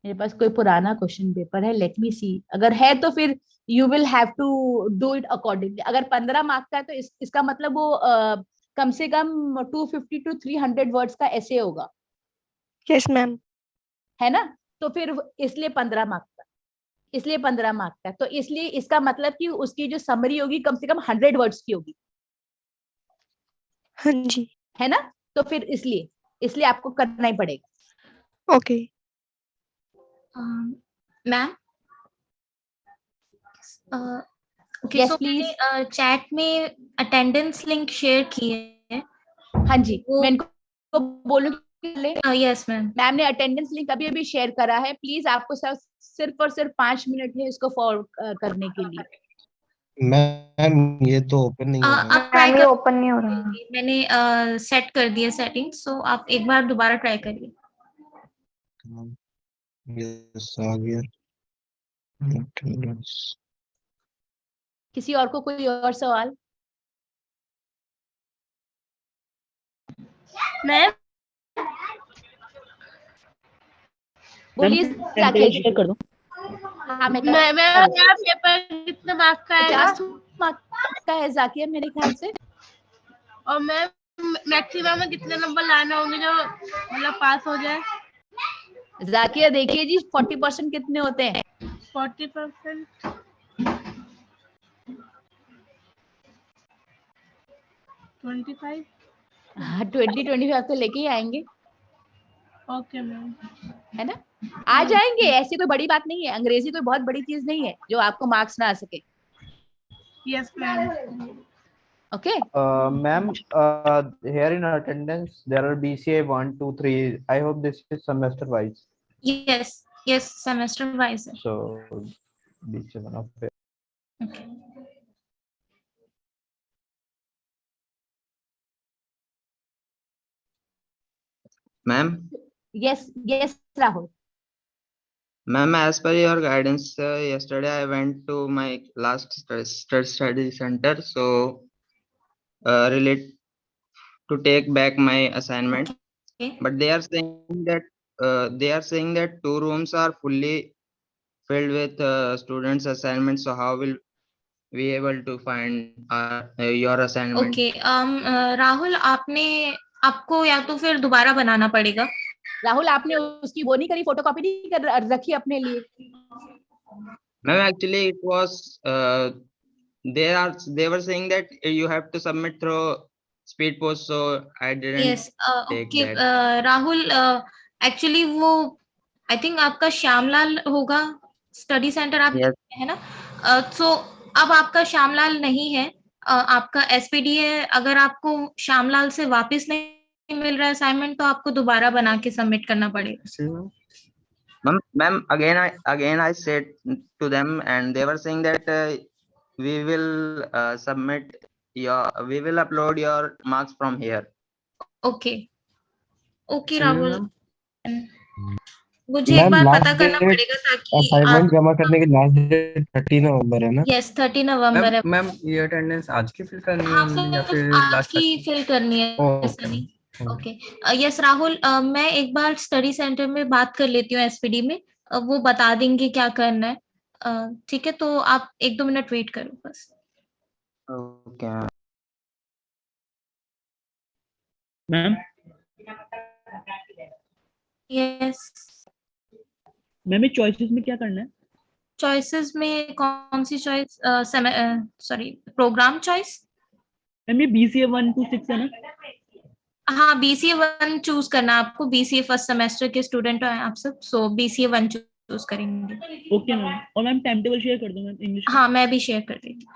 मेरे पास कोई पुराना क्वेश्चन पेपर है. Let me see. अगर है तो फिर you will have to do it accordingly. अगर 15 मार्क्स का है तो इसका मतलब वो कम से कम 250 to 300 वर्ड्स का ऐसे होगा. Yes ma'am. है ना? तो फिर इसलिए 15 मार्क्स का. तो इसलिए इसका मतलब कि उसकी जो समरी होगी कम से कम 100 वर्ड्स की होगी. हाँ जी. है ना? तो फिर इसलिए आपको करना ही पड़ेगा. Okay. Ma'am, okay. Yes, so please. मैंने चैट में अटेंडेंस लिंक शेयर की है. हाँ जी, मैं इनको बोलूं कि ले. Yes ma'am. मैम ने अटेंडेंस लिंक अभी शेयर करा है. प्लीज आपको सिर्फ और सिर्फ 5 मिनट है इसको फॉरवर्ड करने के लिए. मैम ये तो ओपन नहीं हो रहा है. आप ट्राई ये कर. ओपन नहीं हो रहा है. मैंने सेट कर दिया सेटिंग, सो आप एक बार दोबारा ट्राई करिए. यस, आ गया. किसी और को कोई और सवाल? मैम, बोलिए. कर दो. हाँ, मैं पेपर कितने मार्क्स का है? 50 मार्क्स का है जाकिया मेरे ख्याल से. और मैम मैक्सिमम में कितने नंबर लाने होंगे जो मतलब पास हो जाए? जाकिया देखिए जी, 40% कितने होते हैं? 40%. 25. हाँ, 20-25 तो लेके ही आएंगे. Okay ma'am. है ना? आ जाएंगे. ऐसी कोई बड़ी बात नहीं है. अंग्रेजी कोई बहुत बड़ी चीज नहीं है जो आपको मार्क्स ना आ सके. Yes ma'am. Okay. Ma'am, here in attendance there are BCA 1, 2, 3. I hope this is semester wise. Yes, yes, semester wise. So BCA 1 of it. Okay. Ma'am, Yes, yes, Rahul. ma'am, as per your guidance, yesterday I went to my last study center, so relate to take back my assignment. Okay. But they are saying that 2 rooms are fully filled with students' assignments. So how will we able to find your assignment? Okay. Rahul, आपको या तो फिर दोबारा बनाना पड़ेगा. राहुल, आपने उसकी वो नहीं करी, फोटोकॉपी नहीं कर रखी अपने लिए? Ma'am, actually it was they were saying that you have to submit through speed post, so I didn't take okay. that. Rahul, actually वो I think आपका श्यामलाल होगा, स्टडी सेंटर आप है ना? So अब आपका श्यामलाल नहीं है, आपका एसपीडी है. अगर आपको श्यामलाल से वापस नहीं मिल रहा है असाइनमेंट, तो आपको दोबारा बना के सबमिट करना पड़ेगा. Ma'am, again I said to them, and they were saying that we will upload your marks from here. Okay. Okay, Rahul. मुझे एक बार पता करना पड़ेगा ताकि असाइनमेंट जमा करने की लास्ट डेट 30 नवंबर है ना? यस, 30 नवंबर है. मैम, ये अटेंडेंस आज की फिल करनी हाँ, है या फिर आज लास्ट की फिल करनी है, ऐसा नहीं. ओके. यस राहुल, मैं एक बार स्टडी सेंटर में बात कर लेती हूँ एसपीडी में, वो बता देंगे क्या करना है. ठीक है, तो आप 1-2 मिनट वेट करो बस. Okay ma'am. यस मैम, ये चॉइसेस में क्या करना है? चॉइसेस में कौन सी choice? Sorry, programme choice. Ma'am, ये BCA 1 to 6 है ना? हाँ, BCA 1 चूज करना आपको. BCA फर्स्ट सेमेस्टर के स्टूडेंट हैं आप सब, सो BCA 1 चूज करेंगे. Okay ma'am. और मैम टाइम टेबल शेयर कर दो मैम इंग्लिश. हाँ, मैं भी शेयर कर देती हूँ.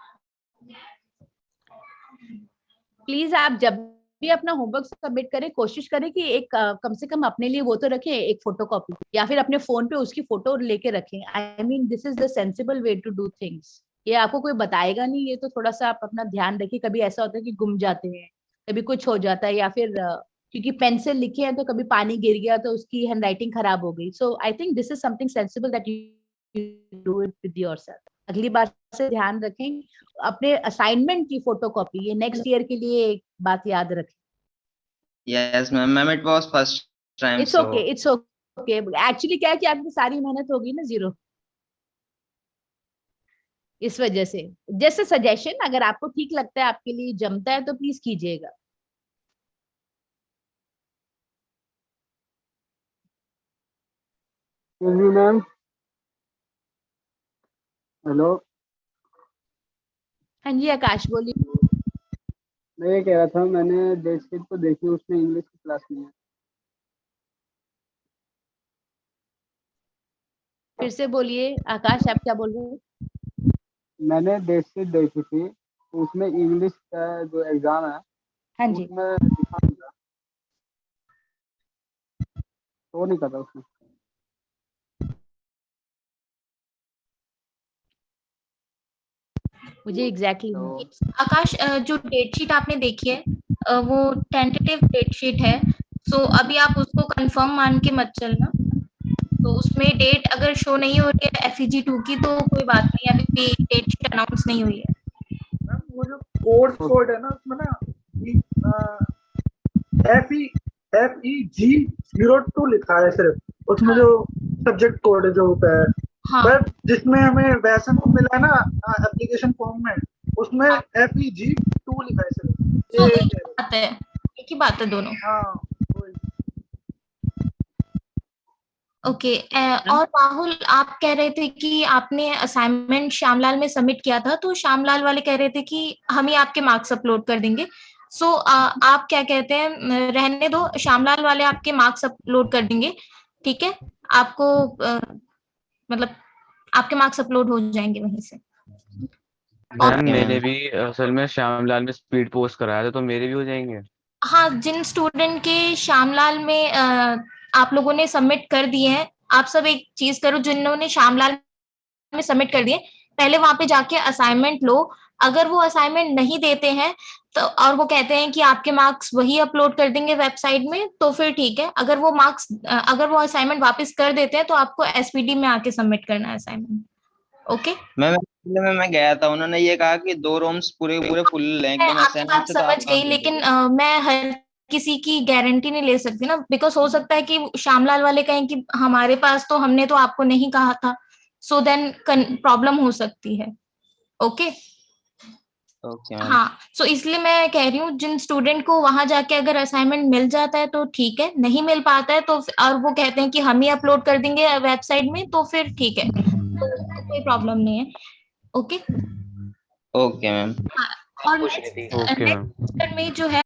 प्लीज आप जब भी अपना होमवर्क सबमिट करें, कोशिश करें कि एक कम से कम अपने लिए वो तो रखें, एक फोटोकॉपी, या फिर अपने फोन पे उसकी फोटो लेके रखें. I mean this is the sensible way to do things. ये आपको कोई बताएगा नहीं, ये तो थोड़ा सा आप अपना ध्यान रखिए. कभी ऐसा होता है कि गुम जाते हैं, कभी कुछ हो जाता है, या फिर क्योंकि पेन से लिखे हैं तो कभी पानी गिर गया तो उसकी हैंडराइटिंग खराब हो गई. So I think this is something sensible that you do it with yourself. अगली बार से ध्यान रखें. अपने असाइनमेंट की फोटोकॉपी, ये नेक्स्ट ईयर के लिए एक बात याद रखें. Yes ma'am, it was first time. It's okay. Actually क्या है कि आपकी सारी मेहनत होगी ना जीरो, इस वजह से. जैसे सजेशन, अगर आपको ठीक लगता है, आपके लिए जमता है, तो प्लीज कीजिएगा. Ma'am, hello. हाँ जी आकाश, बोलिए. मैं ये कह रहा था, मैंने डेटशीट को देखी, उसमें इंग्लिश की क्लास नहीं है. फिर से बोलिए आकाश, आप क्या बोल रहे हो? मैंने डेटशीट देखी थी, उसमें इंग्लिश का जो एग्जाम है, हाँ जी, उसमें लिखा नहीं था, तो नहीं पता उसमें. मुझे एग्जैक्टली आकाश, जो डेट शीट आपने देखी है, वो टेंटेटिव डेट शीट है. सो अभी आप उसको कंफर्म मान के मत चलना. तो उसमें डेट अगर शो नहीं हो रही है FEG-2 की, तो कोई बात नहीं, अभी डेट शीट अनाउंस नहीं हुई है. मैम, वो जो कोड है ना, उसमें ना FEG-02 लिखा है सिर्फ. उसमें जो सब्जेक्ट कोड है जो होता है, पर जिसमें हमें वैसा मिला है ना एप्लीकेशन फॉर्म में, उसमें FEG-2 लिखा है सिर्फ. एक ही बात है दोनों. हाँ. ओके. और राहुल, आप कह रहे थे कि आपने असाइनमेंट श्यामलाल में सबमिट किया था, तो श्यामलाल वाले कह रहे थे कि हम ही आपके मार्क्स अपलोड कर देंगे. सो आप क्या कहते हैं, रहने दो, श्यामलाल वाले आपके मार्क्स अपलोड कर देंगे. ठीक है, आपको मतलब आपके मार्क्स अपलोड हो जाएंगे वहीं से. मैम मैंने भी असल में श्यामलाल में स्पीड पोस्ट कराया था, तो मेरे भी हो जाएंगे। हाँ, जिन स्टूडेंट के श्यामलाल में आप लोगों ने सबमिट कर दिए हैं, आप सब एक चीज करो, जिन्होंने श्यामलाल में सबमिट कर दिए पहले वहां पे जाके असाइनमेंट लो। अगर वो असाइनमेंट नहीं देते हैं तो और वो कहते हैं कि आपके मार्क्स वही अपलोड कर देंगे वेबसाइट में, तो फिर ठीक है। अगर वो असाइनमेंट वापस कर देते हैं तो आपको एसपीडी में आके सबमिट करना है असाइनमेंट। ओके मैं गया था, उन्होंने ये कहा कि 2 रोम्स पूरे फुल लेंगे मैं आपकी बात समझ गई, लेकिन मैं हर किसी की गारंटी नहीं ले सकती ना, बिकॉज हो सकता है कि श्यामलाल वाले कहें कि हमारे पास तो हमने तो आपको नहीं कहा था, सो देन प्रॉब्लम हो सकती है। ओके हाँ, सो इसलिए मैं कह रही हूँ जिन स्टूडेंट को वहां जाके अगर असाइनमेंट मिल जाता है तो ठीक है, नहीं मिल पाता है तो और वो कहते हैं कि हम ही अपलोड कर देंगे वेबसाइट में, तो फिर ठीक है, तो कोई प्रॉब्लम नहीं है। Okay okay ma'am. और नेक्स्ट में जो है